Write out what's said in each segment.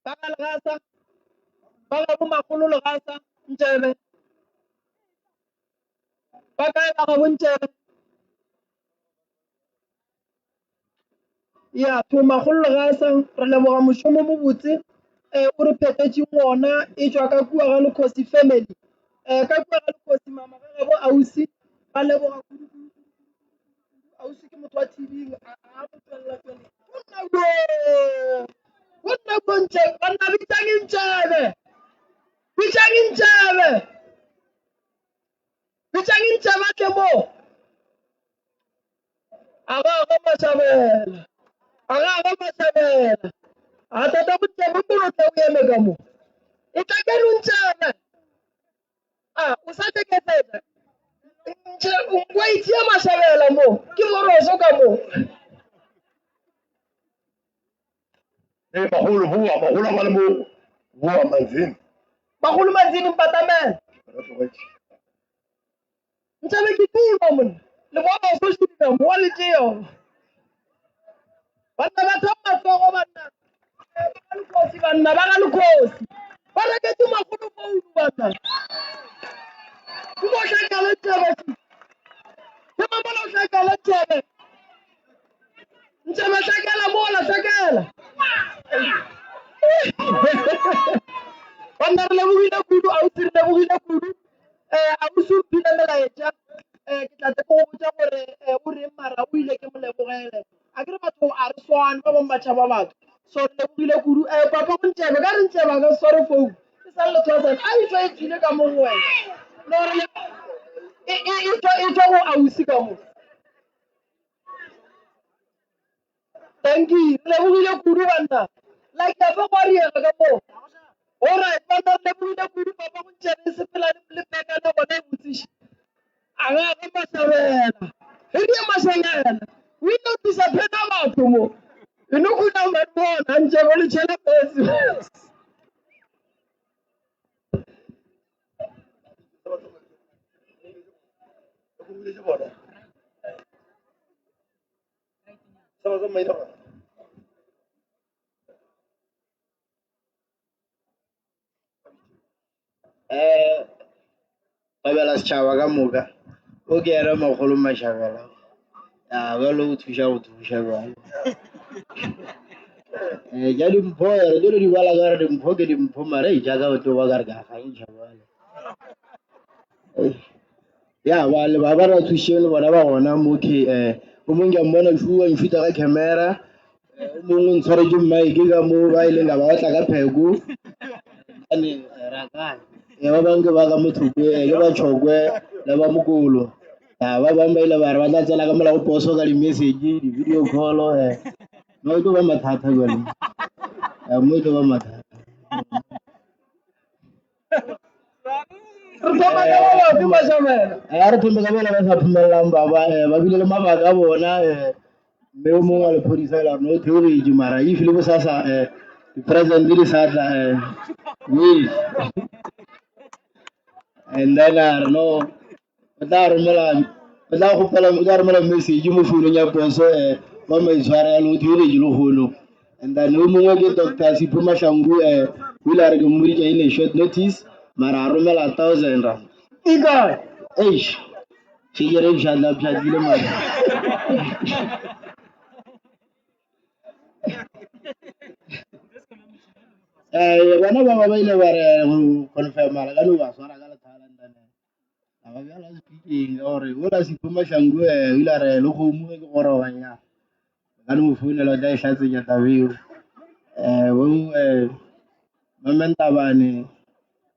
baka legasa baka bo magolo legasa ntšebe baka e baga bontšebe ya to magolo legasa re leboga mošomo mo botse o re phetetšeng ona e tswa ka kua ga lekgosi family ka kua ga lekgosi mama ga bo ausi ba leboga ausi ke motho wa tv a botswelela tswele wonna bontše banna bitšang ntšebe tle mo aga mashabela a tata bontše bo molotle o eme ka mo e tla ke lontšebe o sa teketsetsa wa itšea mashabela mo ke boroso ka mo bagolo ba le mo boa manzini bagolo manzini mpatamela ntšebe ke tima monna le bona sošidika mo wa le tšeo banna ba thoma matsogo banna ba ga lekgosi ba reketse magolo founu banna ke mo hlakale ntšebe ke mamola o hlakale ntšebe hlakela mola hlakela banna re lebogile kudu ausi re lebogile kudu ausi o phile melaetša ke tla tse go botsa gore o reng mara o ile ke mo lebogele a kere batho a re swane ba bangwe batšha ba batho so re lebogile kudu papa bontšebe ka re ntšeba ka sware founu ke sa le 2000 a itšwa e tswile ka mo go wena lore e tswa go ausi ka mo thank you re lebogile kudu banna like a fa go a riega ka mo alright banna re lebogile kudu papa bontšebe e sepela le pekane gona e botsiši aga mashabela e die mashabela o ile o tisa phena batho mo e no kuna bona ntšebe le tšhela pesi Babela setšhaba ka moka o ke ere magolo mashabela bjalo o thuša bjalo ja dimpho re tlo di bala ka re dimpho ke dimpho mare jaaka o tlo ba ka re ka gantšha bale ya bale ba ba ra thušeng le bona ba gona mo ke o mongwe ke mmona fiwa mfuta ka camera o mongwe o ntshwaretse mike ka mo ba ile la ba batla ka pheko ane rakane ba bangwe ke ba ka mothoko ke ba tšhokwe le ba mokolo ba bangwe ba ile ba re ba tla tsela ka mola go poso ka di-message di-video call no e tlo ba mathata jale mo e tlo ba mathata ya re thombe ka bela ba sa phumelelang ba bile le mabaka a bona mme o mongwe wa lephodisa la no theoreji mara if le bosasa di-president di sa tla yes and then no o tla romela message mo founung ya poso ba maitshware ya lo theoreji le golo and then o mongwe ke Dr. Sipho Mahlangu o ile a re ke mmoditša in a short notice mara a romela 1,000 rand ika šekere pšhatlile mara bona bangwe ba ile ba re go confirmala ka no ba swara ka lethalantane ba bjala speaking gore o la Sipho Mahlangu o ile a re le kgomo ke gorobanya ka no mo founela o tla e hlatsenya tabeo Mamentabane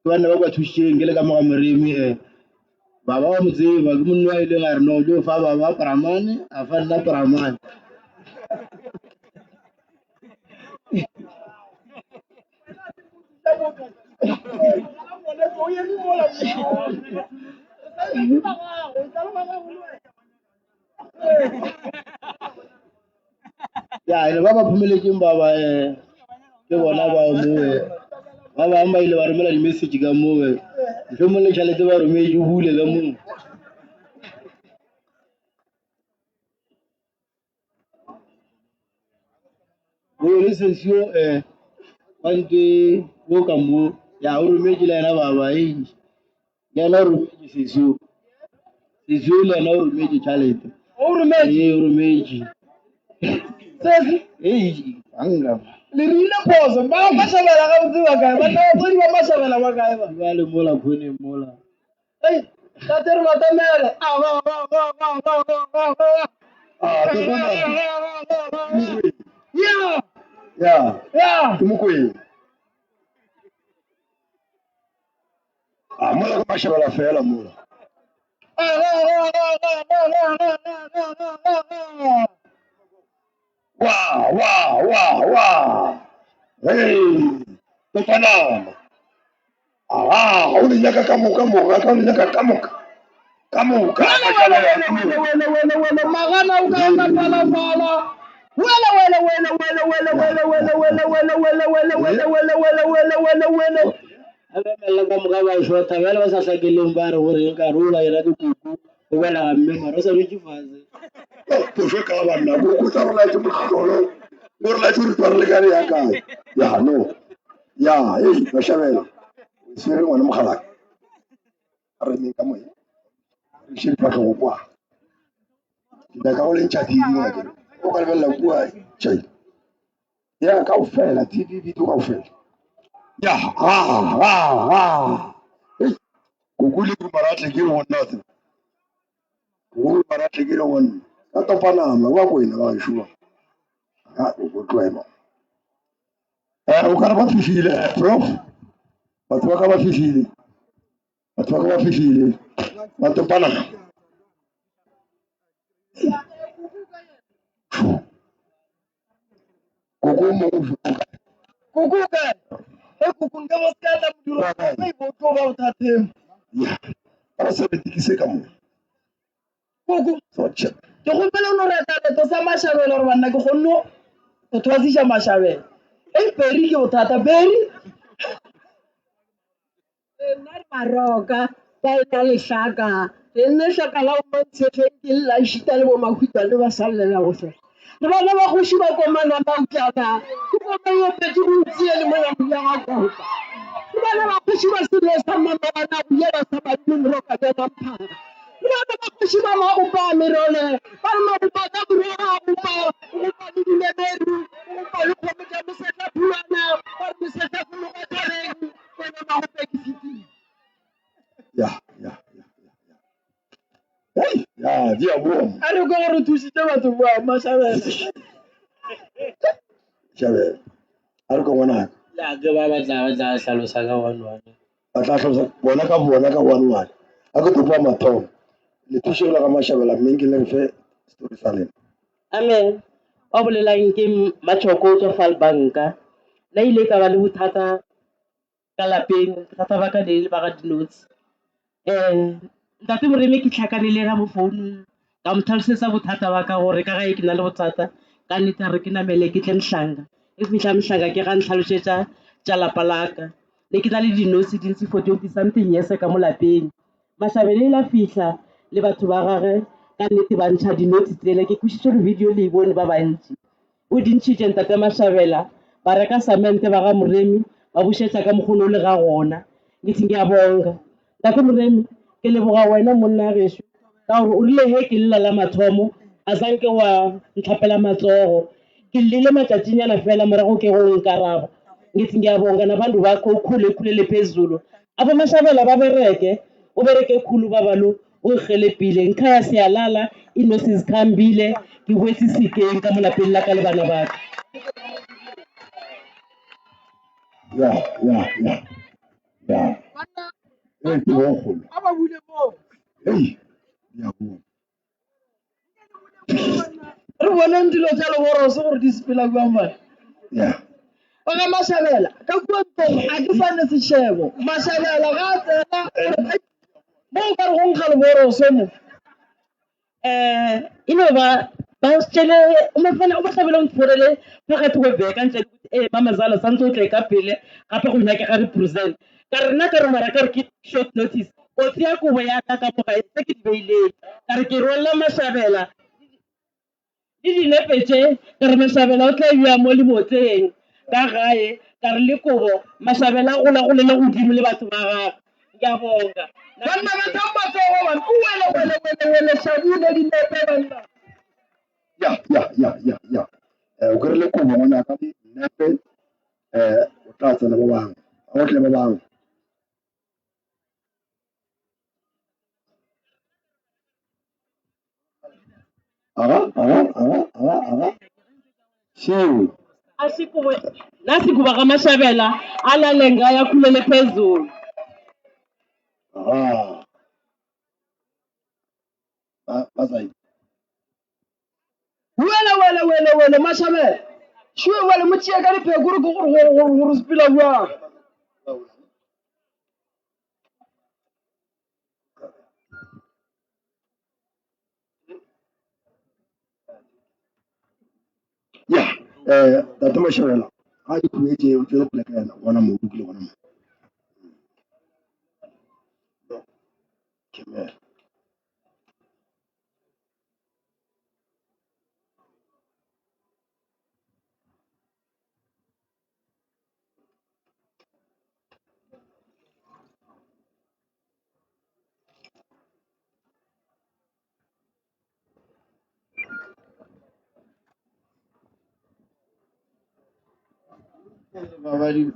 ke banna ba ba thušeng ke le ka moga moremi ba ba mo tseba ke monna wa ileng a re no jo fa ba ba Pramane a fa nna Pramane ya ene ba ba phumeletseng ba ba ke bona ba mo ba bangwe ba ile ba romela di-message ka moo ntlho mo le tšhalete ba rometse o bule ka moo le sesio wante wo ka mo ya o rometse le ena baba le ena o rometse seso le ena o rometse tšhalete O rometse. o rometse Sesi. anga Le rile phoso. Ba Mashabela ga botse ba kae. Ba tla tsodi ba Mashabela ba kae ba. ba le mola khone mola Hey, ka tere ba tamele. Yeah. ya Yeah. ke mokweng a mola ka mashabela fela mola wa hey topanama o le nyaka ka moka ka o le nyaka ka moka mashabela ka moka Magana o ka ka pala. a ba mela ka moka ba shota ba le ba sa hlakeleng ba re gore nka rola ena ke kuku go bela ga mme mara o sa dutse fase poso ka banna ko tsa rona ke motlolo le re la tse re le ka ya kae ya no ya mashabela se re ngwana mogala a re neng ka moya re se pa go kwa da ka o le ntšha tidi wa ke o ka lebella kwa tšai ya ka o fela tidi di ka o fela ya kuku le maratle ke re wona te kuku maratle ke re wona ka topanama wa kwena ba shua ha o go tloema o ka re ba fihlile prof batho ba ka ba fihlile ba topanama kuku mo Kuku ka. Kuku nke mo ska tla modiro. Ba ibotlo ba uthateng. ya ba se betikise ka mo Kuku. so che Ke gompela o no reta leto sa Mashabela gore banna ke gonne go thwasisha Mashabela. Peri ke bothata Peri. Nna Maroka ba ena lehlaka nne hlaka la o montshe ke la shita le bo makhutla le ba sallela go se re bana ba kgoši ba komana ba utlana ke bona yo petse go ntsie le mona mo ya ga kota re bana ba kgoši ba se le sa mama bana go ya ba sa ba di mo roka ba ba mphara re bana ba kgoši ba ma upa merole ba re ma upa ka bro ga upa upa le dilemeru upa le khomotsa mo setla phulana ba re setla go lo ga tšareng bona ba go pekisitse ya di a bua A re ko gore thusitse batho ba Mashabela. Mashabela a re ko ngwana ya ke ba batla hlalosa ka one ba tla hlosa bona ka one a ke topa mathomo le thušela ka Mashabela mme ke le re fe story sa lena Amen. O bolelang ke Machoko tswa Falbanka. Na ile ka ba le bothata ka lapeng, bothata ba ka le ba ga dinotsi. Ntate Moremi ke tlhakane le ena mo founung ka mo tlhalosetsa bothata ba ka gore ka gae ke na le bothata ka nnete a re ke namele ke tle Mhlanga e fitlha Mhlanga ke ga ntlhalosetsa tša lapa la ka ne ke na le dinotsi dintsi for 20 something years ka mo lapeng. Mashabela ile a fihla le batho ba gage ka nnete ba ntšha dinotsi tsele ke kwešiše le video le e bone ba bantši o dintšhitše ntate Mashabela ba reka samente ba ga Moremi ba bušetša ka mokgono o le ga gona ke theng ke a bonga ntate Moremi ke leboga wena monna gešo ka gore o rile he ke lela la mathomo a sanke wa ntlhapela matsogo ke llele matšatšinyana fela morago ke go nkaraba ngithi ngiyabonga nabantu bakho ukhulele phezulu abo Mashabela babereke ubereke khulu baba lo ungirhelebhile ngikhaya siyalala inosi zikhambile ngikwetsi isikeng ka mo lapeng la ka le bana ba ka ya ke bogolo A ba bule mo. di a bua Re boneng dilo tsa leboroso gore di sepela buang bana. ya Ba ga Mashabela ka kua ntong a ke fane sešhebo. Mashabela ga a tsena mo o ka re go nkga leboroso mo. ino ba sitshele uMashabela ungitfolele phakathi kweveka nje ukuthi mama zala santse o tle ka pele gape go nyakega represent ka re nna ka re mara ka re ke short notice kotsi ya kobo ya ka ka moga tse ke di beileng ka re ke rolela Mashabela le dinepe tše ka re Mashabela o tla bja mo lebotseng ka gae ka re le kobo Mashabela a gola golele godimo le batho ba gagwe ke a bonga banna ba thang matsogo bana o wele shabile dinepe banna ya o kry le kobo ngwana ka dinepe o tla tsena ba bangwe a otle ba bangwe seo nasikuba kaMashabela alale ngaya khulele phezulu bazai wele Mashabela shwe wele mo tšea ka diphekore ke gore sepela bjang ya tate Mashabela ga di khuetse o tswele poleke yana gona mo o dukile gona mo Khemera Baba di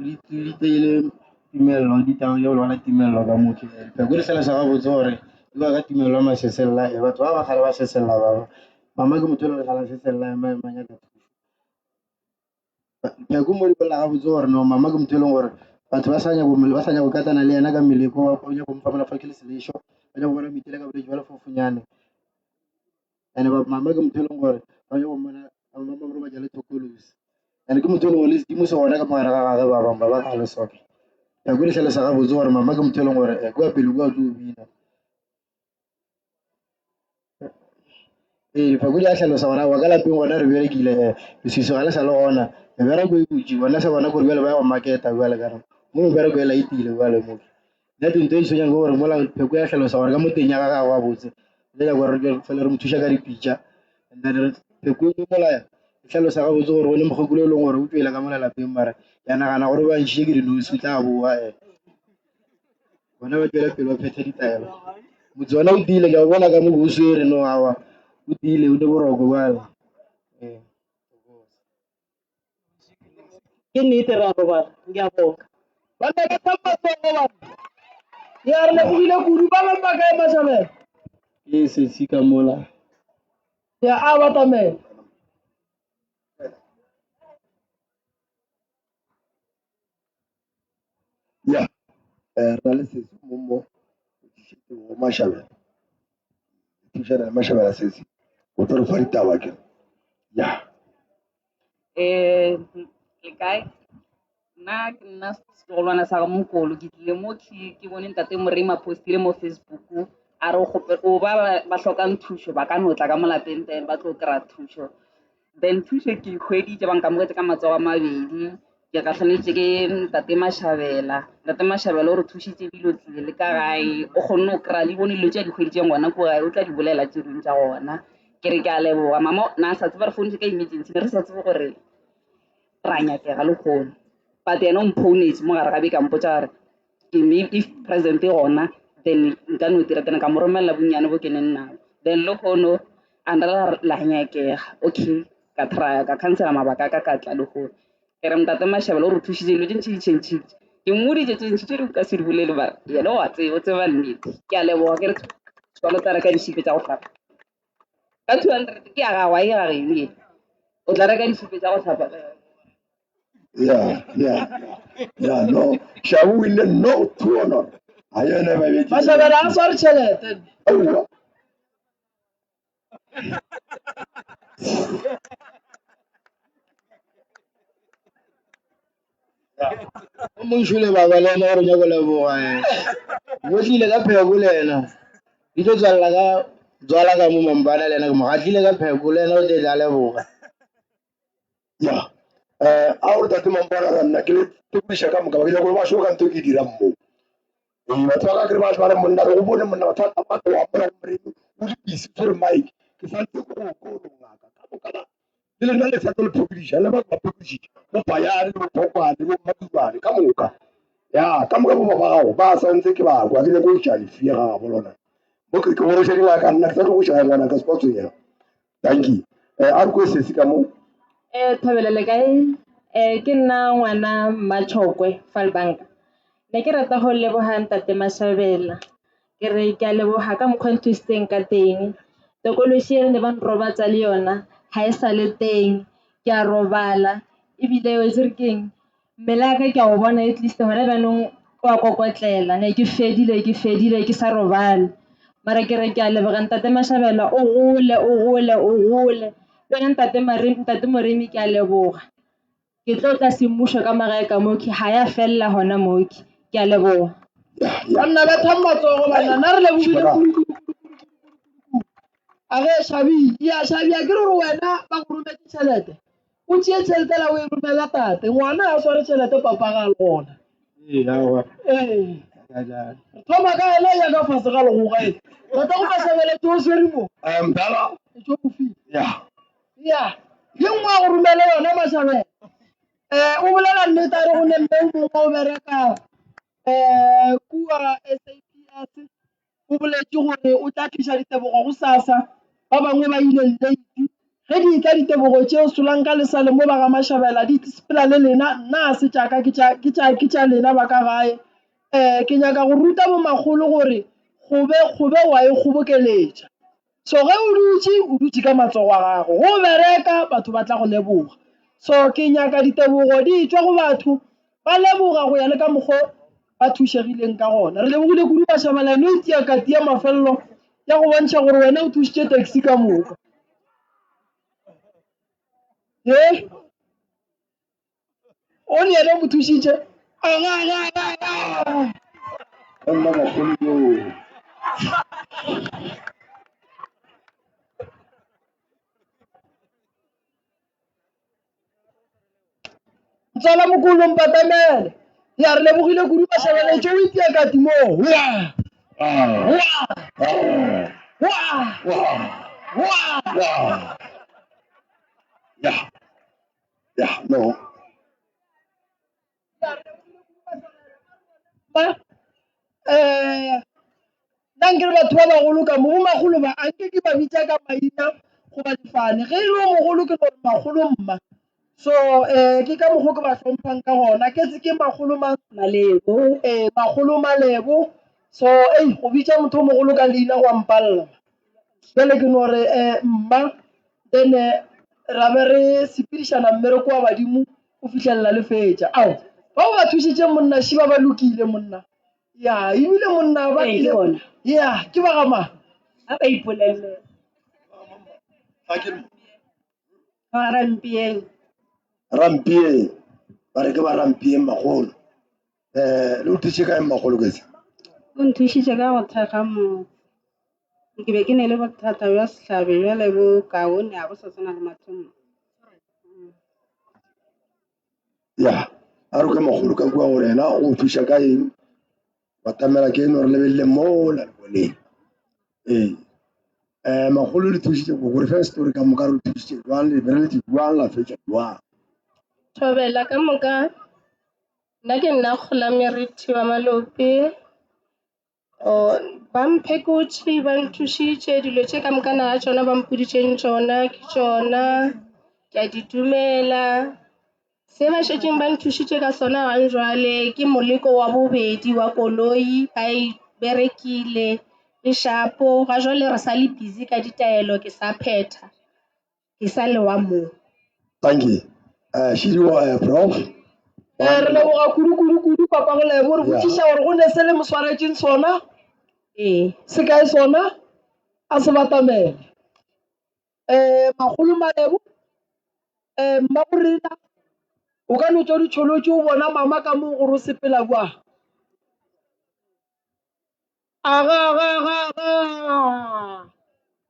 teile tumello di tang yo lona tumello ka motho pe go le sala sa ga botse gore di ba ka tumello ma sesella e batho ba gale ba sesella baba mama ke motho le gala sesella ma nya ka pe go mo di bola ga botse gore no mama ke motho le gore batho ba sanya go katana le yena ka meleko ba nya go mfa mona fa ke le selesho ba nya go bona mitele ka boleji ba le fofunyane ene ba mama ke motho le gore ba nya go mona mama mo ba jale tokolosi ene ke motho le gore le di mo se gona ka mogare ga gagwe ba bang ba ga le soka ya go le sala sa ga botse gore mama ke motho le gore go pele go tlo bina fa go ya hlalosa gona wa ka lapeng gona re berekile sesiso ga le sa le gona e bera go itse bona sa bona gore bjale ba go marketa bjale ka mo bera go ela itile bjale mo ya tinto e tshwenyang gore mola pheko ya hlalosa gore ka mo teng ya ga ga botse le ya gore re fele re mothuša ka dipitša and then re pheko e mola ya hlalosa ga botse gore go le mogokolo e leng gore o tswela ka mola lapeng mara ya nagana gore ba ntšhie ke dinosi tla boa bona ba tswela pele ba phetha ditaelo motse ona o tile ke a bona ka mo go swere no awa o tile o le boroko bale ke nnete ra robala ke a bonga banna ba thang matsogo bana ya re lebogile kudu ba bang ba kae Mashabela ke setsi ka mola ya a batamela ya ra le sesi mo go Mashabela thušana le Mashabela sesi o tlo re fa ditaba ke ya le kae nna ke nna setlogolwana sa ga Mokolo ke tlile mo ke bone ntate Morema postile mo Facebook a re o ba tlhokang thušo ba ka notla ka mo lapeng then ba tlo kry-a thušo then thušo ke ikgweditse ba nkamogetse ka matsogo a mabedi ke gatlhanetse ke ntate Mashabela o re thušitse ebile o tlile le ka gae o kgonne o kry-a le bone dilo tse a di kgweditseng gona ko gae o tla di bolela tse dingwe tsa gona ke re ke a leboga mama na sa tseba re founetse ka emergency ne re sa tsebe gore ra nyakega le kgono but yena o mphounetse mo gare gabe ka mpotsa gore ke me if president e gona then nka no tira tena ka mo romelela bonnyane bo ke neng nao then le kgono a nrela la nyakega okay ka trya ka cancela mabaka a ka ka tla le kgono ke re ntate Mashabela o re thušitse dilo tse ntšhi di changile ke mmoditse tse ntšhi tse di ka se di bolele ba yena o o tseba nnete ke a leboga ke re tswalo tsa reka disipe tsa go tlhapa ka 200 ke a gagwe a e ga geng o tla reka disipe tsa go tlhapa ya no shabu wile no tuono ayene ba beti Mashabela a sware tšhelete awa o mo ntšhule baba le ena gore nyako leboga go tlile ka pheko le ena di tlo tswala ka mo mampana le ena ke mo gatlile ka pheko le ena o tle tla leboga ya a o tate mampara ga nna ke le tupiša ka moka ba ke go ba sho ka ntho ke dira mmo batho ba ka kry ba ba re monna re go bone monna batho ba ba wa bona moreno o di bisi tsore mike ke sa ntse go ngaka ka moka ba le nna le sa tlo le phokodiša le ba ba phokodiša Bayane le Bopokwane le Mmadibane ka moka ya ka moka ba gago ba santse ke ba kwa ke le go tša lefie ga ga bolona mo ke go tša dingwa ka nna ke sa tlo go tša ngwana ka spotso ya thank you a re go se ka mo Thobela le kae? Ke nna ngwana Machokwe Falbanka. Ne ke rata go leboga ntate Mashabela. Ke re ke a leboga ka mokgwa nthusitseng ka teng. Tokološi e ne ba nrobatsa le yona ha e sa le teng. Ke a robala ebile o itse re keng mmele ya ka ke a o bona at least gona jaanong wa kokotlela ne ke fedile ke sa robale mara ke re ke a leboga ntate Mashabela o gole le wena ntate Moremi ke a leboga ke tlo tla semmušo ka magae ka moki ha ya fella hona moki ke a leboga banna ba thamba matsogo bana na re lebogile a ge Shabi ya Shabi a ke re gore wena ba go rometse tšhelete o tšee tšhelete la o e romela tate ngwana a sware tšhelete papa ga le gona thoma ka ena ya ka fase ga lego gae rata go Mashabelete o swere mo mdala tšo bofile ya ya ye nngwe a go romela yona Mashabela o bolela nnete a re go ne mme o mongwe o bereka kua SAPS o boletse gore o tla tliša ditebogo go sasa ba bangwe ba ile late ge di tla ditebogo tšeo solang ka lesale mo ba ga Mashabela di sepela le lena nna a se tšaka ke tša lena ba ka gae ke nyaka go ruta bo magolo gore gobe wa e kgobokeletša so ge o dutše ka matsogo a gago go bereka batho ba tla go leboga so ke nyaka ditebogo di tšwa go batho ba leboga go ya le ka mokgwa ba thušegileng ka gona re lebogile kudu Mashabela no itia kati ya mafelelo ya go bontšha gore wena o thušitše taxi ka moka o le yena o mo thušitše nna bagolo yo tsala mokolo mpatamele ya re lebogile kudu Mashabela tšeo o itia kati mo ya no nna nkere batho ba bagolo ka mo bo magolo ba anke ke ba bitsa ka maina go ba difane ge e le o mogolo ke gore magolo mma so ke ka mokgwa ke ba hlomphang ka gona ke tse ke magolo Malebo. magolo Malebo so go bitsa motho o mogolo ka leina go ampalela jale ke no re mma then ra be re sepedišana mmereko wa badimo o fitlhelela le fetša ao ba o ba thušitše monna šiba ba lokile monna ya ebile monna ba Ke bona. ya ke ba gama A ba ipolelle. Ga rampieng. rampie ba re ke ba rampie magolo le o thuše kae magolo ke se O nthušitše ka go thekga motse. Ke be ke ne le bothata bja sehlabi bjale bo kaone a bo sa tshwana le mathomo. ya a re ke magolo ka kua gore ena o thuša ka eng wa tamela ke eno re lebelele mola leboleng magolo le thušitše ko gore fe story ka moka re le thušitše jwang le bereletse jwang la fetša jwang Thobela ka moka nna ke nna Kgola Merithi wa Malope ba mphekotše ba nthušitše dilo tše ka moka na tšona ba mpoditšeng tšona ke tšona ke a di dumela se ba šetšeng ba nthušitše ka sona gang jwale ke moleko wa bobedi wa koloi ba e berekile le shapo ga jwale re sa le busy ka ditaelo ke sa phetha ke sa le wa moo thank you šidiwo prof re leboga kudu papa go lebo re botšiša gore go ne se le moswaretšeng sona se kae sona a se batamele magolo Malebo mma borena o ka no tšwa ditšholo tše o bona mama ka moo gore o sepela kwa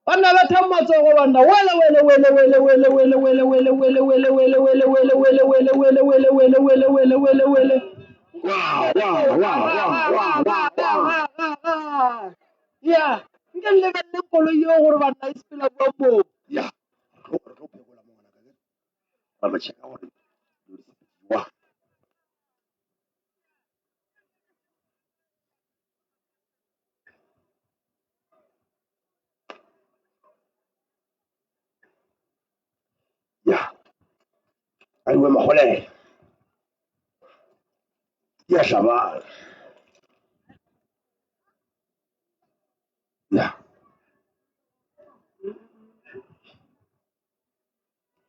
banna ba thang matsogo banna ya nke lebelele koloi eo gore banna e sepela kwa moo ya re tlo phekola mo ngwana ka ba ba check gore iwe Makgolele ya Shabana ya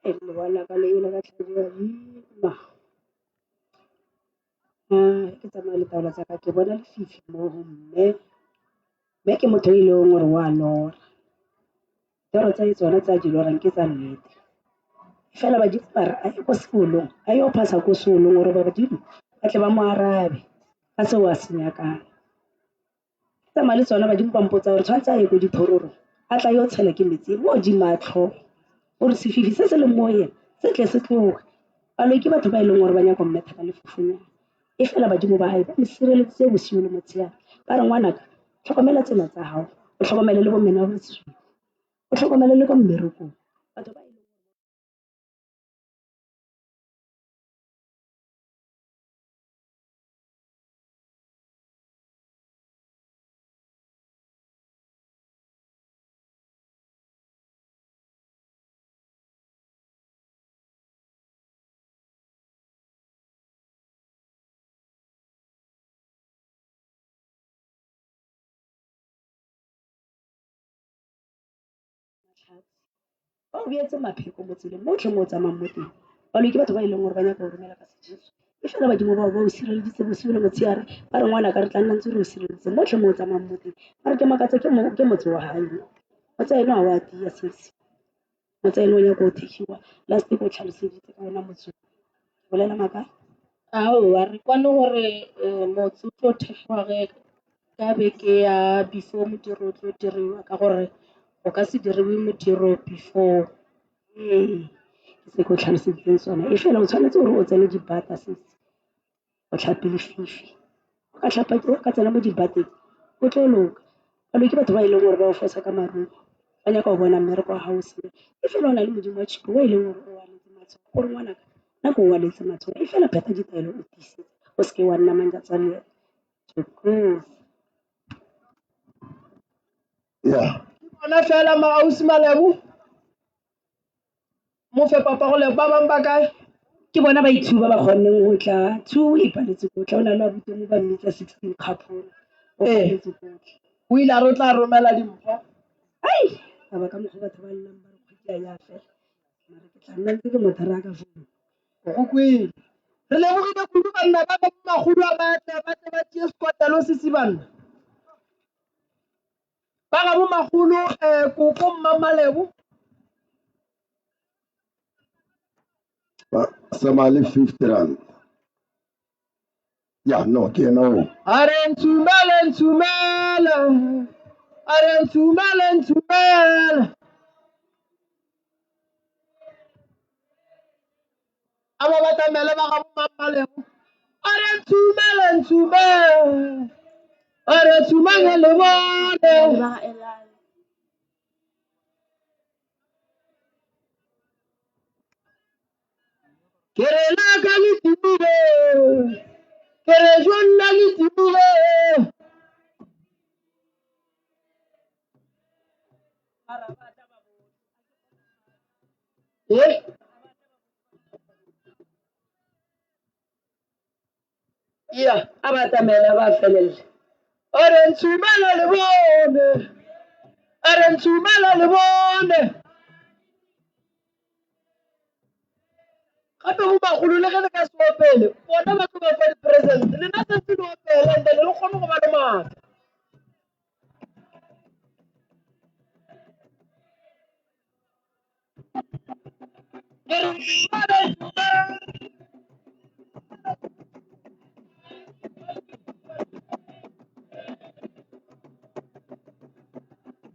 le bona ka le ile ka tlhadia ma ke tsamaya le taola tsa ka ke bona lefifi moo mme ke motho e leng gore wa lora toro tsa tsona tsa di lorang ke tsa nnete fela badimo ba re a ye ko sekolong a yo phasa ko sekolong gore badimo ba tle ba mo arabe ka seo a se nyakang tsamaya le tsona badimo ba mpotsa gore tshwanetse a ye ko dithororong a tla yo tshela ke metsi mo di matlho gore sefifi se se leng mo yena se tle se tloge palo ke batho ba e leng gore ba nyaka mmetha ka lefofonyana e fela badimo ba hae ba mo sireletse bosigo le motshehare ba re ngwanaka tlhokomela tsena tsa gago o tlhokomele le bommena ba bosio o tlhokomele le ko mmerekong batho ba ba o beetse mapheko mo tseleng motlhe mo o tsamayng mo teng balo ke batho ba e leng gore ba nyaka go romela ka sejeso e fela badimo bao ba o sireleditse bosigo le motshehare ba re ngwana ka re tla nna ntse re o sireleditse motlhe mo o tsamayng mo teng ba re ke makatsa ke motse wa gae motse eno ga o a tia sese motse eno o nyaka o thekiwa last ko o tlhaloseditse ka ona motse ke bolela maka aowa re kwane gore motse o tlo thegiwa ka beke ya before modiro o tlo diriwa ka gore o ka se diriwe modiro before ke se ko tlhaloseditseng sona e fela o tshwanetse gore o tsene dibata sese o tlhape lefifi o ka tlhapa o ka tsena mo dibateng o tlo loka balo ke batho ba e leng gore ba o fosa ka maruo ba nyaka go bona mmereko wa gago sele e fela o na le modimo wa chipo wa e leng gore o waletse matshwao gore ngwanaka nako o waletse matshwao e fela pheta ditaelo o tiisetse o seke wa nna manja tsa le ya bona fela maausi Malebo mo fe papa go le ba bang ba kae ke bona ba ithuba ba kgonneng go tla two e paletse ko tla o na le wa boteng ba mmitsa 16 kgapolo o paletse kotlhe o ile a re o tla romela dimpho ai ba ba ka mokgwa batho ba llang ba re kgwetsia ya fela mare ke tla nna ntse ke mothara ka founu go kwele re lebogile kudu banna ba ba magolo a batle ba tle ba tie sekotelo se se banna ba ga bo magolo koko mma Malebo Samali 50 rand. Ya no ke yena o. are ntsumele are ntsumele aba batamele ba ga bo mma Malebo are ntsumele are tsumanya le bone ke re la ka le timile ke re jonna le timile ya abatamele ba felelle are ntsumela le bone are ntsumela le bone gape go bagolo le ge le ka se opele bona ba tlo ba fa di-present lena sentse le opele ande le kgone go ba le maatla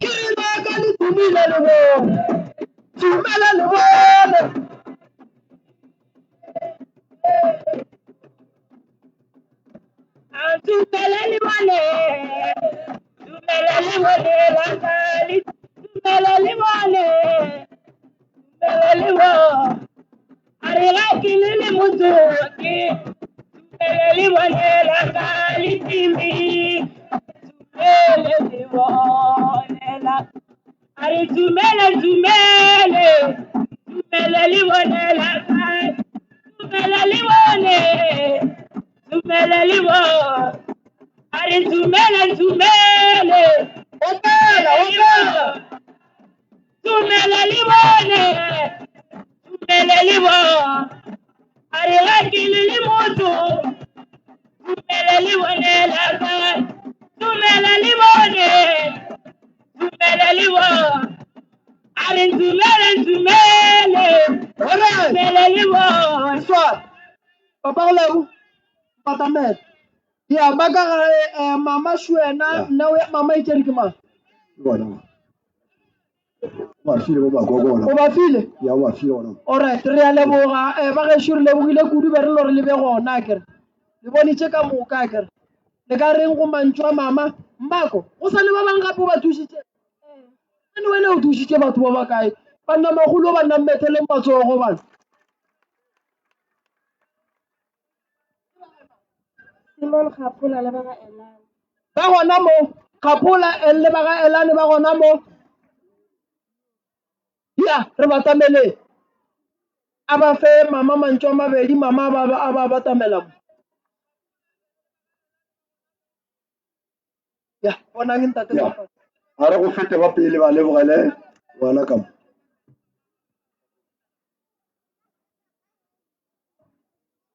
ke re la ka le tumile le bone tumela le bone tumela le bone tumela le bone la ka le tumela le bone tumela le bone are ga ke le motho ke tumela le bone la ka le timi tumele le bone la are tumele le bone la ka libone, tumele libo, ari tumele, tumele libone, tumele libo, ari lakili limutu, tumele libone laka, tumele libone, tumele libo, ari tumele, tumele libo. Swat. Papa go lebo. Patamela. Ya baka mama Shwena na mama itse ke mang? Bona. Ba file bo ba gogo O ona. ba file? Ya ba file ona. Alright, re a leboga ba ge shure lebogile kudu be re lo re lebe gona kere. Le bonitse ka moka kere. Le ka reng go mantšwa mama mmako go sa le ba bang gape o ba thusitse ane wena o thusitse batho ba ba kae banna magolo o ba nnang metheleng matsogo bana Simon Kgaphola le ba ga Elana. ba gona mo kgaphola le ba ga elane ba gona mo ya re batamele a ba fe mama mantšwa a mabedi mama a ba batamela mo ya bonang ntate Ya. papa Are go fete ba pele ba lebogele wala ka mo.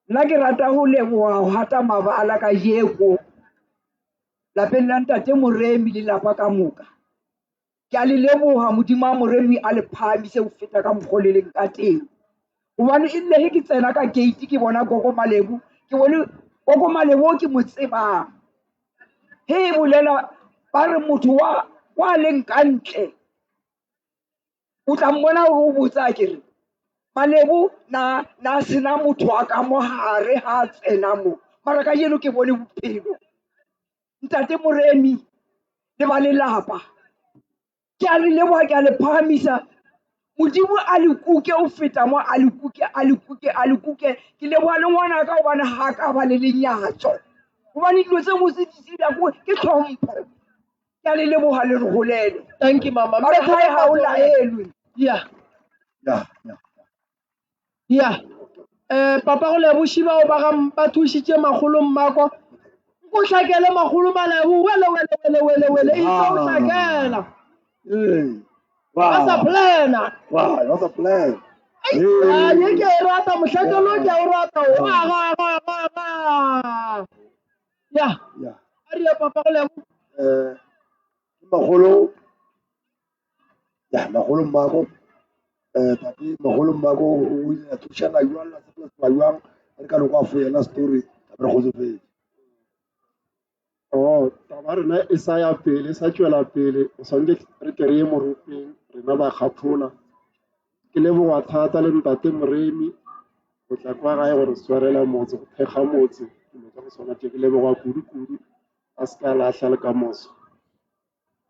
Nna ke rata ho leboha ho hata mabala ka jeko lapeng la ntate Moremi le lapa ka moka. Ke a le leboha modimo a Moremi a le phahamise ho feta ka mokgwa o le leng ka teng. Hobane e nne he ke tsena ka gate ke bona Gogo Malebo, ke bone Gogo Malebo o ke mo tsebang. He bolela ba re motho wa leng kantle o tla mmona o botsa ke re Malebo na sena motho a ka mo hare ha tsena mo mara ka yeno ke bone bophelo ntate Moremi le ba lelapa ke a le leboha ke a le phahamisa modimo a le kuke o feta mo a le kuke ke leboha le ngwana ka hobane ha ka ba le lenyatso hobane dilo tse mo se disida ke tlhompho ke a le leboha le re golele thank you mama ba re hae ha o laelwe ya Ya, ya. ya papa go lebo shiba o ba ga ba thusitse magolo mmako nko hlakele magolo malebo wele itse o hlakela Hey. ba sa Wow. plana Wow, that's a plan. ye ke e rata mohlakelo ke a o rata ya Ya. a ria papa go lebo Magolo. Ya, magolo mmako. Tapi magolo mmako o ile a thušana jwang la sepela sepela jwang re ka loko a fo yena story re go tsofetse. Oh, taba rena e sa ya pele e sa tšwela pele o swantse re ke re ye moropeng rena ba kgaphola ke leboga thata le ntate Moremi go tla kwa gae gore swarela motse go thekga motse dilo tsa go swana tše ke leboga kudu a se ka lahla le ka moso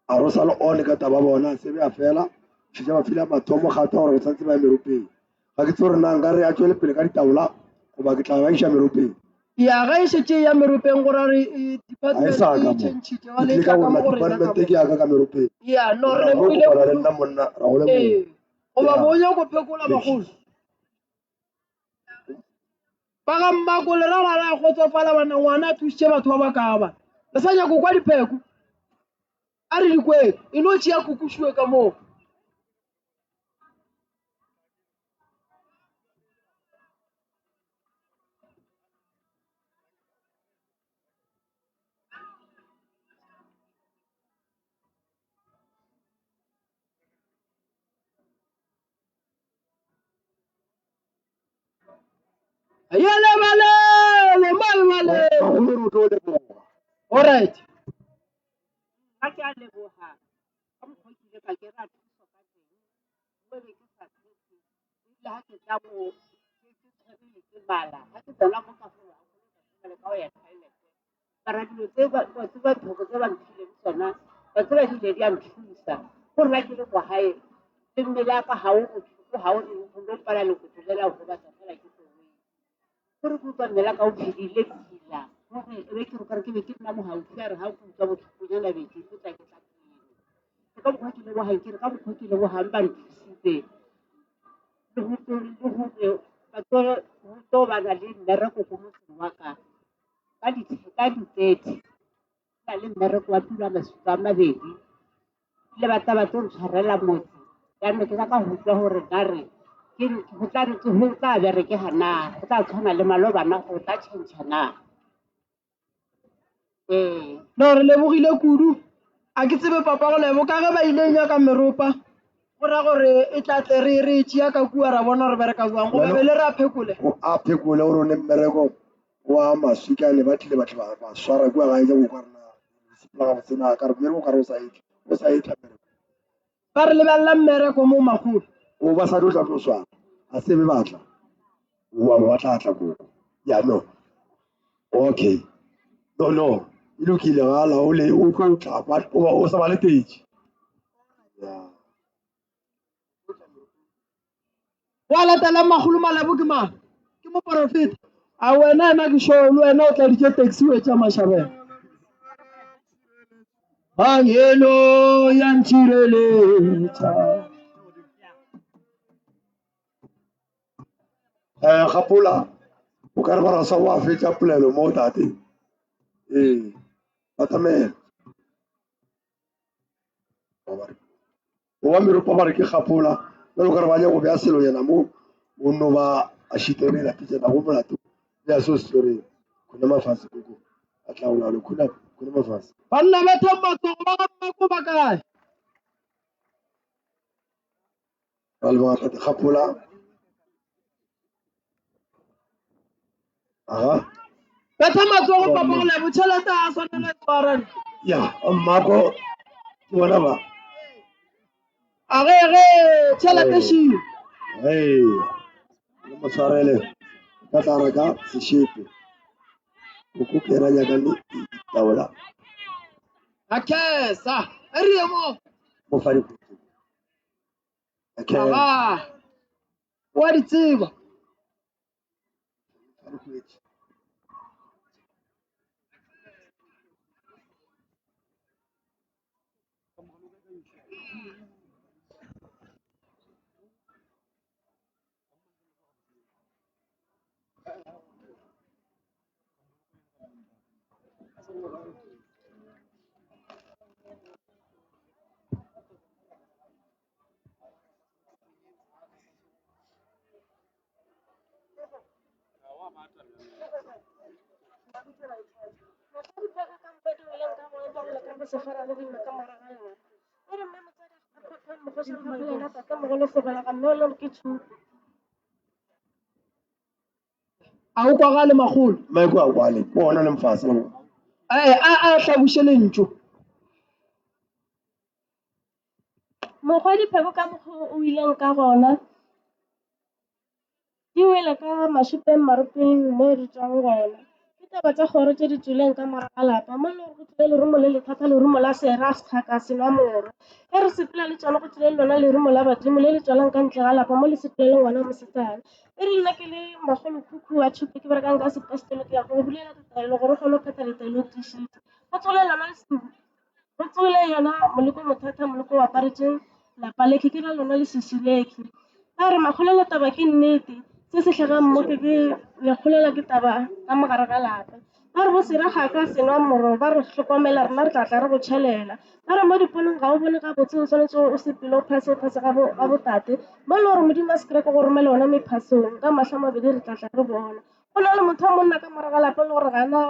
A ro sa le one ka taba bona se be a fela tšhitša ba file mathomo gata gore go tshwanetse ba ye meropeng ga ke tse gore na nka re a tšwele pele ka ditaola goba ke tla ba iša meropeng ya ga e šetse ya meropeng gore re ga e sa ka mo tšhentšhitše ke wa le tlile ka tla ka mo bona gore departmente ke yaka ka meropeng ya no re ra go lebogile kopana le nna monna ra go leboga goba Ya. bonya go phekola bagolo ba ga mmako le ra rala kgotsofala bana ngwana a thusitše batho ba ba ka ba le sa nyako kwa dipheko a re dikweng e no tšea kukušiwe ka moo yelebalele malebale bagolo re tlo leboga alright ga ke a leboga ka mokgwa ke ile ka ke ra thuso ka teng mo be ke sa tsetse ile ga ke tla mo ke tshwerile ke bala ga ke tsena mo ka fela le ka ya toilete bara dilo tse ba tlhoko tse ba mphileng tsona ba tseba di ile di a nthusa gore ba ke le kwa gae le mmele ya ka ga o go lo pala le go tlolela go batla fela ke tsoweng gore ke utlwa mmele ka o phedile tsela gore e be ke re kare ke be ke nna mo gaufi a re ga o utlwa botlhokonyana be ke tla ke tla ke ka mokgwa ke lebogang ke re ka mokgwa ke lebogang ba nthusitse le gore ba tlo bana le mmereko ko motseng wa ka ka di-30 na le mmereko wa tulo a masupa a mabedi le batla ba tlo ntshwarela motse jaanong ke batla go utlwa gore nare go tla bereke ga na go tla tshwana le malobana go tla change na no re lebogile kudu a ke tsebe papa go lebo ka ge ba ile nyaka meropa go ra gore e tla tle re tšea ka kua ra bona gore bereka jwang go be le re a phekole a phekole gore o ne mmereko wa maswikane ba tlile batho ba swara kua gae ja go ka rena sepela go tsena ka re mmereko ka re o sa etla mmereko ba re lebelela mmereko mo magolo o ba sa di o tla tlo swara a sebe batla wa tla tla koko ya no okay no e lokile ga laole o tlo tla o sa ba le teji wa latela magolo malebo ke mang ke moporofeta a wena ena ke show le wena o tla ditse taxi o etša mashabela bang eno ya ntshireletša gapola o ka re ba rasa wa fetša polelo mo tate batamela o ba meropa ba re ke gapola jalo ka re ba nya go beya selo yena mo bonno ba a šiterela pitšena go molato le a seo se tsoreng khona mafase koko a tla olalo khona mafase banna betha matsogo ba gammako ba kae ba le bagatate gapola aga betha matsogo papa go lebo tšhelete a swanela tshwarane ya mmako ke bona ba a ge tšhelete šio le mo tshwarele ka tla reka sešepe koko ke ra nyaka le itaola a kesa e rie mo fa dikutu aga wa di tseba a o kwa gale magolo maiko a kwale ke ona le mfase a hlabuše lentso mokgwa dipheko ka mokgwa o ileng ka gona di wele ka mašopeng maropeng mo re tswang gona ke taba tša kgoro tše di tswileng ka moraga lapa mo le gore go tswile lerumo le lethata lerumo la sera setlhaka sena moro e re sepela le tsona go tswile lona lerumo la badimo le le tswalang ka ntle ga lapa mo le sepela le ngwana mosetsana e re nna ke le magolokhukhu a thupe ke berekang ka sepastelo ke ya go bulela ditaelo gore o kgone go phetha ditaelo tišitse go tswile lona go tswile yona moleko mothata moleko o aparetseng lapa leke ke ra lona le sesileki a re makgolelo taba ke nnete se se tlhagang mo ke lekgolela ke taba ka mogare ga lapa ba re bo sera ga ka senwa moro ba re hlokomela rena re tlatla re go tšhelela ba re mo diponong ga o bone ga botse o tshwanetse o sepele o phase ga botate mo e le gore modimo a sekereke go romela ona mephasong ka mahla mabedi re tlatla re bona go na le motho a monna ka moraga lapa le gore ga ana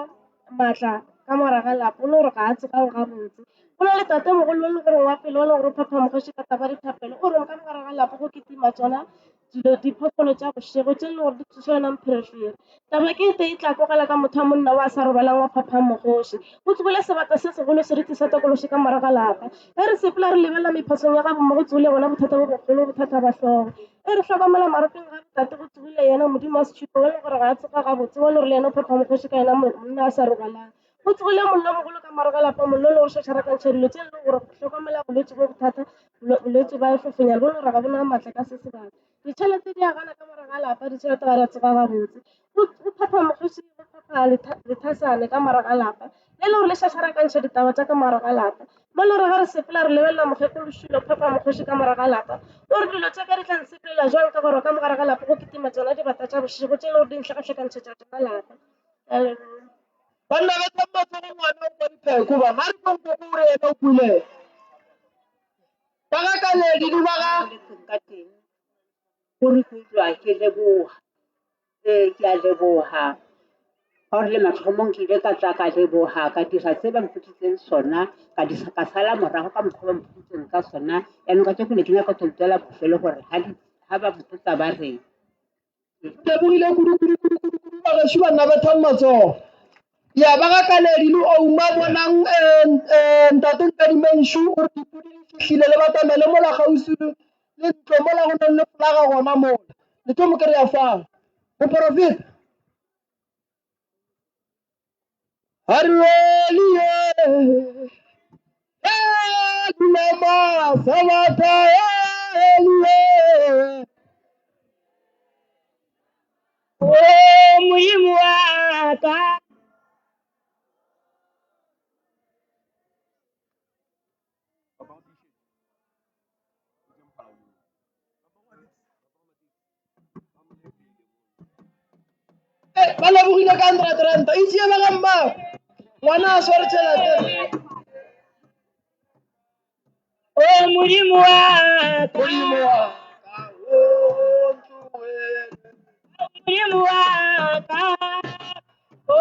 maatla ka moraga lapa o le gore ga a tsegang ga botse go na le tate mogolo o le gore wa pele o le gore o phaphamogoše ka taba dithapelo o re ka mogare ga lapa go ketima tsona dilo diphoofolo tša bošego tše le gore di thuša yona mpherefere taba ke te e tla kogela ka motho a monna wa sa robalang wa phaphamogoše go tsogile sebata se segolo seriti sa tokološe ka moraga lapa e re sepela re lebelela mephasong ya gabo mo go tsogile gona bothata bo bogolo bothata ba tlhogo e re tlhokomela maropeng ga botate go tsogile yena modimo wa setšhipo o le gore ga a tseka gabotse o le gore le yena o phaphamogoše ka yena monna a sa robalang go tsogile mollo mogolo ka moraga lapa mollo le go šašarakantšha dilo tse e le gore tlhokomela bolwetse bo bothata bolwetse ba lefofenyana bo le gore ga bona maatla ka se sebaka ditšhelete di agana ka moraga lapa ditšhelete ga di a tseba gabotse o phaphamogoše go phapha lethasane ka moraga lapa le le gore le šašarakantšha ditaba tša ka mara ga lapa mo le gore ga re sepela re lebelela mokgekološilo phepa mokgoši ka mara ga lapa le gore dilo tša ka di tla nsepelela jwang ka gore ka mogare ga lapa go ketima tsona dibata tša bošego tše le gore di ntlhakatlhakantšhetša ka lapa banna ba tsa matsogo ngwana o kwa dipheko ba mare konkoko o re ena o pule ba ga kaledi di ba ga ka teng gore ke utlwa ke leboga ke a leboga ga gore le mathomong ke ile ka tla ka leboga ka dira tse ba mpotšitseng sona ka sala morago ka mokgwa ba mpotšitseng ka sona yaanong ka tšekone ke nyaka toltela bofelo gore ga ba mpotsa ba reng lebogile kudu ba gašo banna ba thang matsogo ya ba ga kaledi le ouma bonang ntateng ka dimenshu gore dipudi di fihlile le batamele mola gausi le ntlo mola go nang le folaga gona mola le thomo ke re ya fang moporofeta Hallelujah. Hallelujah. Sabata. Hallelujah. Oh, muhimu waka. Ba lebogile ka 100 ranta e tšee ba ga mma ngwana a sware tšhelete o modimo wa ka modimo wa ka o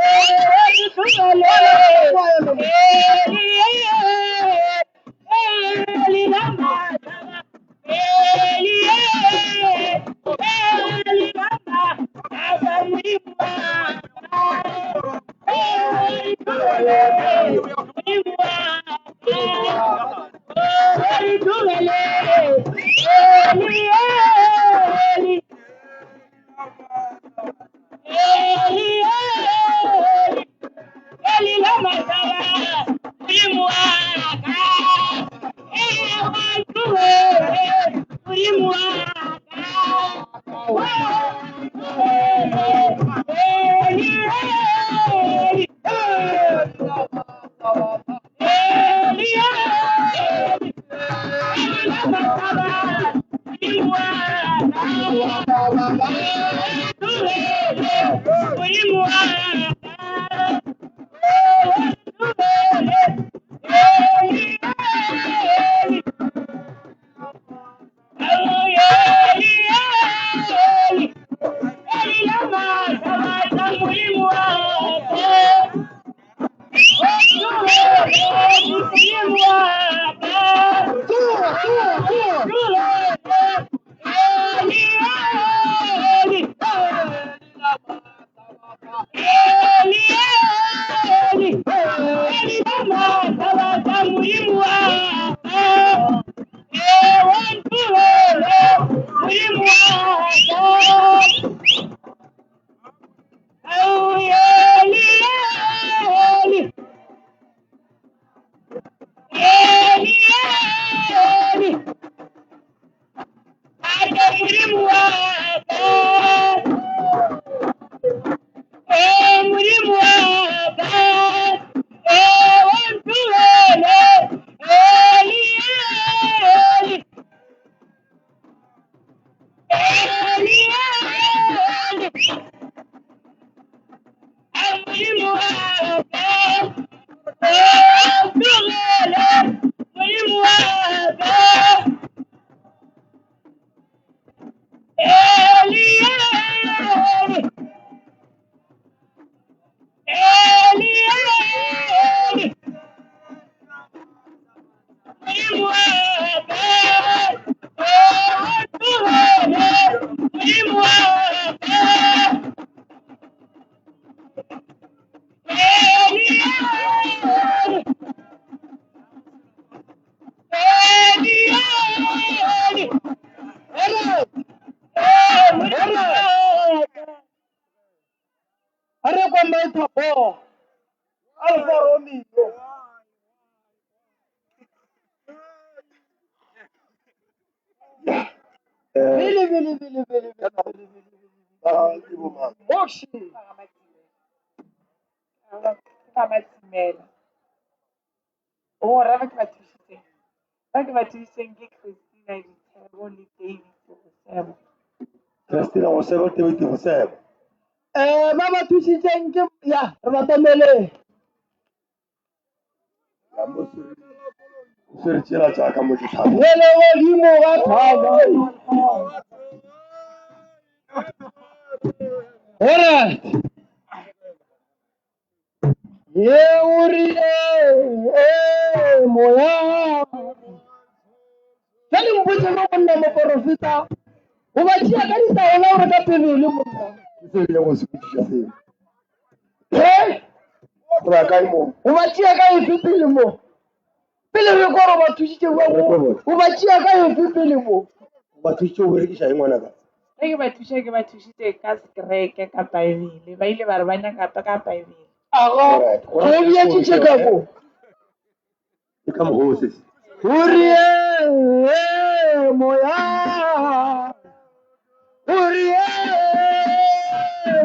Alfa Romeo. Moshi. dumela. O ra ba ke ba thusitseng. Ba ke ba thusitseng ke Christina Dithebo le David Gosebo. Christina Gosebo, David Gosebo. Ba ba thusitseng ke ya re batamele. Swere tsela tsa ka mo ditlhabo. Re le godimo ga thaba. Alright. Ye o rile moya. Ka le mpotse mo monna moporofeta. O ba tšea ka ditaola gore ka pele monna. Ke se ile go se botšiša seo. Go ya kae mo? O ba tšea ka efe pele mo? Pele re kore o ba thusitse o ba tšea ka efe pele mo? O ba thusitse o berekiša eng ngwanaka? Ge ke ba thuša ke ba thusitse ka sekereke ka Baebele. Ba ile ba re ba nyaka ka Baebele. Aga go bietšitše ka mo. Ke ka mogolo se se. O rie moya. O rie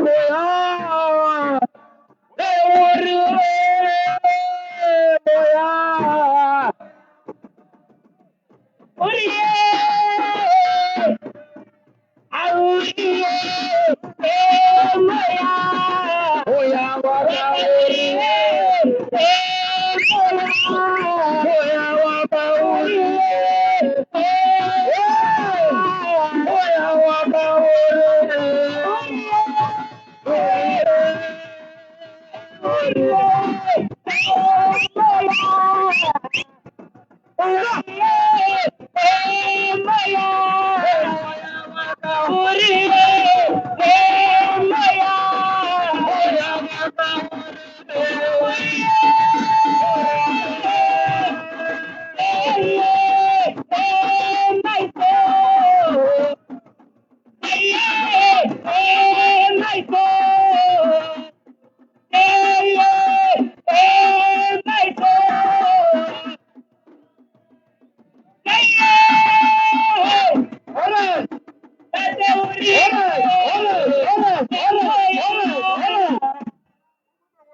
moya. O rie moya. O rie.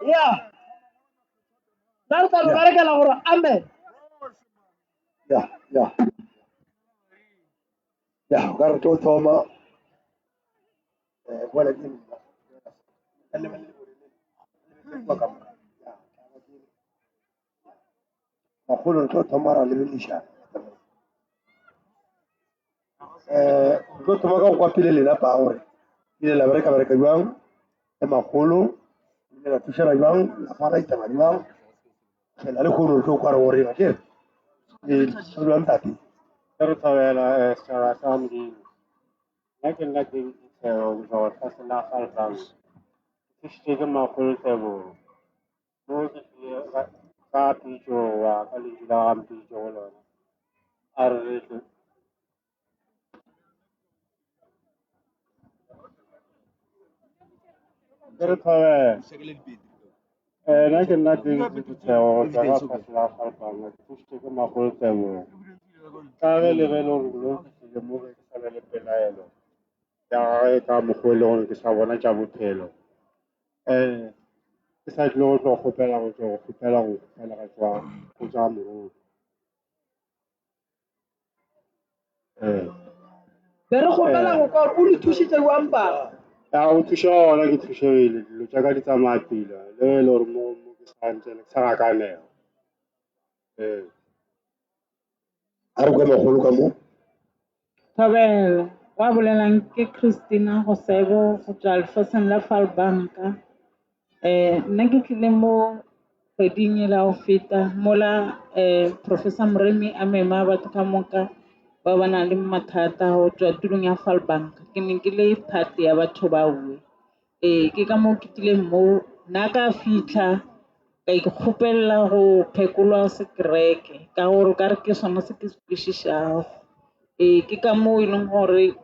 Ya. Darta baraka la gora. Amen. Ya. Ya, ka re tlo thoma. Bona ke magolo re tlo thoma ra lebelešana. Re tlo thoma ka go kwa pele lelapa gore ile la bereka jwang le magolo ile la thušana jwang lapa la itaba jwang fela le kgono re tlo kwa re goreng ke jwang tate. Re thabela setšhaba sa Modimo. Nna ke nna David Dithebo go tswa tlase la Galbang. Ke thusitse ke magolo Tebogo. Mo ke tlile ka pitso wa ka le dula ga mpitso go lona. A re retle. Re thabela. Nna ke nna David Dithebo go tswa ka tlase la Galbang. Ke thusitse ke magolo Tebogo. Ka ge le ge le gore lo fihlile mo ke sa be le pelaelo ya gage ka mokgwa le gore ke sa bona tša bophelo. Ke sa tlile go tlo kgopela go kgopela ga tšwa morolo. Be re kgopela go kwa o re thusitse jwang bana? Ya go thuša gona ke thušegile dilo tša ka di tsamaya pila le le gore mo ke sa ntse ke sa gakanego. A re kwe magolo ka mo. Thobela, wa bolelang ke Christina Gosebo go tswa lefaseng la Falbanka. Nna ke tlile mo kgweding e la go feta mola Professor Moremi a mema batho ka moka ba ba nang le mathata go tswa tulong ya Falbanka. Ke ne ke le part ya batho baue. Ke ka moo ke tlileng mo nna ka fitlha ka ikgopelela go phekolwa sekereke ka gore ka re ke sona se ke se kwešišago. Ke ka moo e leng gore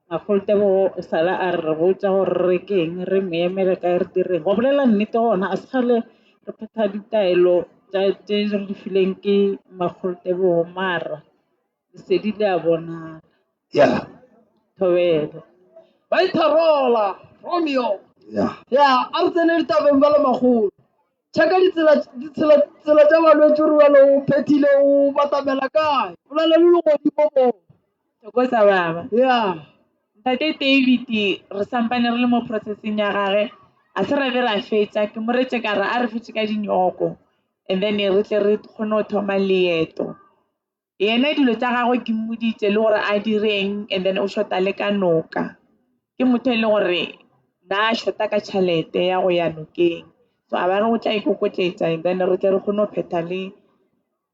magolo Tebogo sala a re botsa gore re keng re mo emele kae re direng go bolela nnete gona a se kgale re phetha ditaelo tše re di fileng ke magolo Tebogo mara lesedi le a bonala. Ya. Thobela. Ba itharola Romeo. Ya. Ya, a re tsene ditabeng ba le magolo. check-a ditsela tsa balwetse o re wale o phethile o batamela kae o na le legodimo moo Thokoza baba. ya Ntate David re sampane re le mo processing ya gage a se ra be ra fetsa ke mo retse ka re a re fetse ka dinyoko and then re tle re kgone go thoma leeto yena dilo tsa gagwe ke mmoditse le gore a direng and then o shota le ka noka ke motho e le gore na a shota ka tšhelete ya go ya nokeng so a ba re go tla ikokotletsa and then re tle re kgone go phetha le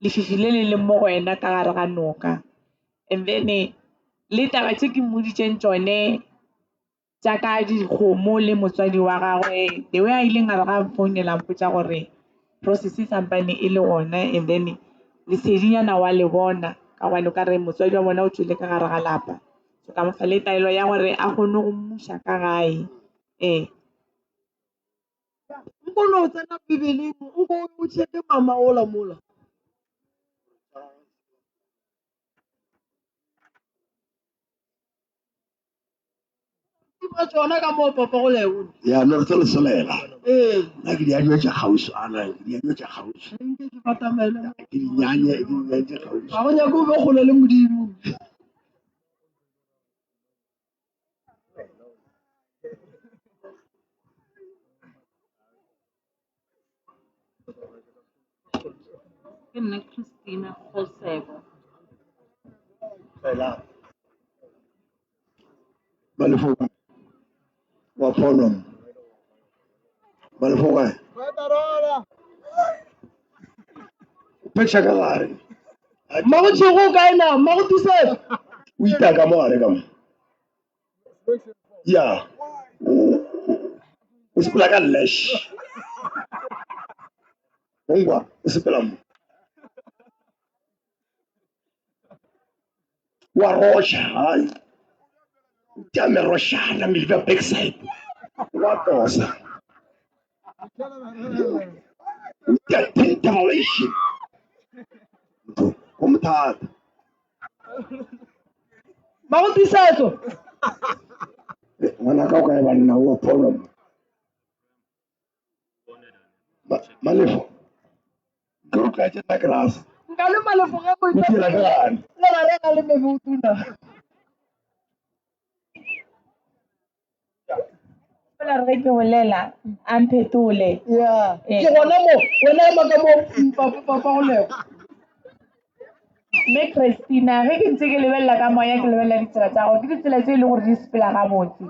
lefifi le le leng mo go wena ka gare ga noka and then le taba tse ke mmoditseng tsone jaaka dikgomo le motswadi wa gagwe the way a ileng a re ga founela mpotsa gore process e sampane e le gona and then lesedinyana wa le bona ka gwane o ka re motswadi wa bona o tswile ka gare ga lapa so ka mofa le taelo ya gore a kgone go mmuša ka gae nkono o tsena bibeleng nko o tšheke mama ola mola ba tsona ka moo papa go leone ya no re tse lesolela ee nna ke diadio tša kgausi ana ke diadio tša kgausi nke ke batamele ke dinyanye tše kgausi ga go nyako o be kgole le modimo Ke nna Christina Kgosebo. Malefoka wa Phonom Malefoka phetša ka gare mmago tšhego o kae na mmago tusetse o itaka mo gare ka mo ya o sepela ka lash ongwa o sepela mo wa roša hai o tia merošana meliba backside wa tosa o tia tentabulation go mothata mmago tusetso ngwana ka o kae banna wa Phonom malefo ke o tla tšena class nka le malefo ge o tšela ka gane le rarega le mebe o tuna fela re ke bolela a mphetole ya ke gona mo wena ema ka mo papa go lego mme Christina ge ke ntse ke lebelela ka moya ke lebelela ditsela tsa gago ke ditsela tse e leng gore di sepela gabotse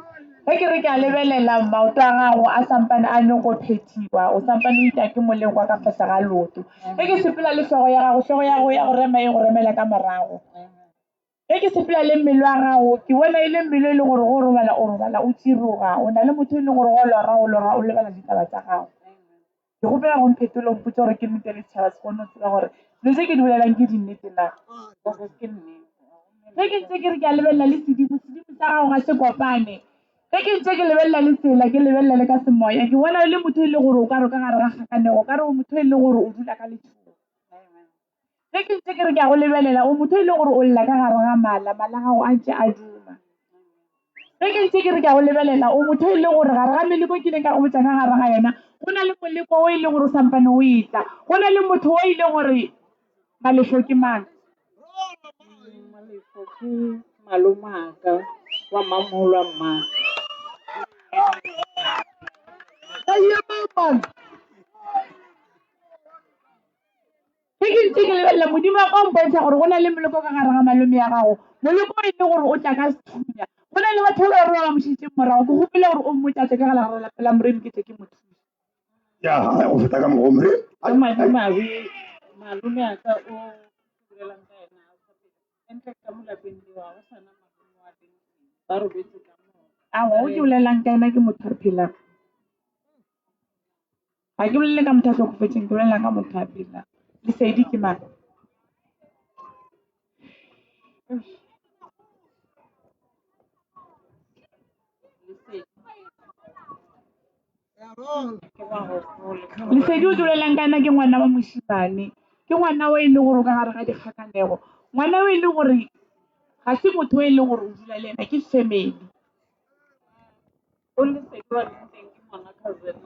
ge ke re ke a lebelela maoto a gago a sampane a nyoko phethiwa o sampane o ita ke moleng kwa ka fasa ga loto ge ke sepela le tlhogo ya gago ya go rema e go remela ka morago ge ke sepela le mmele wa gago ke bona e le mmele e leng gore go robala o robala o tsiroga o na le motho e leng gore go lora o lebala ditaba tsa gago ke gopela go mphetolo mpotse gore ke nnete le setšhaba se kgone go tseba gore dilo tse ke di bolelang ke dinnete na ge ke ntse ke re ke a lebelela le sedimo sa gago ga se kopane ge ke ntse ke lebelela le tsela ke lebelela le ka semoya ke bona le motho e leng gore o ka re ka gare ga kgakanego o ka re o motho e leng gore o dula ka letšhogo ge ke ntse ke re ke a go lebelela o motho e leng gore o lla ka gare ga mala gago a ntse a duma ge ke ntse ke re ke a go lebelela o motho e leng gore gare ga meleko ke ileng ka go botsa ka gare ga yona go na le moleko o e leng gore o sampane o etla go na le motho o e leng gore malefo ke mang malefo ke malomaka wa mamolo wa mmaka ge ke ntse ke lebelela modimo wa ka o mpontsha gore go na le moleko ka gare ga malome ya gago moleko o e leng gore o tla ka sethunya go na le batho ba ba mošitseng morago ke gopile gore o mmotlatse ka gala gore lapela moremi ke tle ke mo thusa ya go feta ka mogomre madimabe malome a ka o direlang ka ena entle ka mo lapeng lewa go sana malome wa teng ba robetse ka moo o ke bolelang ka ena ke motho a phelang ga ke bolele ka motho a tlhokofetseng ke bolelang ka motho a phelang lesedi ke mang lesedi o dulelang ka ena ke ngwana wa mošimane ke ngwana o e leng gore o ka gare ga dikgakanego ngwana o e leng gore ga se motho o e leng gore o dula le ena ke family o lesedi wa teng ke ngwana cousin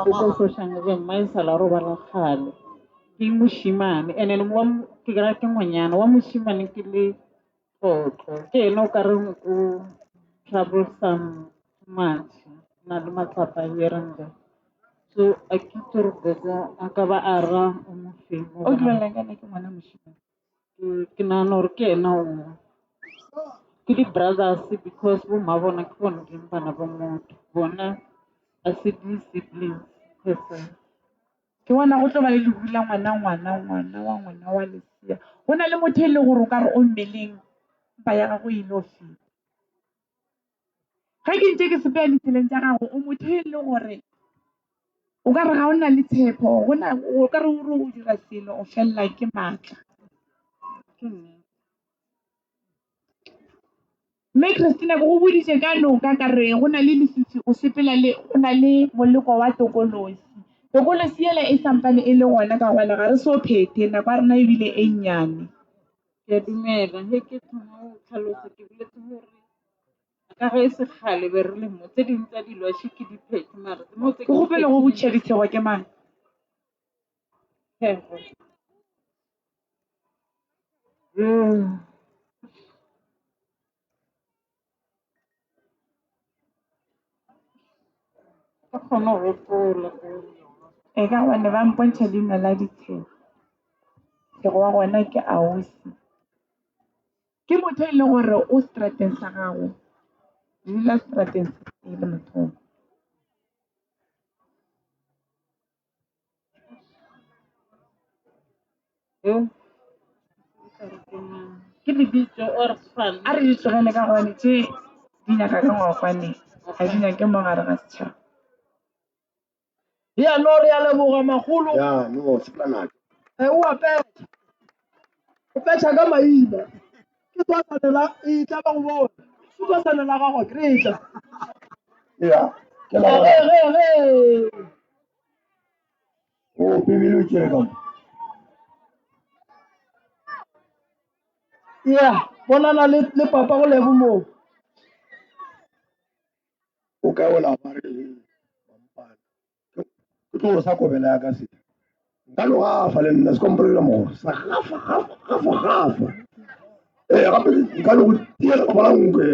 Because Oshanga my salaro balakale. Ke moshimane ene le mo ke kra ke ngonyana wa moshimane ke le tlotlo ke eno ka re o troublesome much na le matsapa yeranga so a ke tsore go a ka ba ara o mo femo o ke la kana ke ngwana moshimane ke na no re ke ena o ke di brothers because bo ma bona ke bona ke bana ba motho bona a se discipline person ke bona go tlo ba le lebula ngwana wa lesia go na le motho e le gore o ka re o mmeleng ba ya gago ile o feta ga ke ntse ke sepela ditseleng tsa gago o motho e le gore o ka re ga o na le tshepo o ka re o dira selo o felela ke maatla mme Christina go boditse ka noka ka re go na le lefifi o sepela le o na le moleko wa tokolosi ele e sampane e le gona ka gona ga re so phete nako a rena ebile e nnyane ke a dumela he ke thoma go tlhalosa ke boletse gore ka ge se kgale be re le mo tse ding tsa dilo a ke di phete mara mo tse go gopele go botša ditshego ke mang ka kgona go gopola e ka gone ba mpontšha leina la ditshego tshego wa gona ke ausi ke motho e leng gore o strateng sa gago dula strateng se le motho ke lebitso or fan a re di tlogele ka gone tše di nyaka ka ngwakwaneng ga di nyake mo gare ga setšhaba ya no re ya leboga magolo ya no seplanaka o apetša o petša ka maina ke twasanela e tla ba go bona ke twasanela gago kretša ya ke la o pebile o tšere ka mo ya bonana le papa go lebo moo o ka o la bare mampana ke tlo sa kobela ya ka se nka lo gafa le nna se kompolele mo sa gafa gape nka le go tiela gobalanke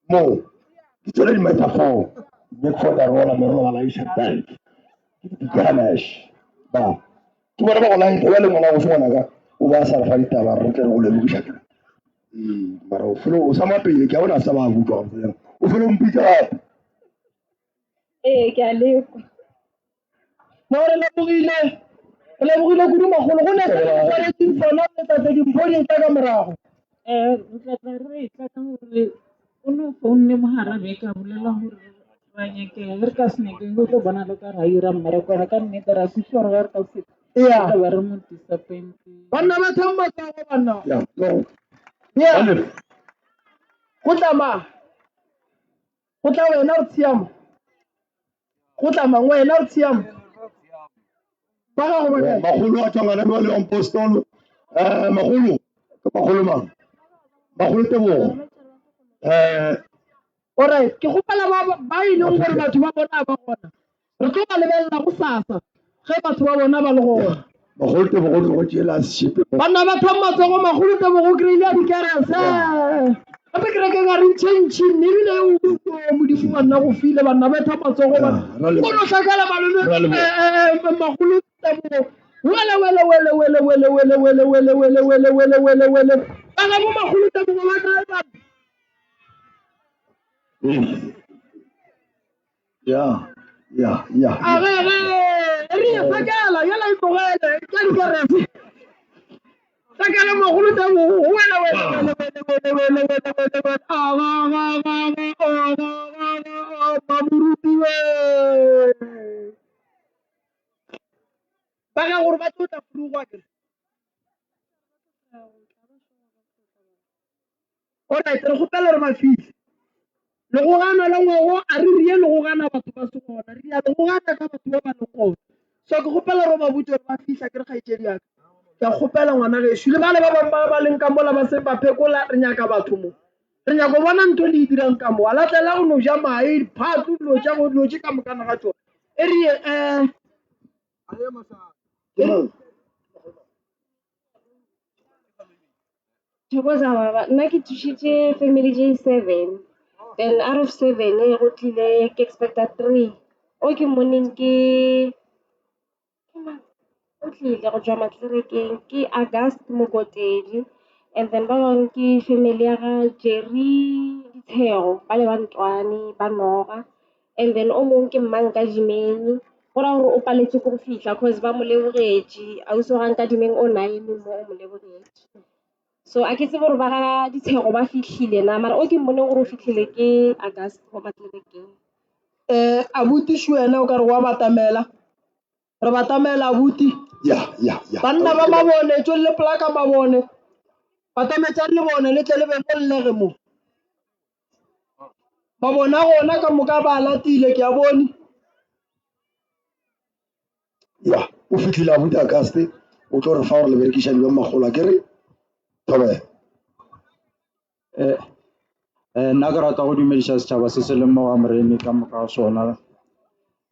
mo ke tsone di-metaphor make for the rola merolagalaisa bank ke di-ganash ba ke bona ba go laeta wa le ngwana go se ngwanaka o ba sa refa ditaba re tle re go lebogišakere mara o felo o sa mapele ke a bona sa ba butlwa o felo mpitsa gape ke a lekwa no re lebogile kudu magolo go ne se tshwaretseng sona letsatse dimpho di tla ka morago re tla re tla ka gore o no founne mogara be ka bolela gore ra nyakega ge re ka se nyakeng go tlo bona le ka ra ira mmerekwana ka nnete ra kuse gore ge re ka se ka ba re mo disappoint banna ba thammatsago banna go tla wena re tshiamo go tla mang wena re tshiamo magolo a tshwangana ba le apostolo magolo ke magolo mang magolo tebogo alright ke gopela ba e leng gore batho ba bona ba gona re tlo ba lebelela go sasa ge batho ba bona ba le gona magolo tebogo le go tšela sepe banna ba thammatsago magolo tebogo kry-ile dikerese gape ke reke ka reng tšhentšhin ebile modimo wa nna go file banna ba thammatsago kono tlhakela malome magolo tebogo bana bo magolo tebogo ba kae bana re e sakela yala e tlogele ka dikerese sakela magolo tebogo maborutiwe ba ka gore ba tlo tla furugwa kere alright re gopela re mafitlhe le go gana le ngwago a re rie le go gana batho ba se gona re ya le go gana ka batho ba ba le gona so ke gopela re ba botse re ba fitlha ke re kgaetsedi yaka ke a gopela ngwana geso le bale ba bangwe ba ba leng ka mola ba se ba phekola re nyaka batho mo re nyaka go bona ntho le e dirang ka mo a latlela go no ja mae phatlo dilo tše ka mokana ga tsone e re Ke mang? Thokoza baba, nna ke thušitše family J7. Then out of 7 go tlile ke expecta 3. O ke moneng ke o tlile go tšwa matlerekeng ke August Mokotedi, and then ba bangwe ke family ya ga Jerry Ditshego ba le ba Ntwane ba Noga, and then o mongwe ke Mang ka Jimeng go raya gore o paletse ko go fitlha cause ba mo lebogetše ausi wa ga Nkadimeng o 9 mo o mo lebogetše. So a ke tsebe gore ba ga Ditshego ba fitlhile na, mara o ke mmoneng gore o fitlhile ke August go matlerekeng. abuti wena o ka re wa batamela re batamela abuti Ya. banna ba mabone tswelle plaka mabone batametsang le bone le tle le be mollege mo ba bona gona ka moka ba latile ke a bone Ya, o fitlhile abuti Auguste o tlo re fa gore le berekiša dilo magolo ke re Thobela. Nna ke rata go dumediša setšhaba se se leng mo ga Moremi ka moka ga sona.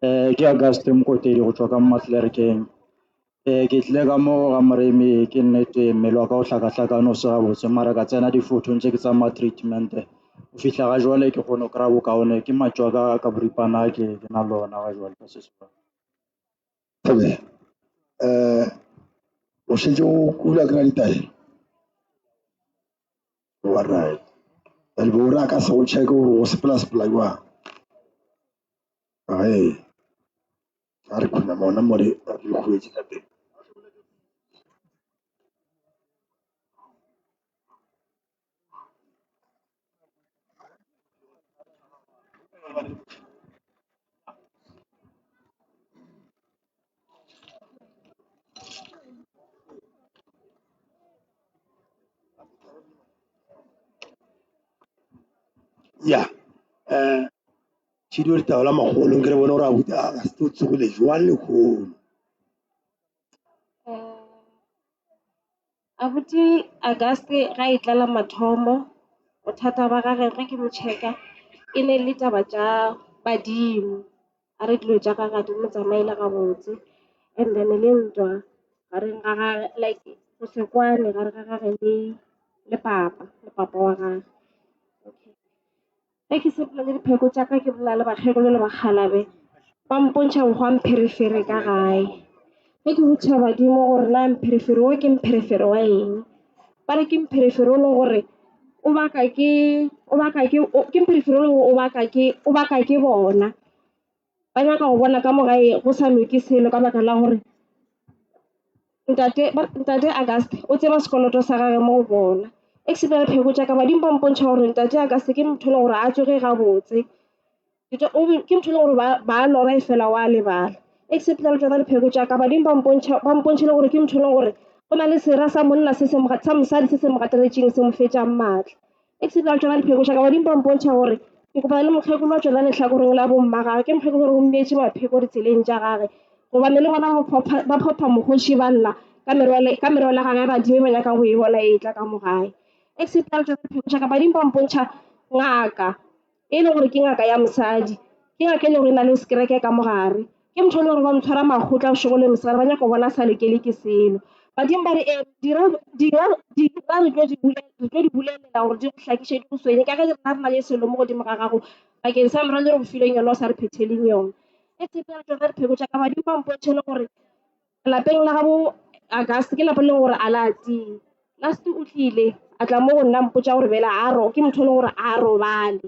Ke Auguste Mokotedi go tswa ka Matlerekeng. Ke tlile ka mo ga Moremi ke nnete mmele wa ka o hlakahlakane o se gabotse, mara ka tsena difothong tse ke tsamaya treatment o fitlha ga jwale ke kgone go kry-a bokaone ke matšwa ka boripana ke na le ona ga jwale ka sesebaka. Thobela. O šetše o kula ke na ditaelo. Alright. And we will ka se o check o sepela jwang. A re khuna mona mo re khuetse ka teng. Ya. Tšhidio ditaba la magolo ke re bone gore abuti a se tlo tsogile jwang le kgono. Abuti Auguste ga e tlala mathomo bothata ba gage ge ke mo check-a e ne le taba tša badimo a re dilo tša ka ga di mo tsamaile gabotse, and then le ntwa gareng ga like go se kwane gare ga gage le papa wa gage. Ge ke sepela le dipheko tša ka ke bolela le bakgekolo le bakgalabe ba mpontšha nkgwa mpherefere ka gae. Ge ke botša badimo gore na mpherefere o ke mpherefere wa eng, ba re ke mpherefere o leng gore o baka ke mpherefere o leng gore o baka ke bona, ba nyaka go bona ka mo gae go sa loke selo ka baka la gore ntate Auguste o tseba sekoloto sa gage mo go bona. Exipela pheko tša ka badimo ba mpontšha gore ntate Auguste ke motho le gore a tsoge gabotse, ke motho le gore ba lora e fela wa lebala. Exipela tsona dipheko tša ka badimo ba mpontšha le gore ke motho le gore go na le sera sa monna sa mosadi se se mo gateletšeng se mo fetšang maatla. Exipela tsona dipheko tša ka badimo ba mpontšha gore ke kopana le mokgekolo wa tsona letlhakoreng la bomma gage, ke mokgekolo gore o mmeetse mapheko ditseleng tša gage gobane le bona ba phopha mokgotši ba lla ka merwalo gage badimo ba nyaka go e bona e tla ka mo gae. Exipela tsona dipheko tša ka badimo ba mpontšha ngaka e leng gore ke ngaka ya mosadi, ke ngaka e leng gore e na le sekereke ka mo gare, ke motho le gore ba motshwara makgotla a bošego le mosegare ba nyaka go bona sa lekele ke selo. Badimo ba re dira re tlo di bulelela gore di go hlakiše di go swene ka ge rena re na le selo mo godimo ga gago bakeng sa merwalo re go fileng yone o sa re phetheleng yone. Exipela tsona dipheko tša ka badimo ba mpontšhe le gore lapeng la gabo Auguste ke lapeng le gore a la tie last o tlile a tla mo go nna mpotša gore bela ke motho le gore a robale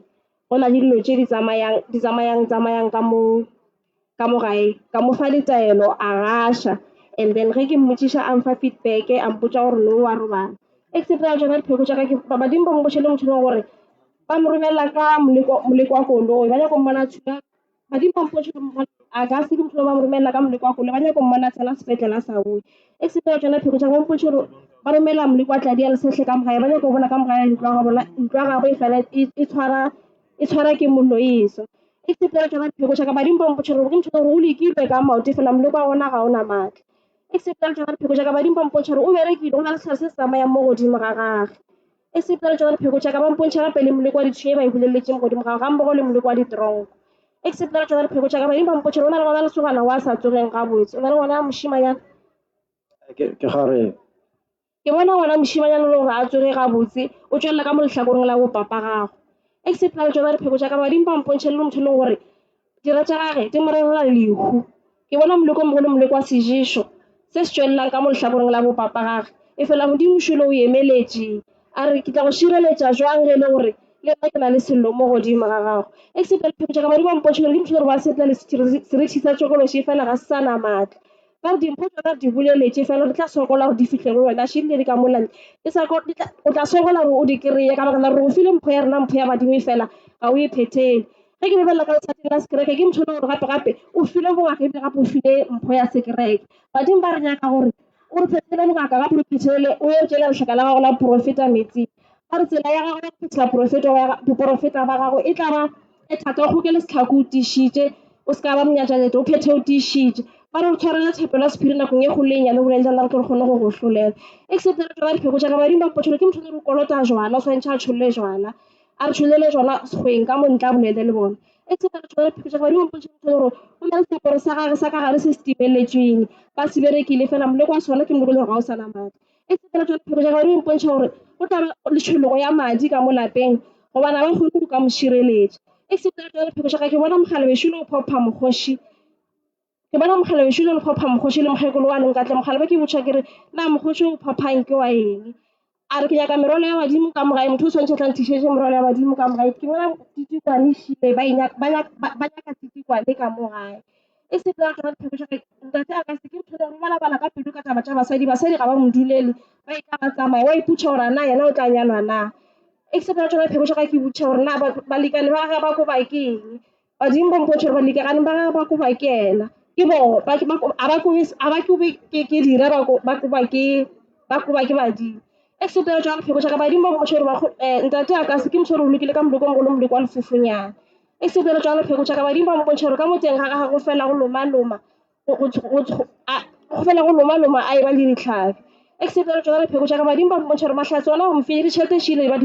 go na le dilo tše di tsamayang ka mo gae ka mo fa ditaelo a gaša, and then ge ke mmotšiša a mfa feedback a mpotša gore no wa robala. Exipela tsona dipheko tša ka badimo ba mpontšhe le motho le gore ba mo romela ka moleko wa koloi ba nyaka go mmona thuba badimo ba mpontšhe Auguste ke motho ba mo romela ka moleko wa koloi ba nyaka go mmona tsena sepetlela sa boe. Exipela tsona dipheko tša ka ba mpontšhe gore ba romela moleko wa tladi ya lesetlhe ka mogae ba nyaka go bona ka mogae ntlo ya gagwe e fela e tshwara ke molloiso. Exipela tsona dipheko tša ka badimo ba mpotša gore ke motho gore o lekilwe ka maoto fela moleko wa gona ga o na maatla. Exipela tsona dipheko tša ka badimo ba mpontša gore o berekile go na le setlhare se se tsamayang mo godimo ga gage. Exipela tsona dipheko tša ka ba mpontša gape le moleko wa ditšhwene ba e buleletšeng godimo ga gage ga mmogo le moleko wa ditronko. except that tsona dipheko tša ka badimo ba mpotše gore o na le ngwana lesogana wa sa tsogeng ga botse o na le ngwana mošimanyana ke gare ke bona ngwana mošimanyana le gore a tsoge ga botse o tswelela ka mo lehlakoreng la bopapa gago except that tsona dipheko tša ka badimo ba mpontšhe le motho e leng gore dira tša gage di morerela lehu ke bona moleko mogolo moleko wa sejišo se se tswelelang ka mo lehlakoreng la bopapa gage e fela modimo šole o emeletše a re ke tla go šireletša jwang ge e le gore le nna ke na le sello mo godimo ga gago except dipheko tša ka badimo ba mpotše gore ke motho gore ba setla le serithi sa tšokološi fela ga se sa na maatla ba re dimpho tsona di boleletše fela re tla sokola gore di fitlhe go wena šile di ka molantle o tla sokola gore o di kry-e ka baka la gore o file mpho ya rena mpho ya badimo fela ga o e phethele ge ke lebelela ka letšatšing la sekereke ke motho le gore gape-gape o file bongaka ebile gape o file mpho ya sekereke badimo ba re nyaka gore o re phethele bongaka gape o phethelele o ye tšela letlhaka la gago la porofeta metsing ba re tsela ya gago ya phethela boporofeta ba gago e tla ba e thata o kgokele setlhako o tišitše o se ka ba monyatšalete o phethe o tišitše ba re o tshwarela thapelo ya sephiri nakong e kgolo e nyane boleletsana re tlo re kgone go go hlolela except re tla ba dipheko tša ka badimo ba mpotšhole ke motho le re o kolota jwala o tshwanetse a tšholole jwala a re tšholele jwala sekgweng ka montla bolele le bona except re tšhola dipheko tša ka badimo ba mpotšhole gore o na le seaparo sa gage sa ka gare se se timeletsweng ba se berekile fela moleko wa sona ke moleko le gore ga o sa na maatla except re tšhola dipheko tša ka badimo mpontšha gore o tla ba le tšhologo ya madi ka mo lapeng gobana ba kgone go ka mo šireletša except re tšhola dipheko tša ka ke bona mogala bešole o phopha mokgoši ke bona mogala bešole le phopha mokgoši le mokgekolo wa leng ka tle mogala ba ke botša kere na mokgoši o phophang ke wa eng a re ke nyaka merwalo ya badimo ka mogae motho o tshwanetse tlang thišetše merwalo ya badimo ka mogae ke bona titikwane šile ba nyaka titikwane ka mogae e se pela tsona dipheko tša ntate a ka se ke motho le gore balabala ka pelo ka taba tša basadi ga ba modulele ba e ka ba tsamaya wa iputša gore na yena o tla nyalwa na except tsona dipheko tša ka ke butša gore na balekane ba gage ba koba ke eng badimo ba mpotše gore balekane ba gage ba koba ke ena ke bo a ba kobe ke dira ba koba ke badimo except tsona dipheko tša ka badimo ba mpotše gore ntate a ka se ke motho gore o lokile ka moleko mogolo moleko wa lefofonyana except tsona dipheko tša ka badimo ba mpontšhe gore ka mo teng ga gage go fela go lomaloma a e ba le ditlhabi except tsona dipheko tša ka badimo ba mpontšhe gore mahlatse ona gomfee ditšhelete šile ba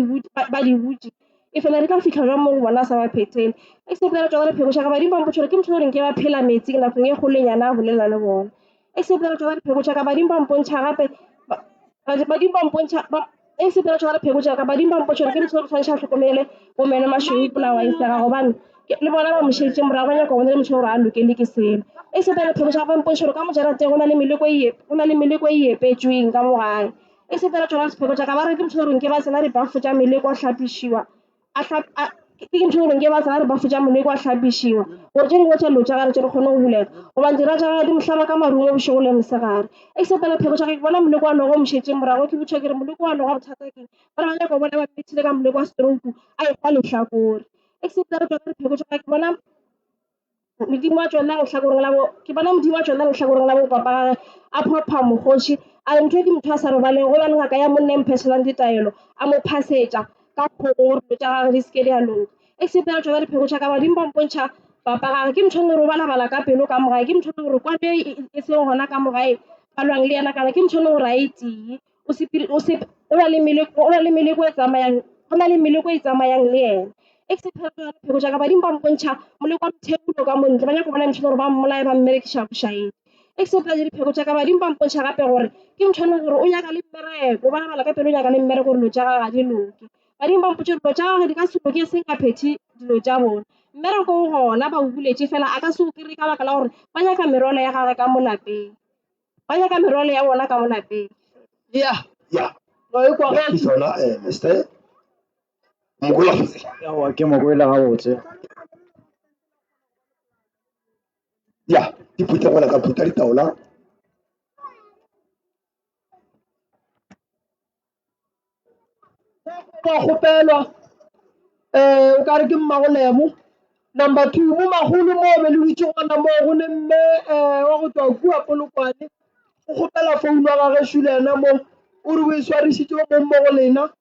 di butse e fela di tla fitlha jwang mo go bona sa ba phethele except tsona dipheko tša ka badimo ba mpotše gore ke motho goreng ke ba phela metsing nakong e kgolenyana a bolela le bona except tsona dipheko tša ka badimo ba mpontšha gape badimo ba mpontšha except tsona dipheko tša ka badimo ba mpotše gore ke motho gore tshwanetse a tlhokomele bo mene mašweu pola wa isega gobane le bona ba mošeditše morago ba nyaka bone le motho gore a lokele ke selo except dipheko tša ka ba mpotše gore ka mojarateng go na le meleko e epetsweng ka mogae except tsona dipheko tša ka ba re ke motho goreng ke ba tsena dibafo tša meleko a hlapišiwa ke motho goreng ke ba tsena dibafo tša moleko a hlapišiwa gore tše dingwe tša dilo tša gare tše re kgone go bulega gobane dira tša gage di mohlaba ka marung o bošego le mosegare except dipheko tša ka ke bona moleko wa nogo o mošetše morago ke botša kere moleko wa nogo a bothata keng ba re ba nyaka bona ba phethile ka moleko wa stroke a ekgwa lehlakore except tsona dipheko tša ka ke bona modimo a tswelela lehlakoreng la bopapa gage a phopha mokgoši a re ntho e ke motho a sa robaleng go bane ngaka ya monne mphethelang ditaelo a mo phasetša ka kgogo gore dilo tša gage di seke di a loka except tsona dipheko tša ka badimo ba mpontšha papa gage ke motho le gore o balabala ka pelo ka mogae ke motho le gore kwano e seng gona ka mogae balwang le yena kana ke motho le gore a e tee o na le meleko e tsamayang le ena except dipheko tša ka badimo ba mpontšha moleko wa mothepulo ka montle ba nyaka bona motho gore ba mmolae ba mmerekiša bošaedi except dipheko tša ka badimo ba mpontšha gape gore ke motho le gore o nyaka le mmereko o balabala ka pelo o nyaka le mmereko gore dilo tša gage ga di loke badimo ba mpotše dilo tša gage di ka se loke seng ka phethe dilo tša bona mmereko o gona ba o buletše fela a ka se o kry ka baka la gore ba nyaka merwalo ya gage ka mo lapeng ba nyaka merwalo ya bona ka mo lapeng ya ke sona mr mokola yawa ke mokoela gabotse ya di phutha gona ka phutha ditaola ba kgopelwa o ka re ke mmagolemo number 2 mo magolo mo be le witse gona mo go ne mme wa go tswa kua polokwane o kgopela founu wa gage šule yena mo o re o e swarisitse mo go lena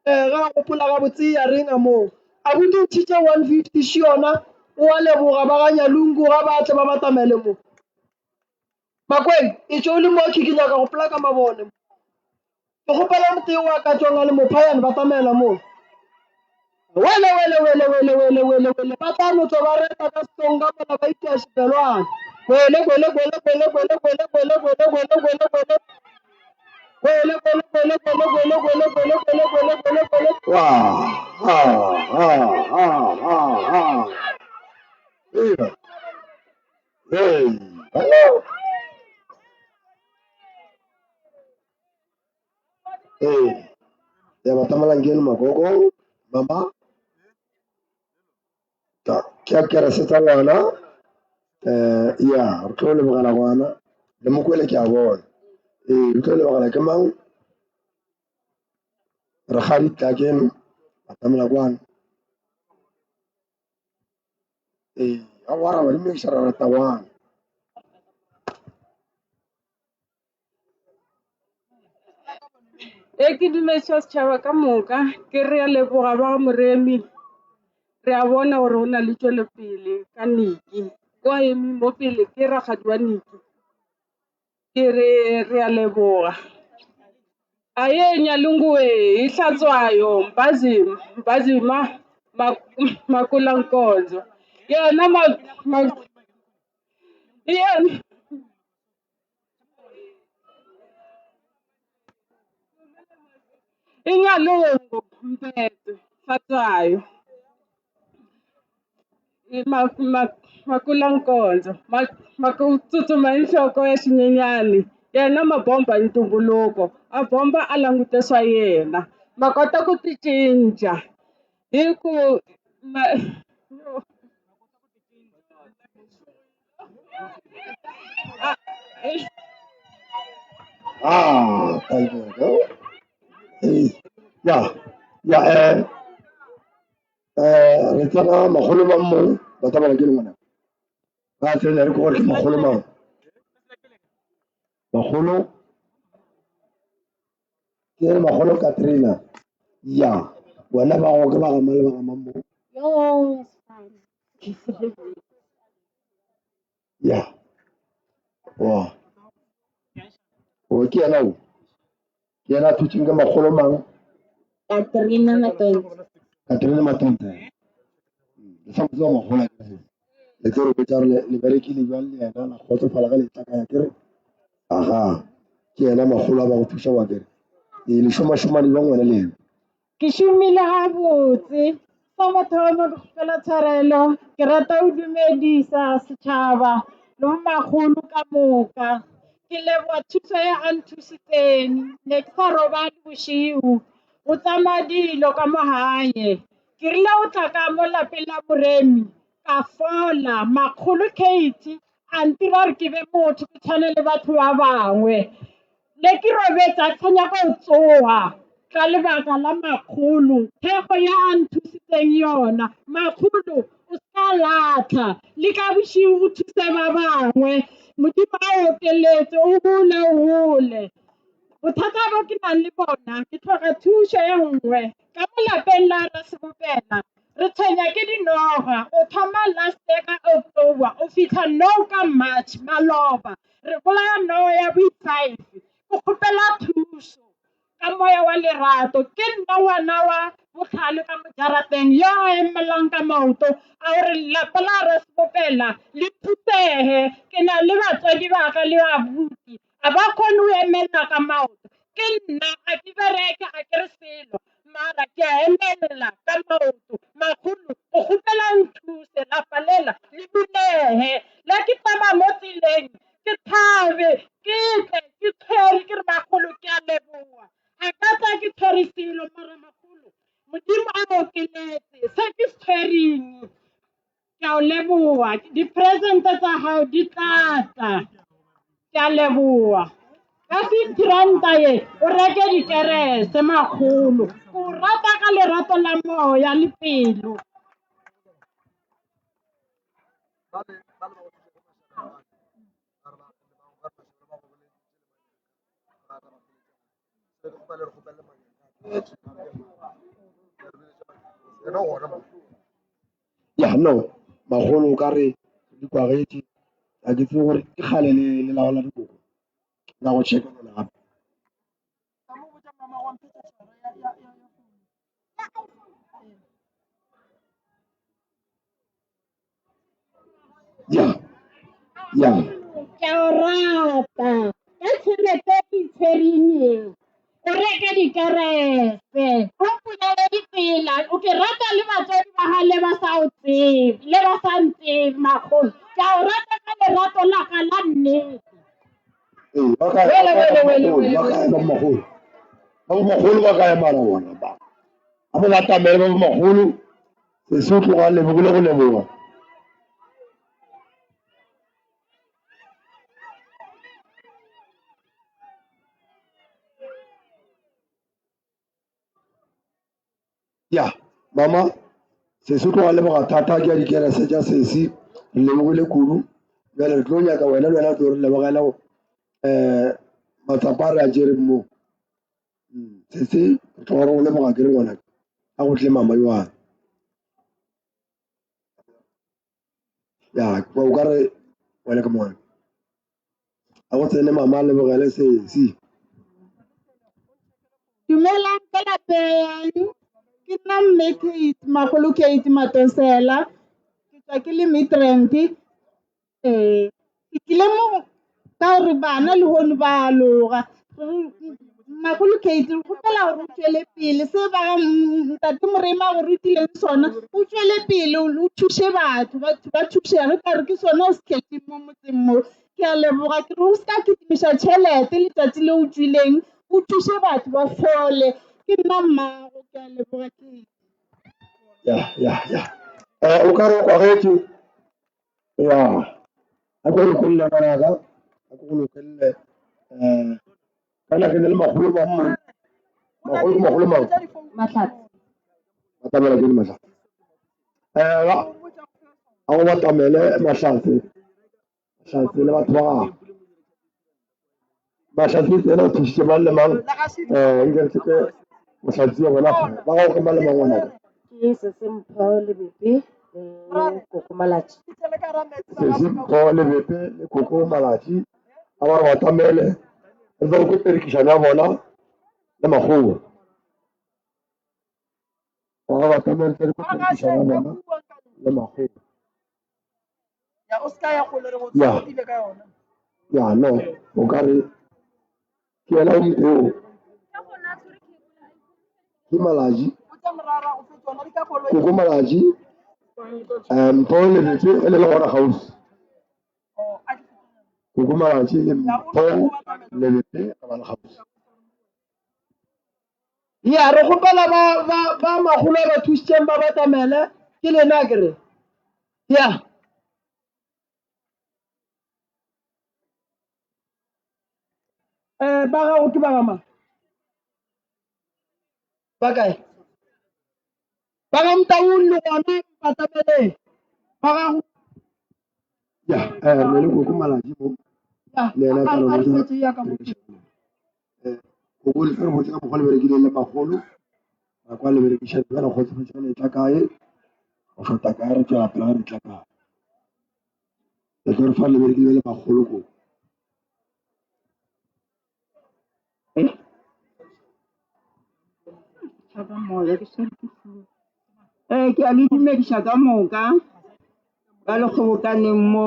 ga a gopola gabotse ya reng a moo a bute ntšhitše 150 še yona o a leboga ba ganyalungu ga ba tle ba batamele mo makweng e tšo le mo ke nyaka go pola ka mabone ke gopela moteo wa ka tswang a le mophayane batamela moo wele ba tla no tswa ba reta ka setong ka mola ba itea xibelwana wele Wow. Mira. Hey. Hello. Hey. Ya batama langeni magogo. Mama. Kya kya seta ngwana. Ya, re tlo lebogela ngwana. Le mokwele ke a bona. Re tlo lebogela ke mang? Rakgadi Tlakeno. Batamela kwana. A wara ba di make sure ra tawana. Ke dumedisa setšhaba ka moka ke re a leboga ba ga Moremi re a bona gore o na le tšwelopele ka Niki o a eme mo pele ke rakgadi wa Niki ke re a leboga Nyalunguwe ihlatswayo mbazima makulankonzo yena yena inyalungu mpetso hlatswayo makulankonzo makutsutsuma inhloko ya xinyenyani yena mabomba ntumbuluko a bomba a langute swa yena ma kota ku ti cinca hi ku Thank you. Ya, re tsena magolo ba mmong ba tsamaya ke le ngwana ba tsena re gore ke magolo mang magolo ke magolo Katrina ya bona ba go ke ba ga male ba ga mammo ya wa o ke yena o ke yena thutsing ka magolo mang Katrina Matonzi. Katrina Matonzi sa mo tswa magolo le tsere ke tsare le berekile jwa le yena la kgotsofala ga le tla ka ya kere aha ke yena magolo a ba go thusa wa kere le shoma di bangwe le ke šomile gabotse sa mathomo ke kgopela tshwarelo ke rata go dumedisa setšhaba le magolo ka moka ke leboga thuso ya a nthusitseng ne ke sa robale bošiu go tsamaya dilo ka mogae ke rile go tla ka mo lapeng la Moremi ka fola makgolo Kate a ntira gore ke be motho ke tshwane le batho ba bangwe le ke robetsa ke nyaka go tsoga ka lebaka la makgolo thego ya a nthusitseng yona makgolo o ska latlha le ka bošiu o thuse ba bangwe modimo a okeletse o hole bothata bo ke nang le bona ke tlhoka thuso e nngwe ka mo lapeng la ra sebopela re tshwenya ke dinoga o thoma last year ka October o fitlha nou ka March maloba re bolaya no ya bo-5 ke kgopela thuso ka moya wa lerato ke nna ngwana wa botlhale ka mojarateng yo a emelang ka maoto a gore lelapa la ra sebopela le thusege ke na le batswadi ba ka le babuti a ba kgone go emela ka maoto ke nna a ke bereke a ke re selo mara ke a emelela ka maoto magolo o kgopela nthuse lapa lela le bulege le ke tsamaya mo tseleng ke thabe ke tle ke tshwere ke re magolo ke a leboga a ka tla ke tshwere selo mara magolo modimo a okeletse se ke se tshwereng ke a o leboga di-presente tsa gago di tlatla ke a leboga ka 50 ranta ye o reke dikerese magolo o rata ka lerato la moya le pelo ya no magolo o ka re di kwagetse a ke tse gore ke kgale le laola dikoko la go check le gape ya ya Ke a o rata ka tšhelete e ke itshwereng eo o reke dikerese o mpolele ditsela o ke rata le batswadi ba ga le ba sa o tsebe le ba sa ntsebe magolo ke a o rata ka lerato la ka la nnete ba kae ba magolo ba kae mara bona ba a bo batamele ba magolo Sesotho ga lebogo le go leboga ya mama Sesotho ga leboga thata ke a dikerese tša sesi re lebogile kudu jale re tlo nyaka wena le wena tlo re lebogela matsapa a re a jereng moo sese re tlo gore go leboga ke re ngwana a go tle mama yoane ya o ka re wena ke mwana a go tsene mama a lebogele sesi Dumelang ka lapeng. Ke nna mme Kate Magolo Kate Matosela. Ke tswa ke le migrant. Ke tlile mo ka gore bana le hono ba loga. Magolo Kate re kgopela gore o tšwele pele se ba ntate Morena go rutileng sona o tšwele pele o thushe batho ba thušege ka re ke sona o se tletseng mo motseng mo ke a leboga ke re o se ka ketimiša tšhelete letsatsi le o tswileng o thushe batho ba fole ke nna mmago ke a leboga ke ya o ka re o kwagetse ya a ko lokolle ngwanaka a ko go lokolle kana ke ne le magolo ba mma magolo mang Mahlatse batamela ke di mahlatse a go batamele mahlatse le batho ba gago mahlatse tsena o thusitse mang le mang nketse ke mohlatse ya bona ba gago ke mang le mang ngwanaka ke Sesempho Lebepe le Koko Malatsi sesimpho lebepe le koko malatsi a ba re batamele re tlo go perekišano ya bona le magolo wa ga batamele tse re ko perekišano ya bona le magolo ya no o ka re ke yena o moteo ke malatsi koko malatsi mpho lebepe e le gona gaufi koko malatsi le mpho lebepe a ba le gaufi ya re kgopela ba magolo a ba thusitseng ba batamele ke lena kere ya ba gago ke ba gamang ba kae ba ga Mtaung le gona batameleng ba gago ya re ne le koko malatsi mo le ena ka lona koko le fere botse ka mokgwa le berekileng le magolo ra kwa le berekišane ka re kgotsofetse le tla kae go feta kae re tswela pele ga re tla kae le tlo re fa le berekile le magolo ko ke a le dumediša ka moka ba le kgobokaneng mo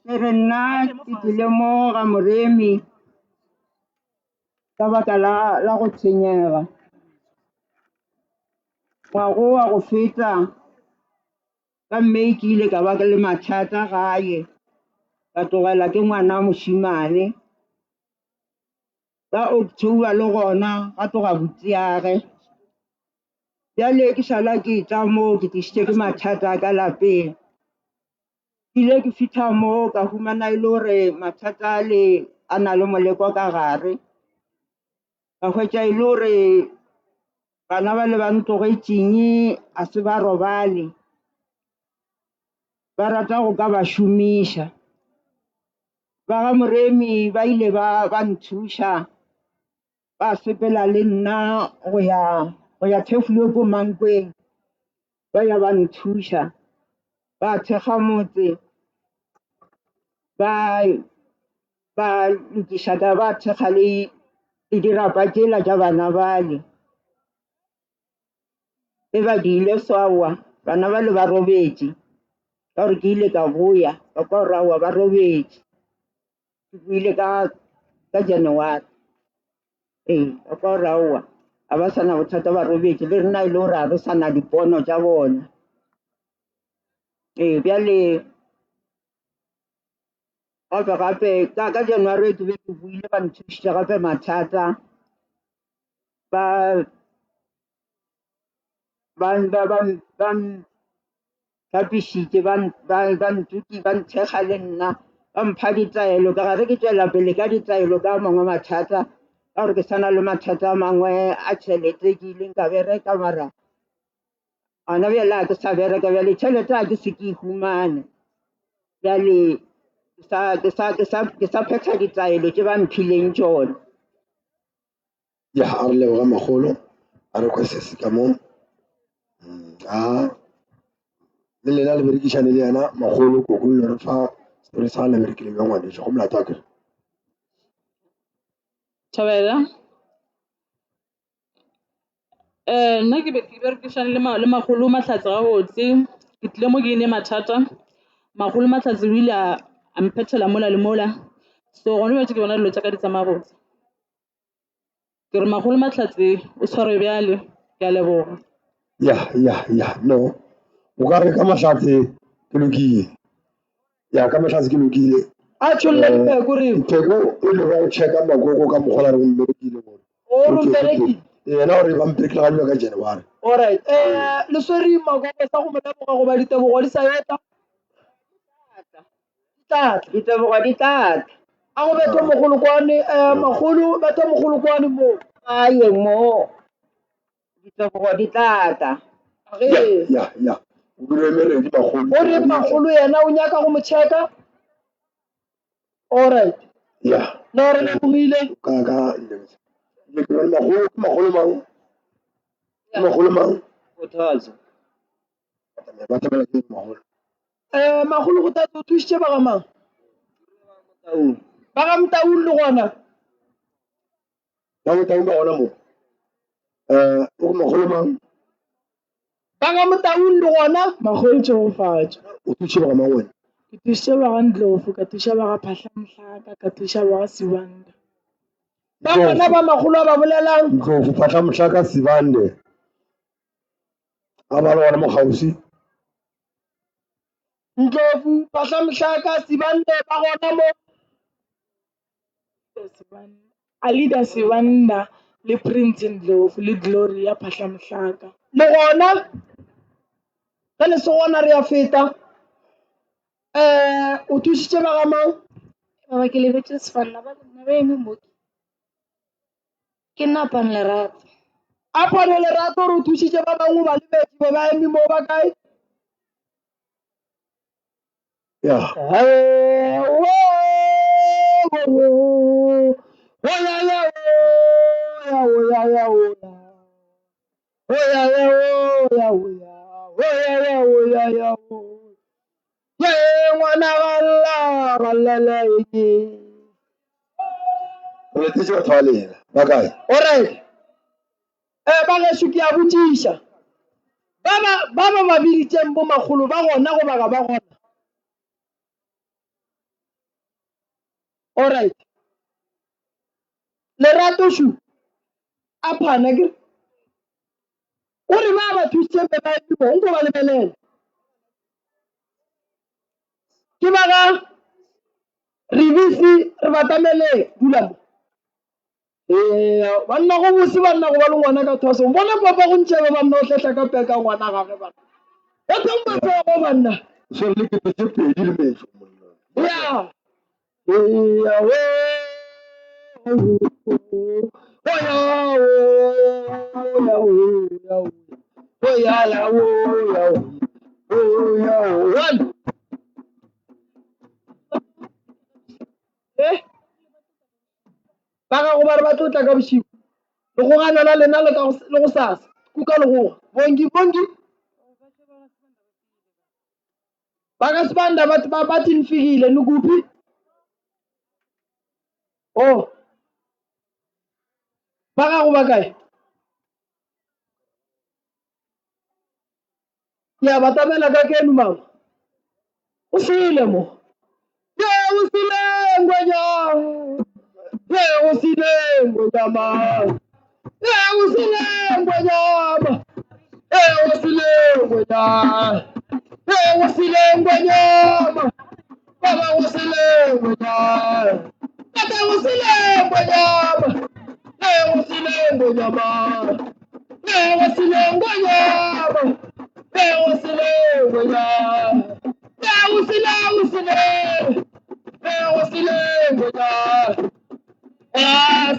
ke re nna ke tlile mo ga Moremi ka baka la go tshwenyega ngwago wa go feta ka mme ke ile ka ba le mathata gae ka tlogela ke ngwana mošimane ka October le gona ga tloga botsiage bjale ke šala ke tla moo ke tlišitše ke mathata a ka lapeng ke ile ke fitlha moo ka humana e le gore mathata a le a na le molekwa ka gare ka hwetša e le gore bana ba le ba ntlogetseng a se ba robale ba rata go ka ba šomiša ba ga Moremi ba ile ba nthuša ba sepela le nna go ya Thefulepo Mankweng ba ya ba nthuša ba thekga motse ba lokiša ka ba thekga le dirapa tsela tša bana bale e ba diile swawa bana ba le ba robetse ka gore ke ile ka boya ka kwa rawa ba robetse ke buile ka January ka kwa rawa a ba sana bothata ba robetse le rena ile gore a re sana dipono tsa bona bjale gape ka January ke be ke buile ba nthušitše gape mathata ba hlapišitše ba ntuki ba nthekga le nna ba mpha ditaelo ka gare ke tšwela pele ka ditaelo ka mangwe mathata ka gore ke sana le mathata a mangwe a tšhelete ke ileng ka bereka mara gona bjale a ke sa bereka bjale tšhelete a ke se ke humane bjale ke sa phetha ditaelo tše ba mphileng tšone ya a re leboga magolo a re kwesese ka mo le lena le berekišane le yena magolo kokolo re fa setori sa le berekile bja ngwaneso go molato akere Thabela nna ke berekišane le magolo Mahlatse gabotse ke tlile mo ke ine mathata magolo Mahlatse o ile a mphethela mola le mola so gone bjale ke bona dilo tša ka di tsamaya botse ke re magolo Mahlatse o tshware bjale ke a leboga ya no o ka re ka Mahlatse ke lokile ya ka Mahlatse ke lokile a tšholle dipheko re pheko e le go checka makoko ka mokgola re mmerekile gore o romberekile yena gore ba mperekile ga dilo ka January alright le swere makoko sa go moleboga goba ditebogo di sa eta ditebogo di tlatla a go betho mogolo kwane magolo betho mogolo kwane mo aye mo ditebogo di tlatla ya o dilo emeredi magolo gore magolo yena o nyaka go mo checka alright ya na re lebogile ka le ke bona magolo mang magolo mang Bothazo ba tsamaya ke magolo magolo go tatse o thušitše ba ga mang ba ga Motaung le gona ba Motaung ba gona mo o magolo mang ba ga Motaung le gona magolo tšegofatša o thušitše ba ga mang wena ke thušitše ba ga Ndlovu ka thuša ba ga Phahla-Mohlaka ka thuša ba ga Sibanda ba bona ba magolo a ba bolelang Ndlovu Phahla-Mohlaka Sibande a ba le gona mo kgausi Ndlovu Phahla-Mohlaka Sibande ba gona mo Alida Sibanda le Prince Ndlovu le Gloria Phahla-Mohlaka le gona ge le se gona re a feta o thušitše ba ga mang baba ke lebetse sefalla ba lena ba eme mo ke nna Apane Lerato Apane Lerato gore o thušitše ba bangwe ba lebetse be ba eme mo ba kae ya ngwana gallaleke o letetse batho ba lena ba kae alright ba geso ke a botšiša ba ba biditseng bo magolo ba gona go baga ba gona alright Lerato shu Apane ke o re ba ba thušitše be ba eme mo nko ba lebelela ke ba ga Revisi re batameleng dula mo banna go bose banna go ba le ngwana ka thoso bona papa go ntšhebe banna o tletla ka peka ngwana gage bana ba thong matsogo banna so le ke tse pedi le metso ya ba gago ba re ba tlotla ka bošigo le go ganana lena le go sasa kuka le goga bongi ba ka Sibanda bathi nifikile nikuphi ba gago ba kae Ya batamela ka kenu mama. O sile mo. Ye o sile ngwenya. Ye o sile ngwenya ma. Ye o sile ngwenya ma. Ye o sile ngwenya. Ye o sile ngwenya ma. Baba o sile ngwenya. Baba o sile ngwenya ma. Ye o sile ngwenya ma. Ye o sile ngwenya ma. Ye o sile ngwenya. Usile, usile, usile, ngwenya,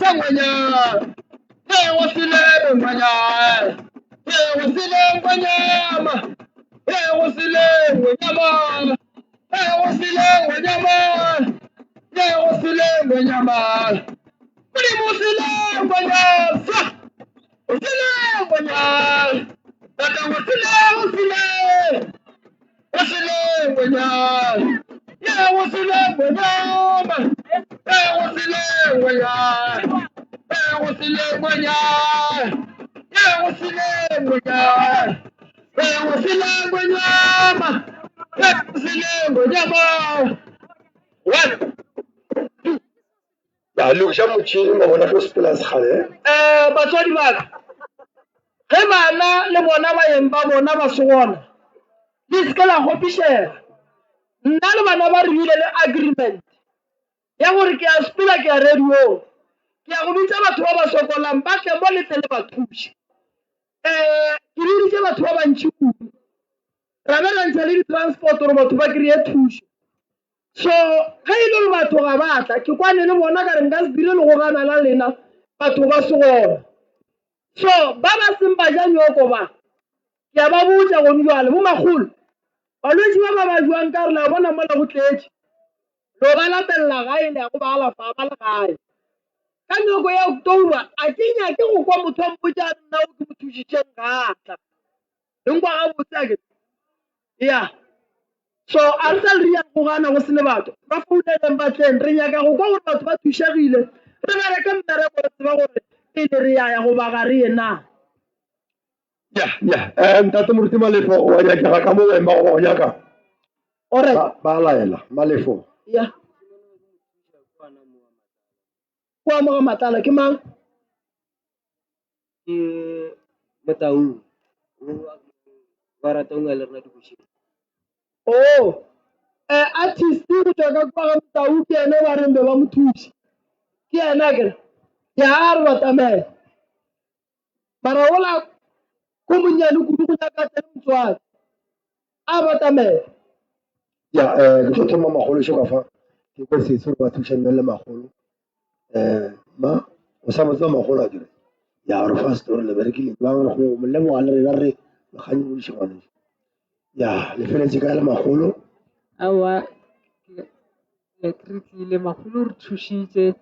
sangwenya, usile, ngwenya, usile, ngwenya, usile, ngwenya, usile, ngwenya, usile, ngwenya, kuli musile, ngwenya, usile, ngwenya, tata usile, usile. Wasilengwenya, yeah, wasilengwenya, yeah, wasilengwenya, yeah, wasilengwenya, yeah, wasilengwenya, yeah, wasilengwenya, yeah, wasilengwenya, one. Ya lokisa motšhini ma bona tlo sepela sekgale. Batswadi ba ka, ge bana le bona baeng ba bona ba segona le seke la gopišega. Nna le bana ba re bile le agreement ya gore ke a sepela ke a radio ke a go bitsa batho ba ba sokolang ba tle mo le tle le ba thuše. Ke biditše batho ba bantši kudu ra be ra ntsha le di-transport gore batho ba kry-e thušo. So ge e le gore batho ga ba tla ke kwane le bona ka re nka se dire le go gana la lena batho ba segona. So ba ba seng ba ja nyoko ba ke a ba botsa gone jale bo magolo balwetse ba ba ba jwang ka re la bona mola go tletse lo ba latelela gae le ya go ba alafa ba le gae ka nyako ya October a ke nyake go kwa motho a mpotsa nna o ke mo thušitšeng gatla leng kwa ga botse a ke ya. So a re sa le re yang go gana go sene batho ba founeleng batleng re nyaka go kwa gore batho ba thušegile re bereke mmereko re tseba gore pele re ya go ba ga re ye na. Ya, ntate moruti Malefo wa nyakega ka mo beng ba go nyaka. Ba laela Malefo. Ya. Kwa mo ga Matlala ke mang? Ke Motaung wa rata o le rena dibušeng. Oh, artist go tswa ka kwa ga Motaung ke ene ba reng be ba mo thuše ke ena ke ya re batamela mara ola ko monnyane kudu go nyaka teng Motswana a batamela. Ya, ke tlo thoma magolo še ka fa ke kwa setso ba thušang le magolo. Ma o sa motse magolo a dire ya re fa story le berekile ba go mo leboga le rena re ganye go diše ngwane ya le feletse ka le magolo. Aowa ke re tlile magolo re thušitše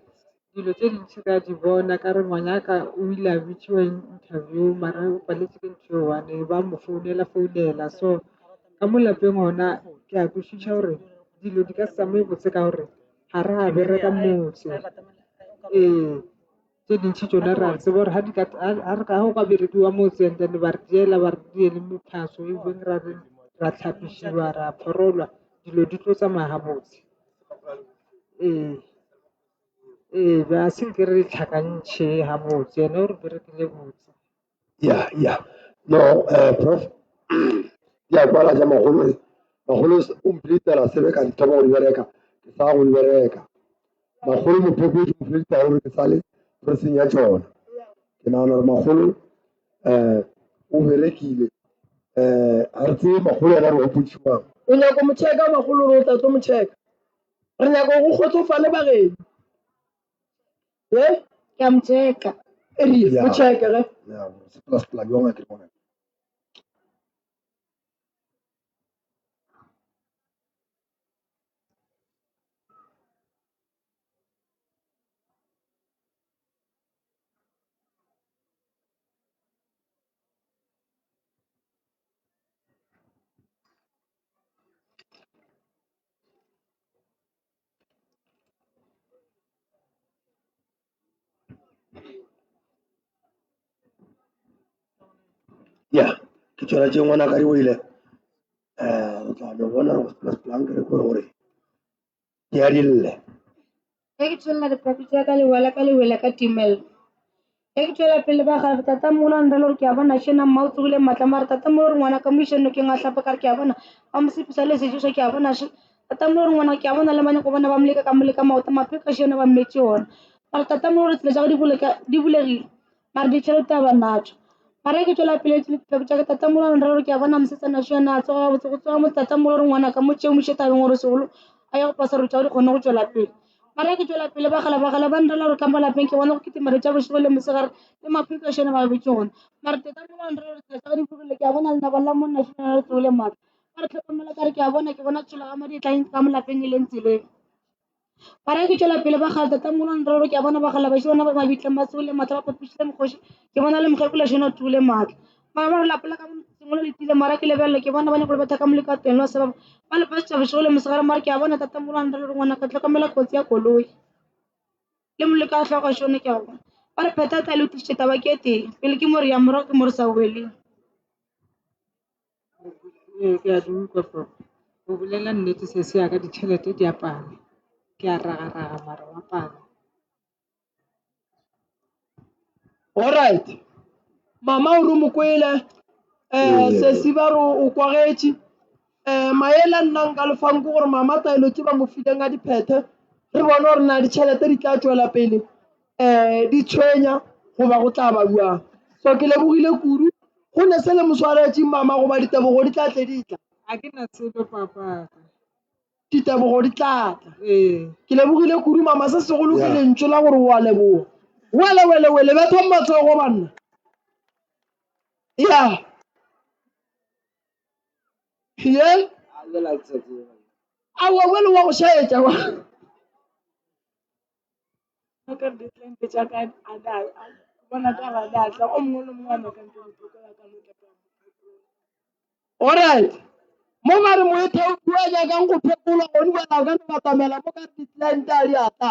dilo tše dintšhi ka di bona ka re ngwanaka o ile a bitšiwa interview mara o paletse ke ntho e one ba mo founela so ka mo lapeng gona ke a kwešiša gore dilo di ka se tsamaye botse ka gore ga re a bereka motse. Tše dintšhi tšone re a tseba gore ga re ka go ka berekiwa motse and then ba re diela ba re diele mephaso e beng ra tlhapišiwa ra pharolwa dilo di tlo tsamaya ga botse. Ba se nke re tlhakantšhe ga botse ene o re berekile botse. Ya no prof ya kwala ja magolo o mplitela sebe ka ntho ba go di bereka ke sa go di bereka magolo mophepedi mo felita gore ke sale re senya tsona ke nagana gore magolo o berekile a re tsebe magolo yana re gopotšiwang O nyaka mo check-a magolo gore o tla tlo mo check-a re nyaka go kgotsofale bageno ke a mo check-a mo check-e ge sepela jwang a ke bona. Ya ke tsona tše ngwana ka di boile tla no bona go plank re gore ke a dille ke tswela dipoko tsa ka lewela ka timelo ke tswela pele ba ga tata mola nda lo ke a bona shena mau tsugile matla mara tata mo ngwana ka mošeno ke ngahla pa ka ke a bona a mo sepisa le se ke a bona tata mo ngwana ke a bona le mane go bona ba mleka ka mleka maota mapheka shena ba mmetse ona mara tata mo re tsela ja di bulegile mara di tšhelete ba natso mara ke tswela pele le dipoko tsa ka tata mola nda lo ke a bona mosetsana shena a tsoga botse go tsoga mo tata mo ngwana ka mo tšeo mošeta beng gore segolo a ya go pasa re tšao di kgone go tswela pele mara ke tswela pele ba gala ba ndela re ka mo lapeng ke bona go kitimare tša bošego le mosegare le mapheko shene ba betse gona mara teta mo ba ndela re tla di bugile ke a bona le ba la monna shene re tsole matla mara tlhokomela ka re ke a bona tšhola ga madi tla ka mo lapeng e leng tseleng mara ke tswela pele ba gala tata mo ba ndela ke a bona ba gala ba shona ba mabitla ba tsole matla ba papišile mokgoši ke bona le mokgekolo shene tsole matla mara ba re lapela ka sengolo le tile mara ke lebelele ke bona ba ne go le batha ka moleka teng lo se ba le pasitša bošego le mosegare mara ke a bona tata mo ba ndela re ngwana ka tlhokomela kotsi ya koloi le moleka a tlhoga šone ke a bona ba re pheta tla le tišitše taba ke teng pele ke mo re ya morago ke mo re sa boeleng ke a di utlwa papa o bolela nnete se se ya ka ditšhelete di apare ke a raga mara wa apara alright mama o re mo kwele sesi ba re o kwagetše maele nna nka lefang ke gore mama taelo tse ba mo fileng a diphethe re bone gore na ditšhelete di tla tswela pele di tshwenya goba go tla ba buang so ke lebogile kudu go ne se le moswaretšeng mama goba ditebogo di tla tle di tla a ke na tsebe papa ditebogo di tla tla ke lebogile kudu mama se segolo ke lentso la gore wa leboga wele bethong matsogo banna ya ye awa wele wa go šaetša wa ka ditlenke tša ka a bona ka ba datla o mongwe le mongwe a naka ntse botlhoko ya ka motlepa alright mo ba re moethaudi a nyakang go phekolwa gone bana ka ne batamela mo ka ditlente a diata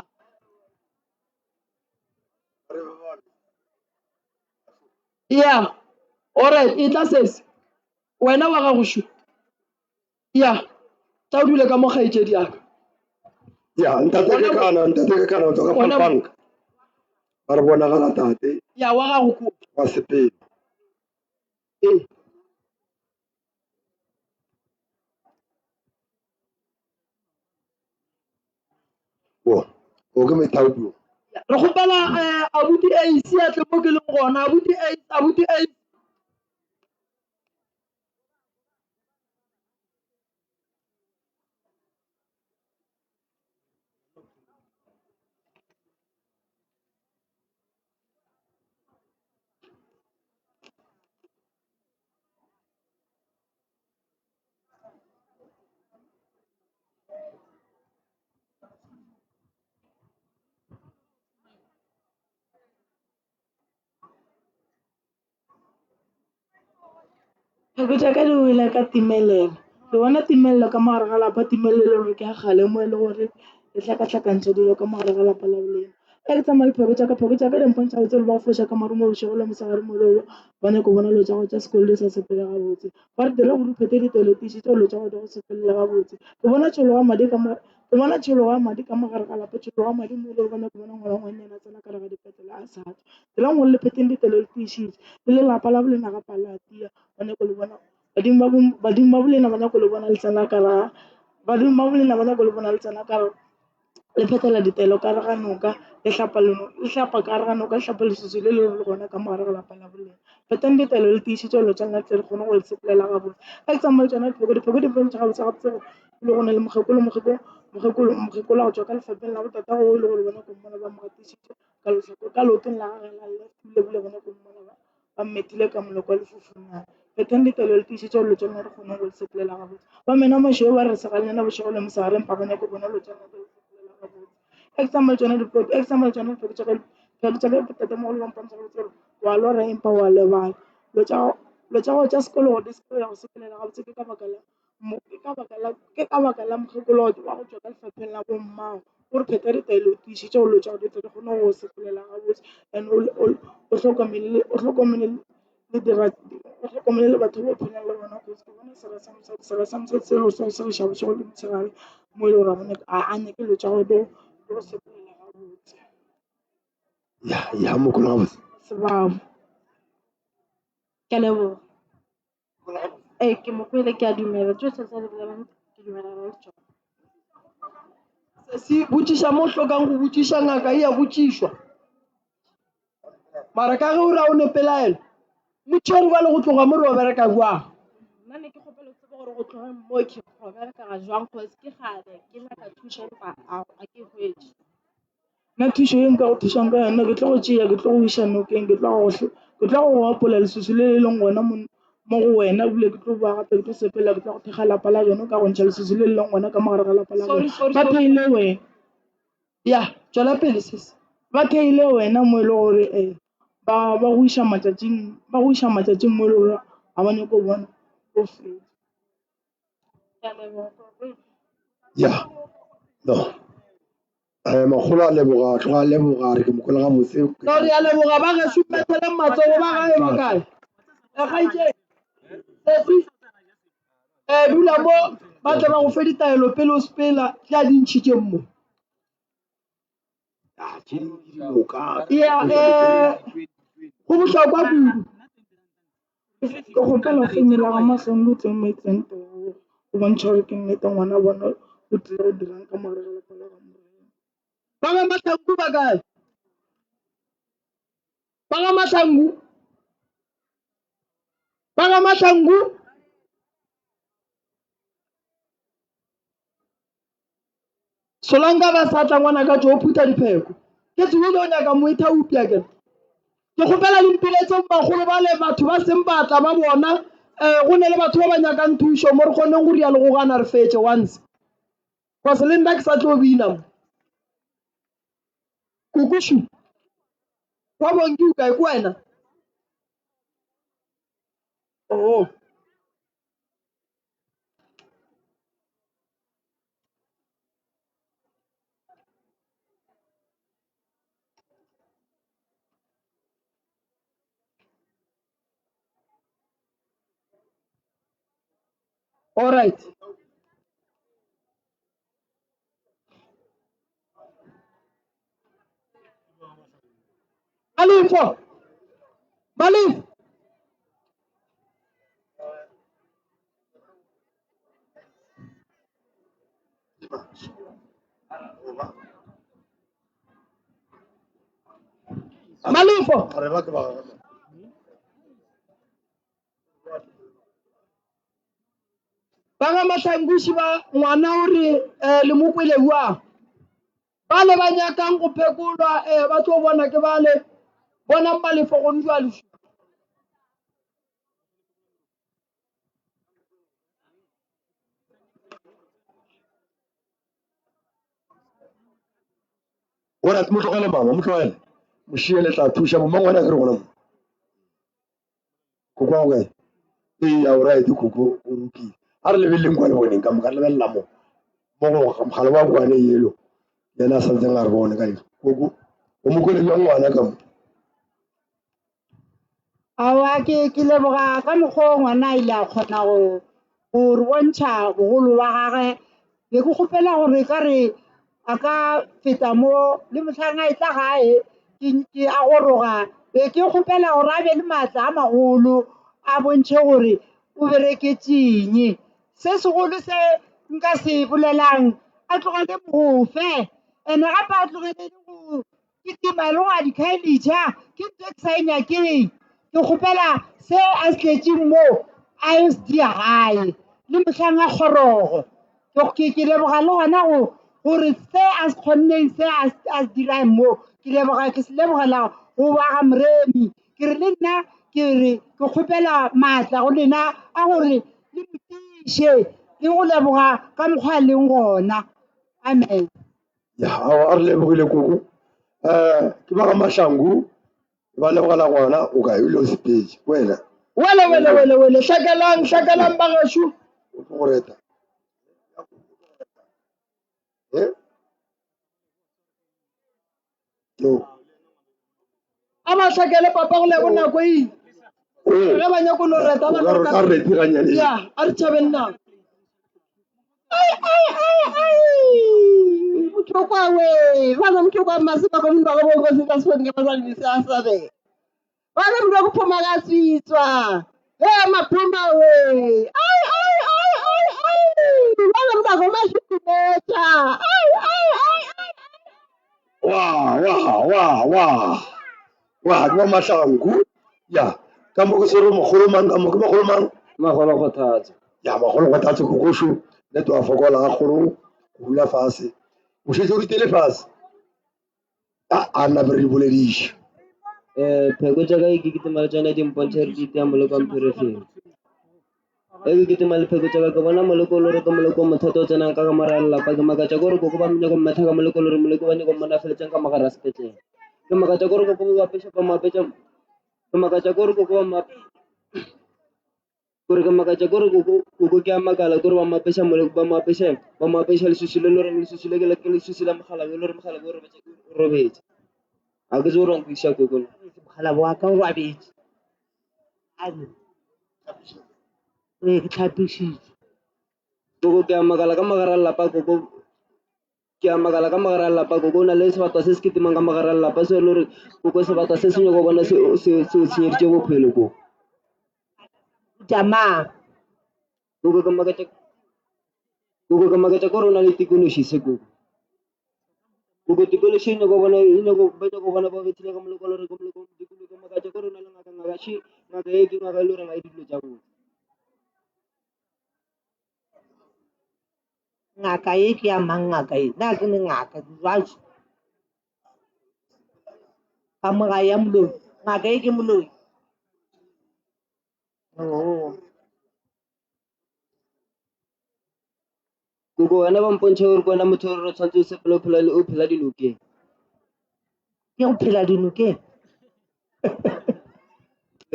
ya alright e tla sese wena wa gago shu ya tla o dule ka mo kgaetšedi aka ya ntate ke kana o tswa ka Falbank ba re bonagala tate ya wa gago ko wa sepedi o ke moithaopi o re gopela abuti ace a tle mo ke leng gona abuti ace pheko tša ka di wele ka timelelo ke bona timelelo ka mogare ga lapa timelelo gore ke a gale mo e le gore le tlhakatlhakantšha dilo ka mogare ga lapa la boleng e ke tsamaya pheko tša ka dimpontšha botse le ba go foša ka marumo bošego le mosegare molelo ba ne ko bona lo tša go tša sekolo le sa sepele gabotse ba re dira gore phete diteletisi tšeo lo tša go di go sepelele gabotse ke bona tšhologa madi ka mogare ga lapa tšhologa madi mo le bona ke bona ngwana ngwanyana tsena ka re ga dipetele a satho dila ngwe le pheteng diteletisiše le lelapa la bolena ga palo a tia ba ne ko le bona badimo ba bolena ba nyako le bona le tsena ka ra badimo ba bolena ba nyako le bona le tsena ka ra le phethela ditelo ka re ga noka le hlapa ka re ga noka le hlapa lesuse le le gona ka mogare ga lapa la bolena pheteng ditelo le tiišitše lo tsana tle re kgone go le sepelela gabotse ga ke tsamaya tsona dipheko di bontšha gabotse gabotse le gona le mokgekolo a go tswa ka lefapeng la botata go le gore bona ko mmona ba mo gatišitše ka leotong la gage la lebile bona ko mmona ba mmetile ka moloko wa lefofonyana phetheng ditelo le tiišitše lo tsana re kgone go le sepelela gabotse ba mena mošeo ba re segalenyana bošego le mosegareng pa banya ko bona lo tsana re sepelela gabotse e ke tsamaya tsona dipheko tša ka tata mogolo ba mpontšha gabotse gore wa lora empa wa lebala lo tša go tša sekolo gore di sekolo ya go sepelela gabotse ke ka baka la mokgekolo wa go tswa ka lefapheng la bommago gore pheta ditaelo tiišitše go lo tša go di kgone go sepelela gabotse and o hlokomele le dira re tlhokomele le batho ba phelang le bona cause ke bona sera sa mosadi seo se re šabo sego le motshegare mo e le gore a ne ke lo tša go le go sepelela gabotse ya mokolo gabotse sebabo ke a leboga ke mokwele ke a dumela tsotlhe tsa le bolelang ke dumelana le tsona se botšiša mo o hlokang go botšiša ngaka e ya botšišwa mara ka ge o ra o nepelaela motšheri ba le go tloga mo re wa bereka jwang nna ne ke kgopela tsebe gore go tloga mo ke go berekega jwang cause ke gale ke nyaka thušo empa a ke hwetše nna thušo e nka go thušang ka yona ke tlo go tšea ke tlo go iša nokeng ke tlo go gopola lesusu le le leng gona mo go wena ebile ke tlo boa gape ke tlo sepela ke tla go thekga lapa la jone ka go ntšha lesusu le le leng gona ka mogare ga lapa la jone ba theile wena ya tswela pele sese ba theile wena mo e le gore ba go iša matšatšing mo e le gore ga ba nyako bona o fetse ya no magolo a leboga tloga a leboga re ke mokolo gabotse re a leboga ba ge supetlele matsogo ba gae ba kae gaitše sesi dula mo ba tle ba go fe ditaelo pele o sepela tla di ntšhitše mo ya go bohlokwa kudu ke kgopela femela ga matlong le o tseng maitseng go bontšha gore ke nnete ngwana bona o tlile go dirang ka mogare ga lapa la ga morena ba ga matlhanku ba kae ba ga matlhanku ba ga matlhanku solanka ba sa tla ngwana ka tso o phutha dipheko ke tsebile o nyaka moithaopi a kene ke kgopela le mpiletseng bagolo ba le batho ba seng batla ba bona go ne le batho ba ba nyakang thušo mo re kgoneng go rialo go gana re fetse once cause le nna ke sa tlo bina mo kukušu wa bonke o kae ke wena oh all right Malifo Malifo Malifo ba ga matlhankuši ba ngwana o re le mokwele bua ba le ba nyakang go phekolwa ba tlo bona ke ba le bonang Malifo go ntšwa lesu ora mo tlogele mama mo tlogele mošie le tla thuša mo mangwana ke re gona mo koko wa go kae ya o right koko o rukile a re lebeleleng kwa le boneng ka moka re lebelela mo go mogala wa kwane yelo yena a santseng a re bone ka eo koko o mokole bjang ngwana ka mo aowa ke leboga ka mokgwa o ngwana a ile a kgona go re bontšha bogolo wa gage be ke kgopela gore ka re a ka feta mo le motlhang a e tla gae ke a goroga be ke kgopela gore a be le maatla a magolo a bontšhe gore o bereketseng se segolo se nka se bolelang a tlogele mogofe and-e gape a tlogele le go ketima e le go a dikhaelitšha ke ntho e ke sa e nyakeng ke kgopela se a se tletšeng mo a ye se dia gae le motlhang a kgorogo ke leboga le gona gore se a se kgonneng se a se dirang mo ke se lebogela go baga moremi ke re le nna ke re ke kgopela maatla go lena a gore le motiše le go leboga ka mokgwa a leng gona amen ya a re lebogile koko ke ba ga mahlangu ba lebogela ngwana o kae o ile o sepetse wena wele hlakelang bagašo o tlo go reta a ba hlakele papa go lego nako eng ge ba nyako no reta ba no ka rete ganyane ya a re tšhabeng na Mutokwa we, vana mutokwa masipa kwa mndu akabongo sika songe mazali misasa be. Vana mndu akupoma kasitswa. Mapumba we. Vana mndu akoma shukumeta. wa nwa mahlangu ya ka mo ke sere mogolo mang ka mo ke mogolo mang magolo kgothatsa ya magolo go tatse go gosho le to a fokola ga goro go hula fase o shetse o ritele fase a nna be re bolediše pheko jaaka e ke ketemala tsone di mpontšha re di tea moleko wa mpherefeng e ke ketema le pheko jaaka ke bona moleko o le gore ke moleko o mothata o tsenang ka kamara ya lelapa ke makatša kore koko ba menya go mmetha ka moleko o le gore moleko ba nyako mmona feletseng ka magare a sepetlele ke makatša kore koko ba apesha ba maapetša ke makatša kore koko ba ma kore ke makatša kore koko ke a makala kore ba maapesha lesusi le le goreng lesusi le ke lesusi la mogala le gore mogala o robetse a ke tse gore go isa koko Mogala wa ka o robetse. Ke tlhapišitše. koko ke a makala ka magare a lelapa koko ke a makala ka magare a lelapa koko o na le sebata se se ketemang ka magare a lelapa se le gore koko sebata se se nyako bona se senyeditše bophelo koko Jama. koko ke makatša kore o na le tikološi se koko koko tikološi e nyako bona ba bethile ka moleko le gore ke moleko tikološi ke makatša kore o na le ngaka e ke ngaka e le goreng ga e dilo tša botse Ngaka ye ke ya mang ngaka ye? Na ke ne ngaka jwale. Ka moga ya moloi. Ngaka ye ke moloi. koko wena ba mpontšha gore ke wena motho gore o tshwanetse o sepele o phela dinokeng Ke go phela dinokeng.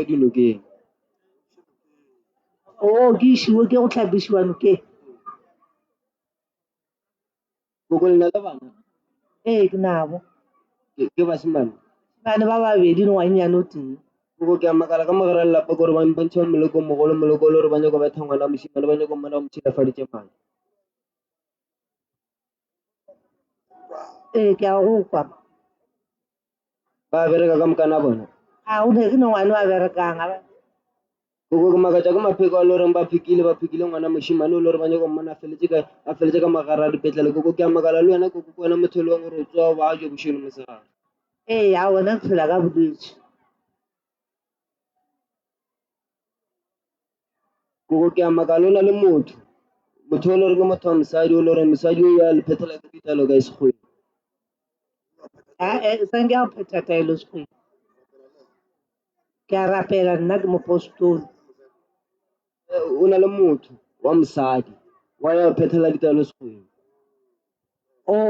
dinokeng Ke išiwe ke go tlhapišiwa nokeng. koko lena le bana Ke nabo. ke basimane Bana ba babedi le ngwanyane o tee. koko ke a makala ka magare a lelapa kore ba mpontšha moleko o mogolo moleko o le gore ba nyako ba etha ngwana mosimane ba nyako mmona ba motšhilafaditše mane Ke a go kwa. ba bereka ka mokana bona O ne ke ne ngwane wa berekang. koko ke makatša ke mapheko a le goreng ba phekile ngwana mošimane o le gore ba nyako mmona a feletse ka magare a dipetlele koko ke a makala le wena koko ke wena motho e le weng gore o tsoa ba a jo bošeno mosegare Wena ke phela ka bolwetse. koko ke a makala o na le motho o le gore ke motho wa mosadi o le gore mosadi o ya lephethela ka ditalo ka sekgweng Sanke a pheta taelo sekgweng. Ke a rapela nna ke mopostoli. o na le motho wa mosadi wa ya phethela ditalo sekgweng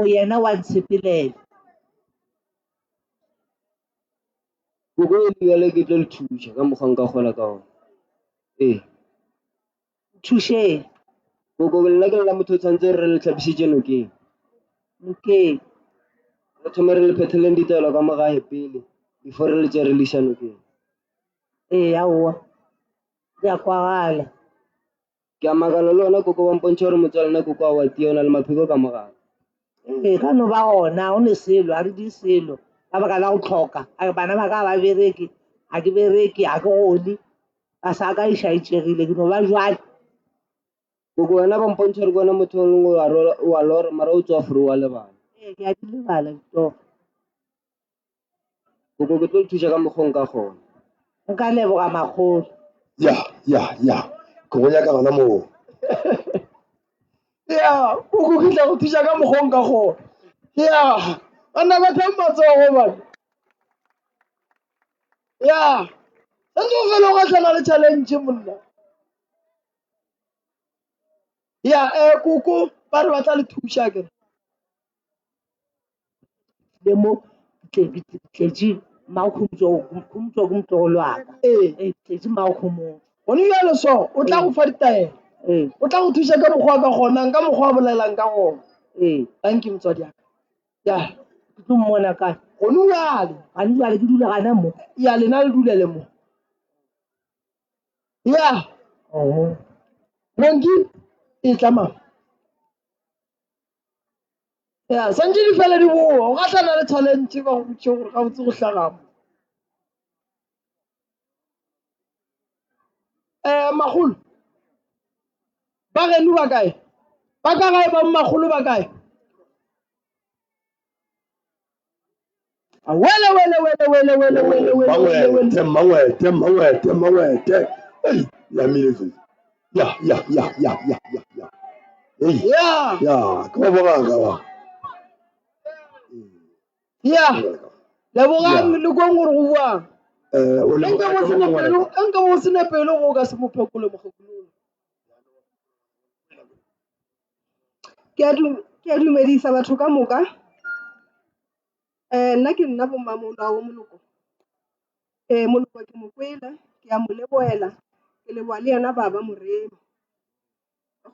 Yena wa ntshepelela. koko e le ke tlo le thuša ka mokgwa nka kgola ka ona Thušeng. koko nna ke lela motho o tshwanetse re le tlhapišitše nokeng re thome re le phetheleng ditelo ka mogae pele before re le tše re le iša nokeng aowa di a kwagala. ke a makala le wena koko ba mpontšha gore motswalena koko a wa tia o na le mapheko ka mogare Ka no ba gona o ne selo a re di selo ka baka la go tlhoka bana ba ka ba bereke ga ke bereke ga ke gole ba sa ka išaetšegile ke no ba jwale koko wena ba mpontšha gore ke wena motho o leng wa lora mara o tswa fore wa lebala ke a di lebala ditoro. koko ke tlo le thuša ka mokgwong ka kgona Nka leboga magolo. ke go nyaka gona moo koko ke tla go thuša ka mokgong ka gona banna ba thang matsogo bana santse o fele o gatlana le challenge monna koko ba re ba tla le thuša kere le mo tletse maokhumtswa ke motlogolo wa ka tletse maokhumong gone bjalo so o tla go fa ditaelo o tla go thuša ka mokgwa ka gonang ka mokgwa a bolelang ka gona tanki motswadi yaka ke tlo mmona kae gone jale gane jale ke dula gana mo lena le dulele mo ya Bongi e tlama ya santse di fela di boa o ka tlana le talente ba go botse gore ga botse go tlhagamo magolo ba geno ba kae ba ka gae ba magolo ba kae Mangwete. Hey, ya military. Ya. Hey, ya. Ka bona ka ba. ya lebogang le kong gore go buang enka mo sene pelo go ka se mo phekole mogopolong ke a dumedisa batho ka moka nna ke nna bomamolao moloko moloko ke mo kwele ke a mo leboela ke leboa le yena baba moremi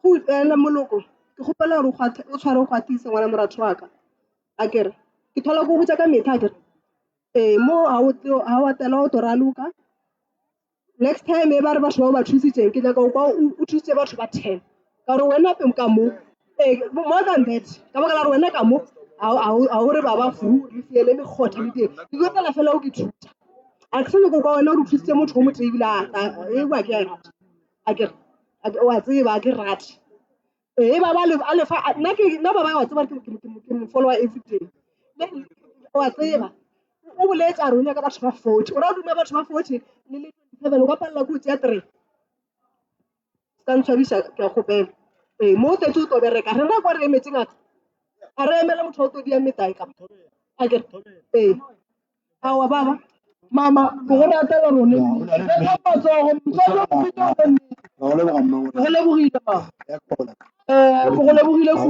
go ena moloko ke gopela gore o tshware o gatise ngwana moratho wa ka a kere ke thola go botsa ka metha a kere mo ha o tela o to raloka next time e ba re batho ba ba thusitseng ke nyaka o thusitse batho ba 10 ka gore wena pe ka mo more than that ka baka la gore wena ka mo a o re ba ba fu le fiele le khotha le teng ke go tsela fela o ke thuta a ke se go kwa wena o re thusitse motho o mo tsebile e wa ke a ke wa tseba ke rati ba le fa nna ba wa tseba ke mo follower every day wa tseba o boletsa a rona ka batho ba 40 o ra dume batho ba 40 le 27 o ka palla go tsia 3 ka ntshwabisa ke a gopela mo tetse o to bereka re na kwa re emetseng a re emela motho o to dia metae ka a ke awa baba mama go go ratela rone ka matsogo mtsolo go feta go go lebogile ba go lebogile go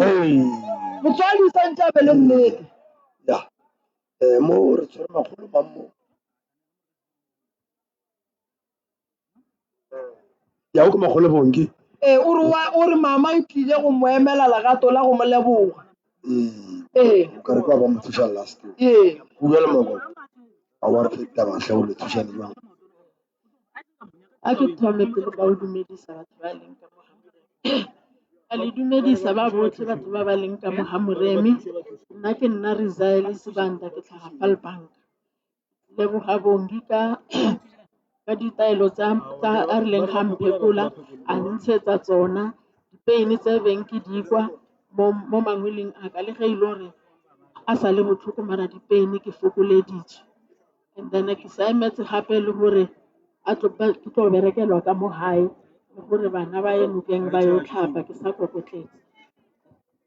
motswadi sa ntse a bele nnete mo re tshwere magolo ba mo ya o ke magolo bonke o re mama e tlile go mo emela lagato la go mo leboga o ka re kwa ba mo thusa last o bua le mogolo a wa re feta ba hle o le thusa le jang a ke thome pele ba o dumedisa batho ba leng ka a le dumedisa ba botlhe batho ba ba leng ka mohamoremi nna ke nna Rizaeli Sibanda ke tlhaga Falbanka leboga bongi ka ditaelo tsa a rileng ga mphekola a ntshetsa tsona dipeini tse beng ke dikwa mo mangweleng a ka le ge ile gore a sa le botlhoko mara dipeini ke fokoleditše and then ke sa emetse gape le gore ke tlo berekelwa ka mo gae le gore bana ba ye nokeng ba yo tlhapa ke sa kokotletse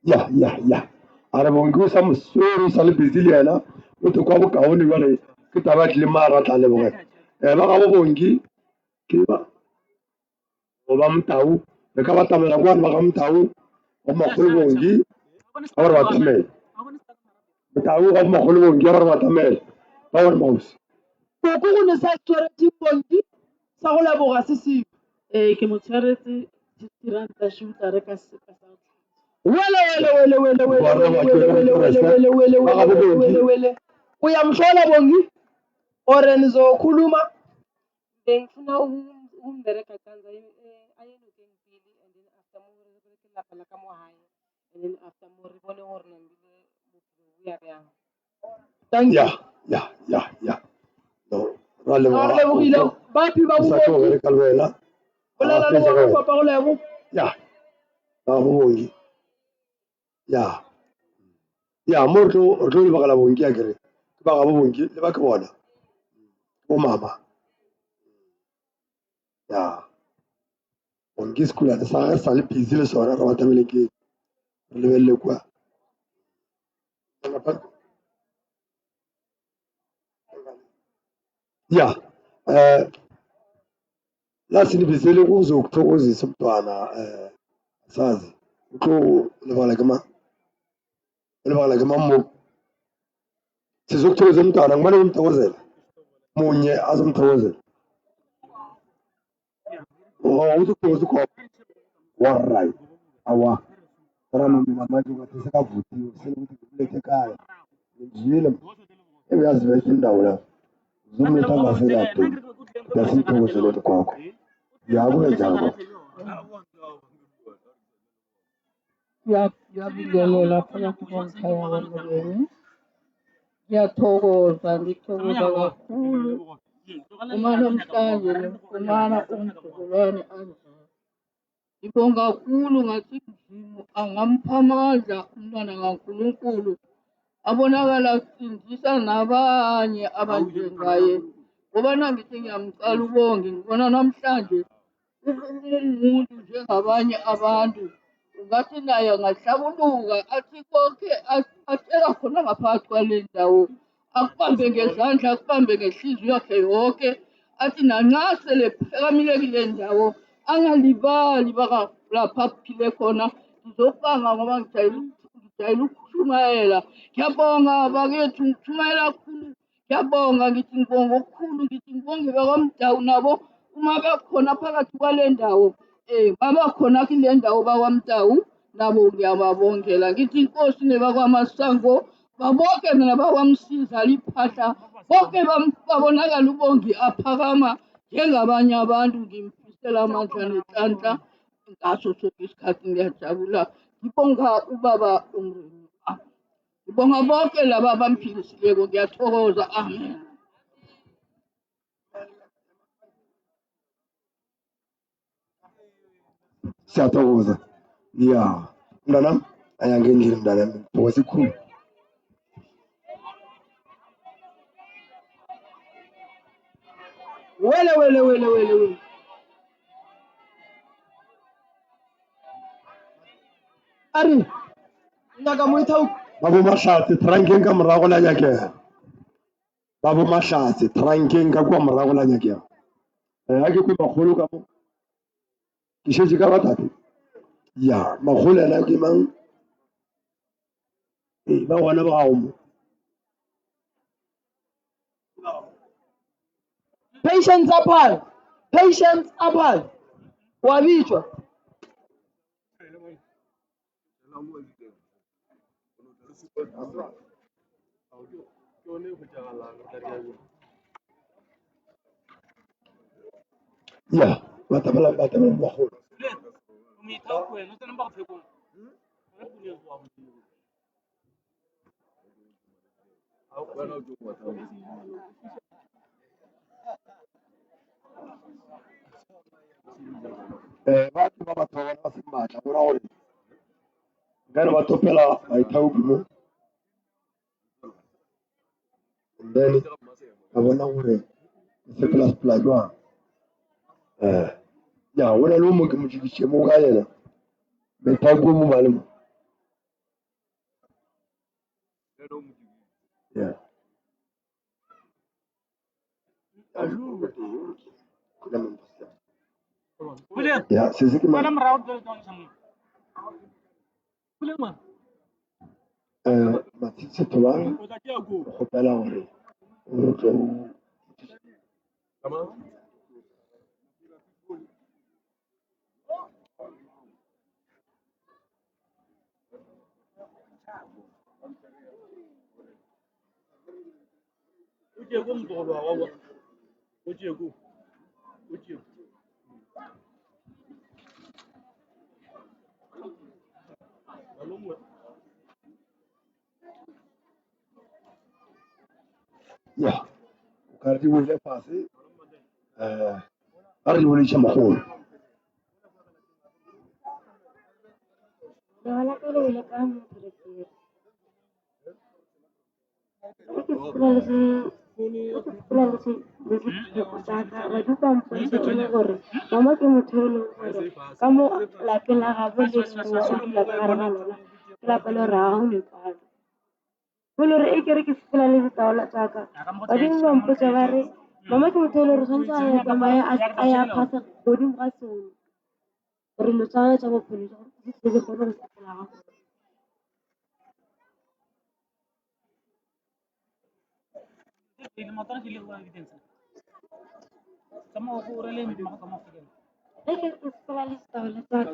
ya a re bonke o sa mosori o sa le busy le yena o to kwa bokaone jale ke taba tlile mara tla lebogela ba ga bo bonke ke ba go ba motau re ka batamela kwa ba ga motau go magolo bonke a gore batamela motau ga magolo bonke a gore batamela ba gore mausi ko go ne sa tshwaretse bongi sa go leboga se se ke mo tshwaretse diranta shuta re ka se ka sa wele uyamhlola bongi ore nizokhuluma bengifuna ukumbereka kanza ayenokeng pele and then after mo re ke lapa la ka mo hae and then after mo re bone gore nambile bophelo bo ya bjang ya no ra lebogile bapi ba bobotse ka lwela bolela le bona papa go lebo ya ba bo bongi ya mo re tlo lebagala bongi a kere ke ba ga bo bongi le ba ke bona bo mama ya bongi sekolane sa ge sa le busy le sona re batamele ke re lebelele kwa ya la sinibizele kuzokuthokozisa umntwana sazi utlo lebala ke mammo sizokuthokoza umntwana ngimane kumthokozela munye azomthokozela uzokuthokoza ukhopha waright awa rama mina manje ungathi sekavuthiwe selekuthi ngikulethe ekhaya ngizwile ebeyaziletha indawo lapho zomletha ngasekade yasimthokozele kwakho Ya go njalo. Ngiyabingelela phakathi komkhaya wami. Ngiyathokoza, ngithokoza kakhulu uma namhlanje ngifumana umzukulwane anjalo. Ngibonga kakhulu ngathi Mzimu angamupha amandla umntwana kaNkulunkulu abonakala asindisa nabanye abanjengaye. Ngoba nangithi ngiyamcala ubonge ngibona namhlanje umuntu njengabanye abantu. Ungathi naye angahlabuluka athi konke atshela khona ngaphakathi kwale ndawo akubambe ngezandla akubambe ngehliziyo yakhe yonke athi nanxa sele phakamile kule ndawo angalibali lapha aphile khona. Ngizokubanga ngoba ngijayele ukushumayela. Ngiyabonga bakethu ngishumayela kakhulu. Ngiyabonga ngithi ngibonga okukhulu ngithi ngibonge bakwaMdawu nabo uma bekhona phakathi kwale ndawo babakhona kule ndawo bakwaMdawu nabo ngiyababongela. Ngithi inkosi nebakwamasango babonke nabakwamsiza liphahla bonke babonakala ubongi aphakama njengabanye abantu. Ngimfisela amandla nenhlanhla ngaso sonke isikhathi. Ngiyajabula ngibonga ubaba uMremi. Ngibonga bonke laba abamphilisileko. Ngiyathokoza. Amen. Siyathokoza. Ya. Mntanami ayangendlini mntanami. Thokoza ikhulu. Wele. Ari, nyaka moithau. Babo Mahlatse trankeng ka morago la nyakega. Babo Mahlatse trankeng ka kwa morago la nyakega. Ha ke kwe magolo ka mo. Ke shetse ka batate. Ya, magolo ena ke mang? Ba gona ba gago mo. Patience apal. Wa bitswa. Ya, batabala magolo. Batho ba batho ba ba se matla bona gore nkare ba topela baithaopi mo and then ka bona gore se pela jwang. Ya go na le o mo ke mo jiditše mo ka yena baithaopi mo ba le mo. Ya. Ya, se ke mang. Matsitse tholang go gopela gore o tlo ya o ka re di wele fase a re di boleditše magolo. Lewala ka lewele ka moperekere. Ke sepela le sepheko sa ka ba dupa mpontshe e le gore mama ke motho e leng gore ka mo lapeng la gabo le rena o dula ka gare ga lona ke lapa le gore ga go lekwalo go le gore e kere ke sepela le ditaola tsa ka badimo ba mpotsa ba re mama ke motho e le gore tshwanetse a ya tsamaya a ya phasa godimo ga sone gore lo tsa bophelo tsa gore se se kgone go sepela gago. Ke sepela le ditaola tsa ka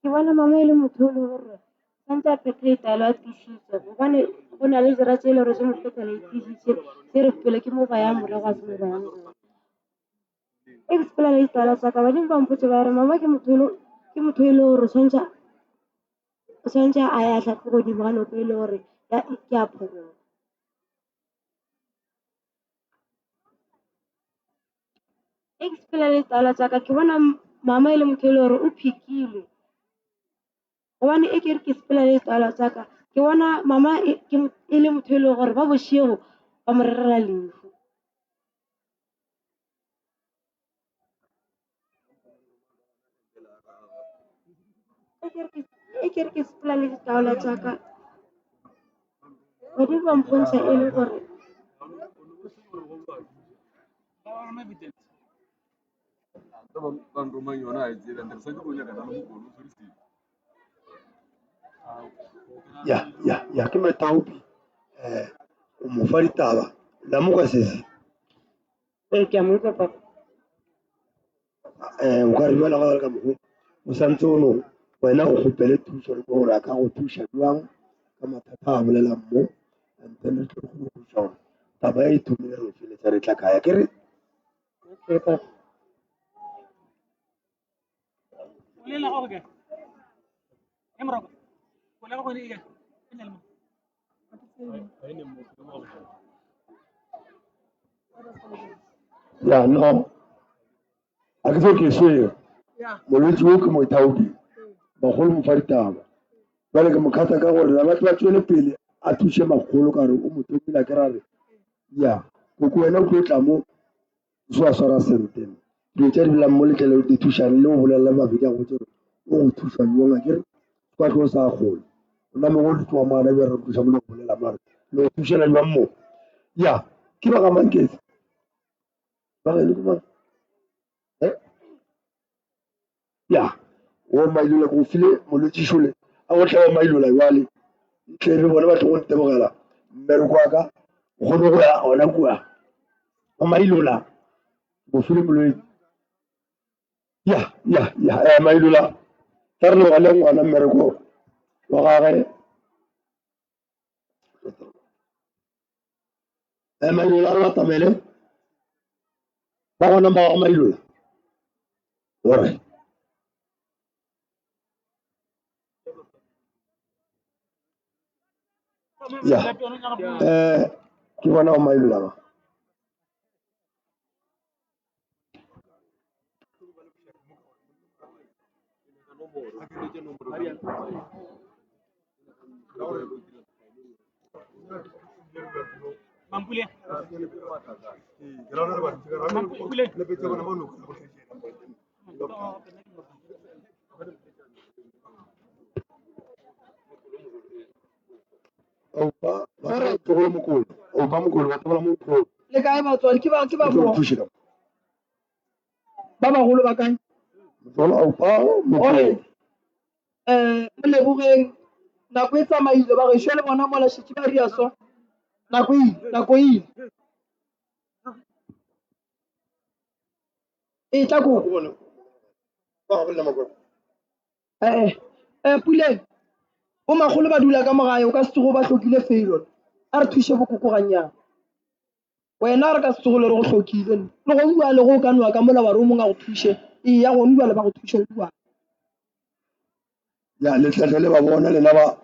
ke bona mama e le motho o le gore Santse a phethile taelo a twisitse gobane go na le dira tse e le gore se mo phethela e twisitse se re pele ke mo bayang morago a se mo bayang morago. Explain taelo tsa ka badimo ba mpotse ba re mama ke motho e le gore o tshwanetse a ya tlhatlho godimo ga nako e le gore ke a phoroga. Explain taelo tsa ka ke bona mama e le motho e le gore o phikile gobane e kere ke sepela le taelo tsa ka ke bona mama e le motho e le gore ba bošego ba mo rerela lefu. E kere ke sepela le ditaola tsa ka badimo ba mpontsha e le gore ya ke methaopi o mo fa ditaba la mo kwa sese ke a mo utlwa papa. o ka re jwala ga ka mo o santse o no wena o gopele thuso le gore a ka go thuša jwang ka mathata a bolelang mo and then re tlo go thuša gore taba e thomile re feletsa re tla kaya ke re Okay papa. ya no a ke tlo ke sweo molwetse o ke moithaopi bagolo mo fa ditaba jale ke mokgata ka gore batho ba tswele pele a thuse magolo ka re o mo thomile ke ra re ya koko wena o tlo tla mo o se wa swara sentene dilo tse di bilang mo letlele di thušane le o bolelela mabedi a go tsere o go thuša jong a kere kwa tlo o sa gole o na mongwe ditloa maana be re thuša mo le go bolela mare le go thušela jwang mo ya ke ba ga manketse ba ga e le ke mang ya o mailola go file molwetse šole a go tlhaba mailola jale ntle re bone batho go ntebogela mmereko wa ka o kgone go ya gona kua o mailola go file molwetse ya mailola tla re lebogale ngwana mmereko wa gage mailola a re batamele ba gona ba ga mailola ore ya ke bona o mailola ba tlogole mokolo o ba mokolo ba tlogela mokolo le kae batswadi ke ba mo ba bagolo ba kae mokolo mo lebogeng nako e tsamaile ba gešo le bona mola šetse ba ria so nako ile e tla koko puleng bo magolo ba dula ka mogae o ka se tsogo ba tlhokile failon a re thuše bokokoganyana wena re ka se tsogo le re go tlhokile le go bua le go o ka noa ka mola wa re o mongwe a go thuše eya gone bua le ba go thuše le bua ya letletle le ba bona lena ba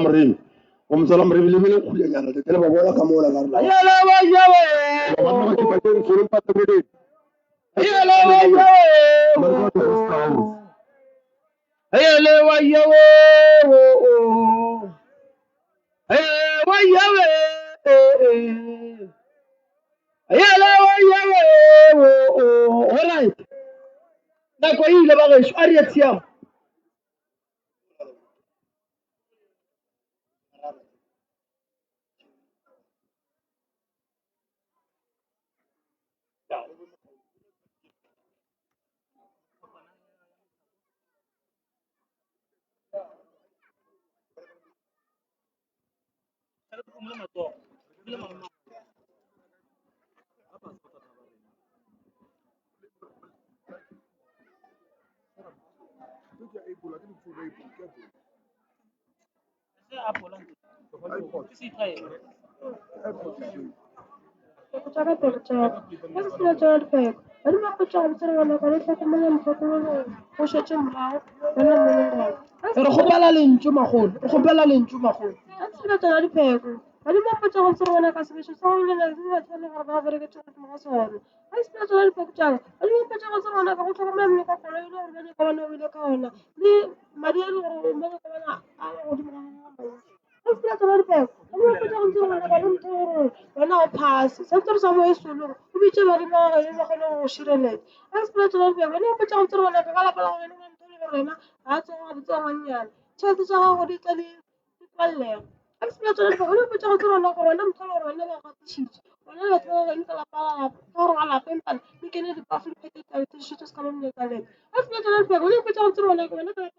moremi o motsala moremi le bele khulenyana tete le ba bona ka mola ka alright nako ile ba gešo a re tshiamo Kuchaka pekuchaka. Kasi sila chana pek. Adi ma kuchaka mtsara wana kwa nisa kumanya mkotoro kusha chumrao. Wana mwenendo. Re kgopela lentšu magolo. Re kgopela lentšu magolo. Kasi sila chana peko. Adi ma kuchaka mtsara wana kasi besho sa wala na zima chana kwa ba vere kuchaka mga sawano. Kasi sila chana pekuchaka. Adi ma kuchaka mtsara wana kwa kuchaka mwenye kwa kola ilo urmanye kwa wana wile kwa wana. Ni marielu urmanye kwa wana ala udimu kwa wana. Sila chana peko. Adi ma kuchaka mtsara wana kwa mtoro. Wana opasi. Santoro sa mo esulu. Ubiche bari ma wana kwa shirele. Kasi sila chana peko. Adi ma kuchaka mtsara wana kwa kala pala wana rena a tsoma go tsoma nyana tšhelete tša gago di tla di pallega a ke sepela tsona difa one potsa go tsona go wena motlholo gore wena ba gatišitše wena batho ba bane ka gore ga lapeng pale le kene dipafo di phethetašitše se ka momlekaleng a ke sepela tsona difa one potsa go tsona wena ka lapeng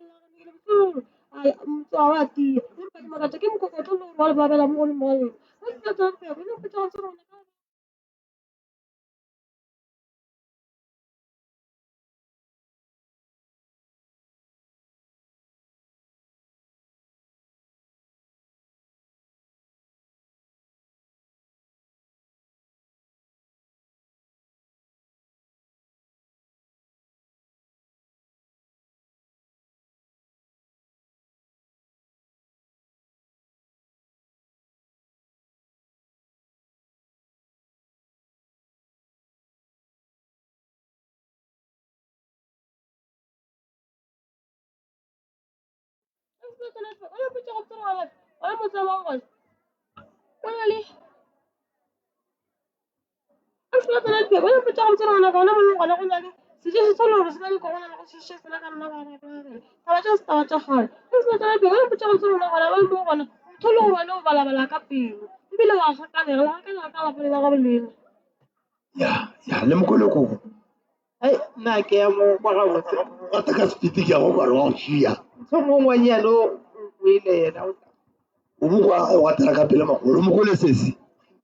motsoa wa tia empa ke makatša ke mokokotlo le gore wa le babela mo go le mogaleng a ke sepela tsona difa one potsa go tsona wena ya le mokolo koko nna ke ya mo kwa gabotse rata ka sepiti ke ya go kare wa go šia ntho mongwanyane o ile yena o bo wa tera ka pele magolo mogolo sesi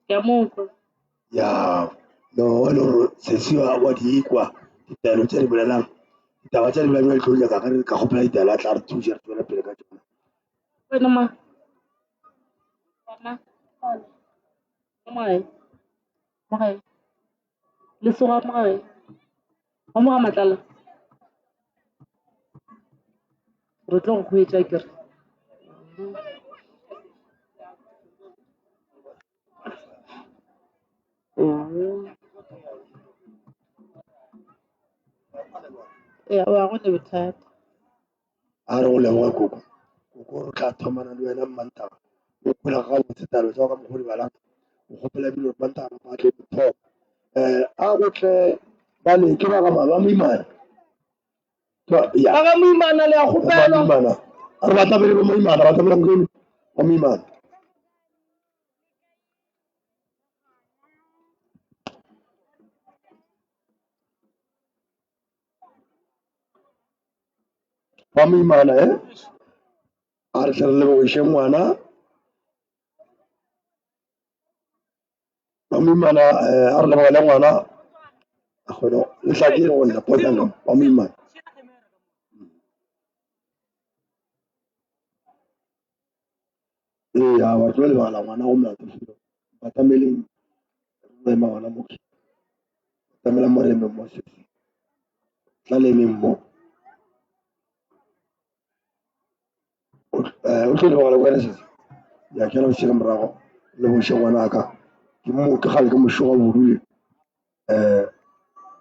ke a mokwa ya no le gore sesi wa di ekwa ditaelo tse di bolelang ditaba tse di bolelang le tlhoile ka kare ka gopela ditaelo a tla re thuša re tswela pele ka tsona wena ma magae magae lesoga magae ga moga matlala re tlo go kgweetsa kere ya wa go ne bothata a re go leboge koko re tla thomana le wena mmantaba o phela ga botse talo tsa ka mogodi balaka o gopela ebile gore mmantaba ba tle bothoma a gotle bane ke ba ga ba moimana ba ga moimana le ya gopelwa a re batabele ba moimana batabela nkeno ba moimana ba moimana a re tle re lebogiše ngwana ba moimana a re lebogele ngwana a kgone letlakile go nna potanga ba moimana ee a ba tlo lebagala ngwana go meatofilo batameleng rema ngwana moke batamela moreme mo sesi tla lemeng mo o tlo lebagala kwena sesi ya ke leboše ka morago leboše ngwanaka ke gale ke mošoga bodule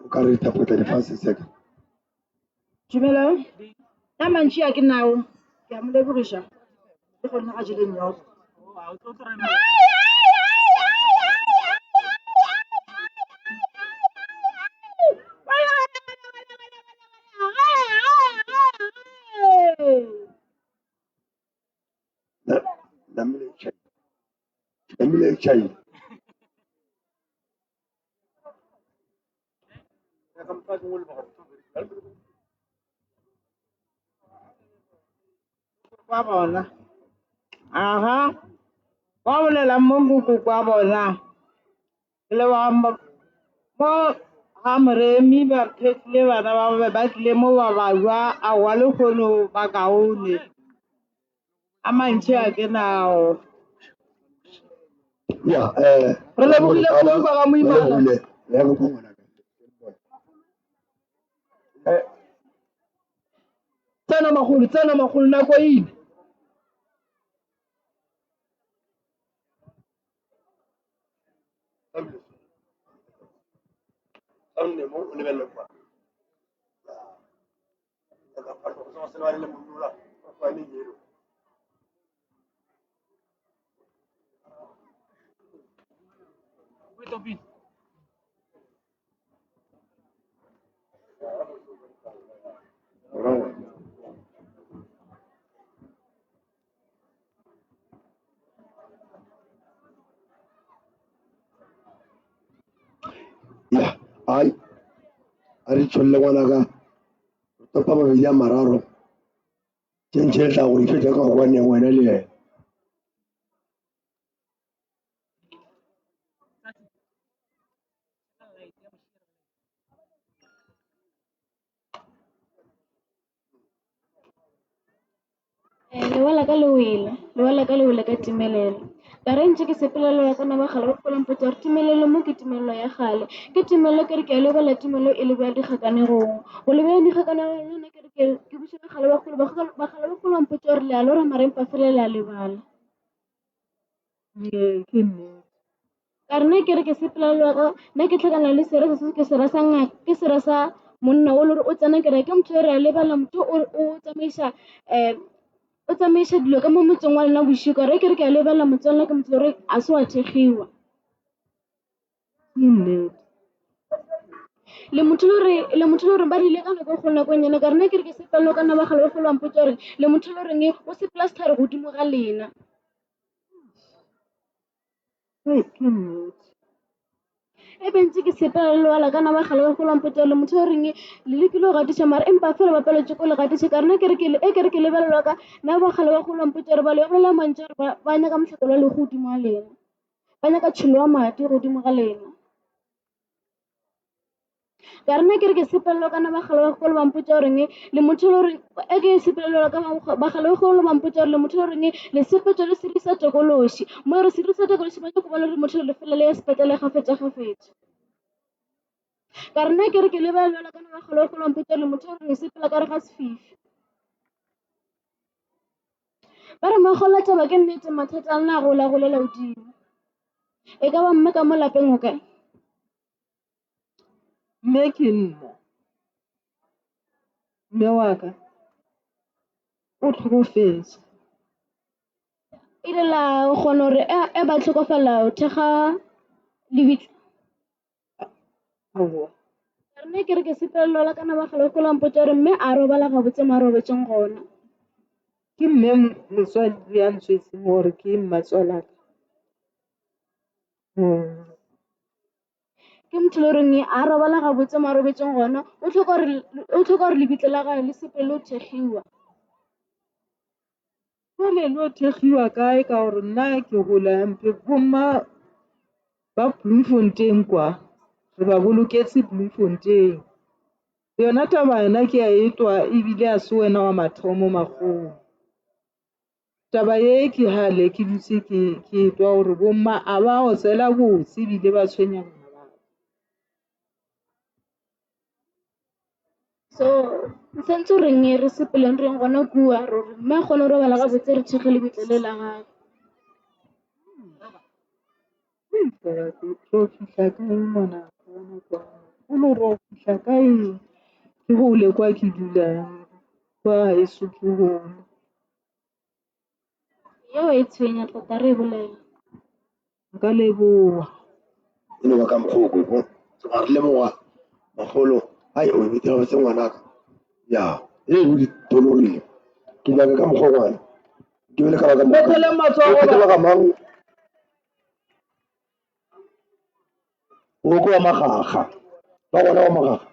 o ka re thapotla difase seka Dumelang. Na mantši a ke nao ke a mo lebogiša le gona ga jeleng yao namile chai kwa bona aha wa bolela mo nkoko kwa bona le wa mo ga moremi ba phethile bana ba tlile mo ba bajwa a wa le kgono ba kaone a mantši a ke nao ya re lebogile kudu ba ga moimana ya go ngwana tsena magolo nako ile amne mo o lebelle kwa ka fa go se ba le monula kwa le yelo ya ai ari cholle ngwana ka topa mabedi a mararo tšentšhe tla go ifetša ka go neng wena le yena lewala ka lewele ka timelelo ka re ntse ke sepelelo ya kana ba gale ba folang potso re timelelo mo ke timelelo ya gale ke timelelo ke re ke a lebala timelelo e lebe ya dikgakanegong go lebe ya dikgakanegong ke re ke bušela gale ba gale ba folang potso re le a lora marempa fela le a lebala ke nnete ka re nna ke re ke sepelelo ya ka nna ke tlhakana le sera se ke sera sa ngaka ke sera sa monna o le gore o tsena ke re ke motho o re a lebala motho o tsamaisa dilo ka mo motseng wa lena bošiko ka re ke re ke a lebala motswalle ke motho gore a se wa thegiwa ke nnete le motho le gore ba dile ka nako go nakong yana ka re nna ke re ke sepelelo ka nna ba gale ba folwang potso gore le motho le goreng o se plastare godimo ga lena ke nnete e bentse ke sepelelo wala ka nna ba gale ba folwang potso le motho goreng le lekile go gatiša mara empa fela ba paletse ko le gatiša ka re nna ke re ke lebelelwa ka nna ba gale ba folwang potso gore ba le bolela mantse gore ba nyaka motlhakelo le godimo ga lena ba nyaka tšholo wa madi godimo ga lena ka re nna ke re ke sepelelo ka nna ba gale ba golo bampotsa goreng le motho le gore e ke sepelelo ka ba gale ba golo bampotsa gore le motho le goreng le sepetso le sedisa tokološi mo re sedisa tokološi ba nyako ba le gore motho le fela le ya sepetlele gafetša ka re nna ke re ke lebelela ka nna ba gale ba golo bampotsa gore le motho le goreng sepela ka re ga sefifi ba re magola taba ke nnete mathata a nna a golela godimo e ka ba mme ka mo lapeng o kae mme ke nna mme wa ka o tlhokofetse e le la kgona gore e ba tlhokofala o thega lebitla ka rena ke re ke sepelelo la kana ba gale ko lampotsa gore mme a robala gabotse mo a robetseng gona ke mme motswadi ya ntswetseng gore ke mmatswalaka ke motho le goreng a robala gabotse mo a robetseng gona o tlhoka gore lebitla la gane le sepele o thegiwa jale lo thegiwa kae ka gore nna ke gola mpe bomma ba bloemfontein kwa re ba boloketse bloemfontein yona taba yona ke a etwa ebile a se wena wa mathomo magolo taba ye ke hale ke dutse ke etwa gore bomma a ba go tsela botse ebile ba tshwenya bana ba so sentse o reng re sepeleng reng gona kua rore mme a kgone go robala gabotse re thege lebitla le la gage tlo fitlha kae ngwana o le gore o fitlha kae ke gole kwa ke dulang kwa eso ke gone yeo e tshwenya tota re e bolela nka leboa e le wa ka mokgoko ga re leboga magolo ai o ebitela botse ngwanaka ya e o di tologile ke nyaka ka mokgwa ngwana ke bele ka baka ka mang o kwa magaga ba gona wa magaga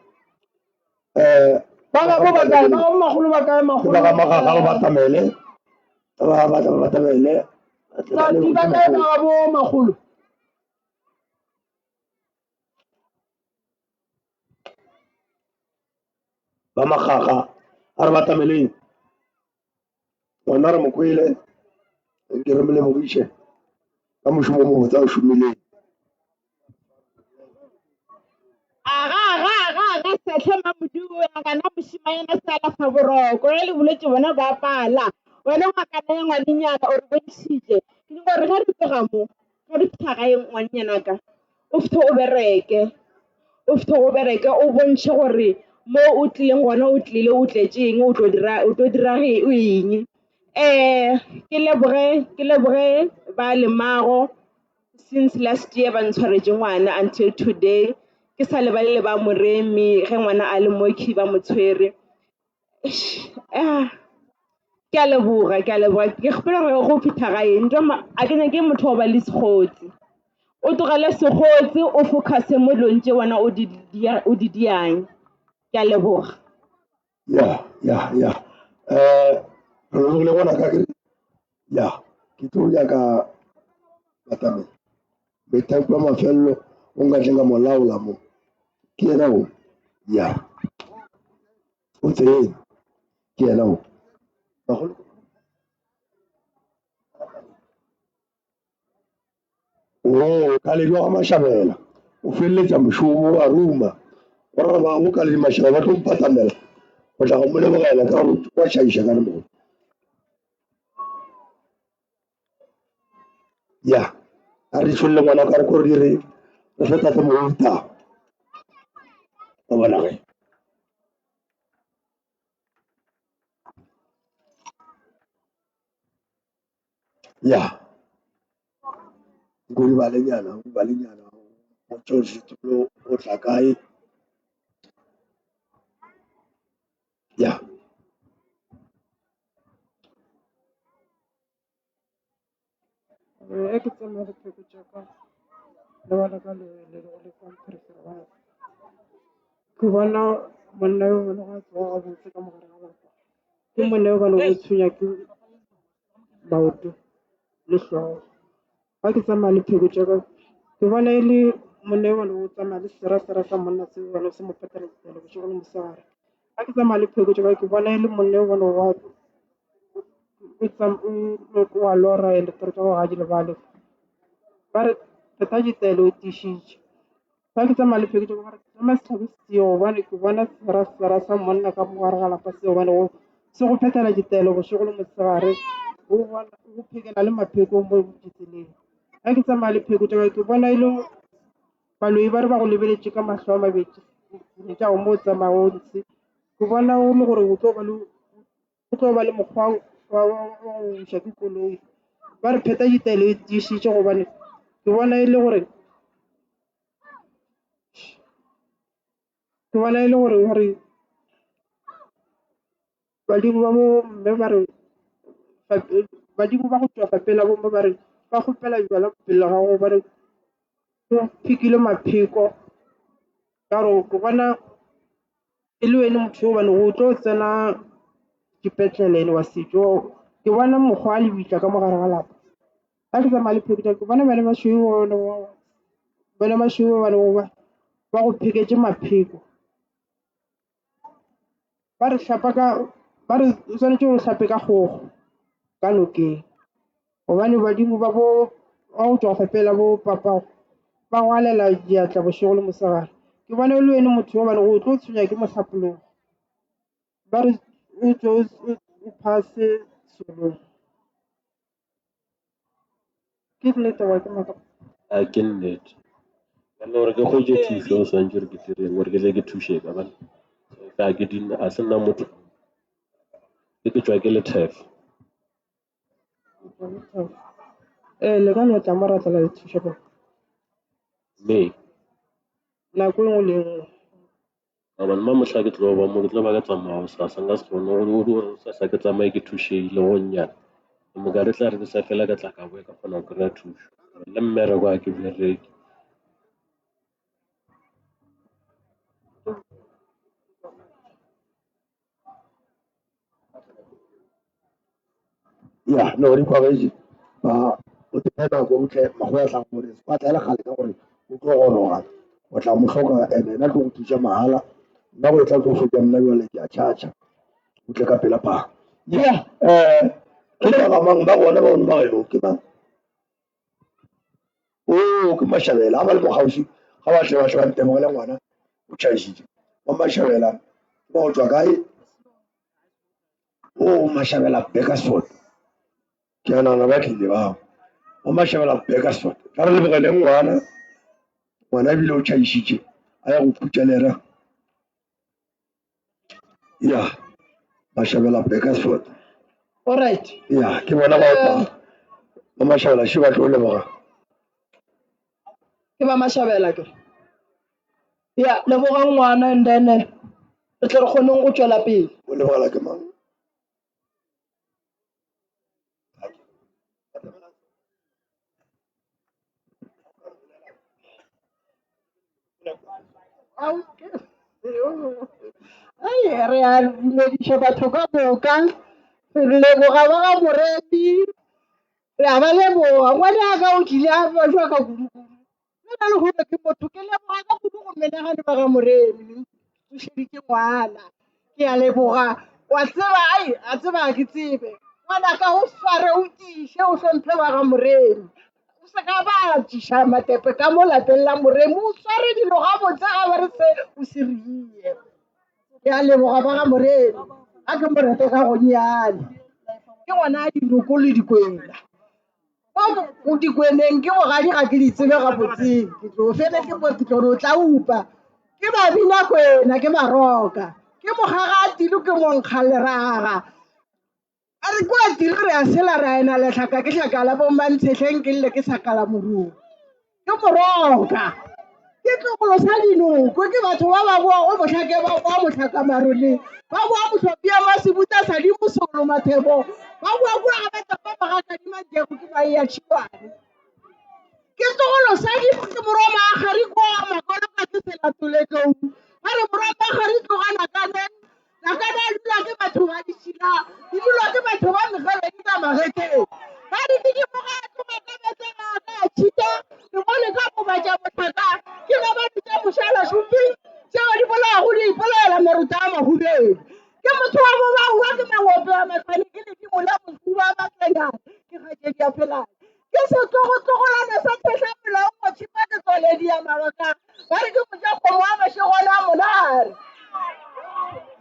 ba ga go bakae ba go magolo bakae magolo ba ga magaga ba batamele ba batamele tsatsi ba kae ba ga bo magolo ba magaga a re batameleng ngwana re mo kwele ke re molemogiše ka mošomo mo botsa o šomileng. aga setlhe mamoduo ngakana mošimanyana se alafa boroko ge le bolwetse bona ba pala wena ngakana ye ngwanenyana o re bontšhitše ke nyako gore ge re tloga mo ge re fitlha gae ngwanenyana ka o fithe o bereke o bontšhe gore mo o tlileng gona o tlile o tletšeng o tlo dira eng. Ke leboge ba lemago since last year ba ntshwaretse ngwana until today ke sa lebale le ba moremi ge ngwana a le mo khiba motshwere. Ke a leboga ke kgopela gore go fitha gae a ke nyake motho wa ba le sekgotsi o tlogele sekgotsi o focuse mo dilong tše wena o di diang. Ke a leboga. Ya re logile gona ka ke ya ke tlo nyaka batamela methapo ya mafelelo o nka tleng ka molaola mo ke yena o ya o tsene ke yena o bagolo ka le wa mashabela o felletsa mošomo wa ruma gore ba go ka le mashabela ba tlo mpatamela go tla go mo lebogela ka gore wa šaiša ka mo ya a re tšholle ngwana ka re ko re dire re feta tse mo ruta ba bona ge ya go di balenyana mo tšhoše tulo o tla kae ya ke tsamaya dipheko tša ka le bana ka le kampherefere ke bona monna yo mone ga tsoga gabotse ka mogare ga lapa ke monna yo bane go tshwenya ke maoto le hloogo ga ke tsamaya le pheko tša ka ke bona e le monna yo bane go tsamaya le serasera sa monna se bane se mo phetela ditelo bošego le mosegare ga ke tsamaya le pheko tša ka ke bona e le monna yo bane wa lora ele toro tša go ga di lebale ba re pheta ditelo o tišitše fa ke tsamaya le pheko tša ka gore tsama setlhabi seo gobane ke bona serasera sa monna ka mogare ga lapa seo gobane se go phetela ditelo bošego le mosegare go phekela le mapheko mo ditseleng ga ke tsamaya le pheko tša ka ke bona e le baloi ba re ba go lebeletše ka mahlo a mabedi tša go mo o tsamaya o ntse ke bona o le gore o tlo ba le mokgwa wa go uša ke koloi ba re pheta ditelo e tiišitše gobane ke bona e le gore badimo ba mo mme ba re badimo ba go tšwafa pela bomme ba re ba kgopela jala pele ga go ba re o phekile mapheko ka gore ke bona e le wene motho yo bane go tlo tsena dipetlelene wa sejo ke bona mokgwa a lebitla ka mogare ga lapa ga ke tsamaya le pheko ke bona bane mašweu bane ba go pheketse mapheko ba re swanetše go hlape ka kgogo ka nokeng gobane badimo ba go tšwafa pela bo papago ba go alela diatla bošego le mosegare ke bona e le wene motho yo bane go tlo tshwenya ke mohlapologo ba re o tšwe o phase solong ke nnete wa ke maka a ke nnete le gore ke kgwetse thuso o swantse re ke tireng gore ke tle ke thuše ka bana ka ke a se nna motho ke tswa ke le thefo le ka no tla mo ratela le thuša bona mme nako e nngwe le nngwe gobane ma motlha ke tlo ba mo ke tlo ba ka tsamaya sasa nka se kgone sasa ke tsamaye ke thušeile go nnyana mo ka re tla re ke sa fela ka tla ka boe ka kgona go kry-a thušo le mmereko a ke bereke ya no di kwa gae ba o tepela go utlwe mago ya tla gore ba tla le gale ka gore o tlo goroga o tla mo hloka ene na tlo go thuša mahala nna go tla tlo fetsa nna jwale ke a tšhatša o tle ka pela pa ya ke ka mang ba gona ba ba eno ke mang o ke Mashabela ba le mo gausi ga ba tle ba tle ba ntemogele ngwana o tšhaisitse wa Mashabela ba go tswa kae o Mashabela Bakersford ke a nagana ba tlile bao wa Mashabela Bakersford ga re lebogeleng ngwana ebile o tšhaisitše a ya go phutša lera ya Mashabela Bakersford alright ya ke bona ba wa Mashabela še ba tlo o leboga ke ba Mashabela ke ya lebogang ngwana and then re tle re kgoneng go tswela pele o lebogela ke mang ai re a dumediša batho ka moka re leboga ba ga moreti re a ba leboga ngwana a ka o kile a ba jwa ka kudu-kudu le na le gore ke motho ke leboga ka kudu go menagane ba ga moremi tsošeditše ngwana ke a leboga wa tseba ai a tseba a ke tsebe ngwana ka o sware o tiše o hlomphe ba ga moremi o se ka ba tiša matepe ka mo lapeng la moremi o sware dilo gabotse ga ba re se o se rie ke a leboga ba ga moremi a ke mo rete ka gonyane ke ngwana a dinoko le dikwena mo dikweneng ke bogadi ga ke di tsebe gabotseng ke tlo fele ke mo ke tlo tla upa ke babina kwena ke baroka ke mogagatilo ke monkga leraga a re kwa tiro re a sela re a ena letlhaka ke tlhaka la bomantshetlheng ke lle ke sakala moruo ke moroka ke tlogolosa dinoko ke batho ba ba boa go motlhake ba boa motlhaka maroleng ba boa motlhopia masibuta sa di mosolo mathebo ba boa boa ga batapa ba ga kadimantego ke ba ya tšhiwane ke tlogolosa ke moroma a gari kwa makolo ka ke selatoletlou ba re moroma a gari tlogana kanen la ka da dula ke batho ba ditšhila di dulwa ke batho ba megaledi ka mageteng ba di ke dimoga tloga ka betega ka tšhita ke bone ka mobatša botlhaka ke ba ba dutse mošala šupi tšeo di bolago di ipolaela meruta a mahubedi ke motho wa bobaua ke maope a matlhane ke ledimo la mosuba a matlenyana ke kgatšedi a phelane ke setlogotlogolana sa tshehla molao motšhipa ke tswaledi ya mabaka ba re ke moja kgomo a mašegone a monare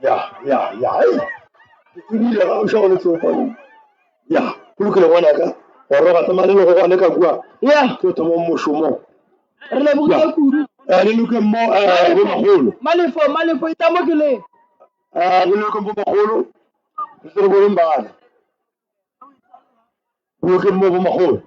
ya ai ke tsebile ga o šago le tsofane ya go lokile ngwanaka wa roga tsamaya le le go gane ka kua ya ke thoma mošomo re lebogile kudu le loke mo bomagolo malefo itamo ke leng le loke bomagolo re tle re boneng bana loke mo bomagolo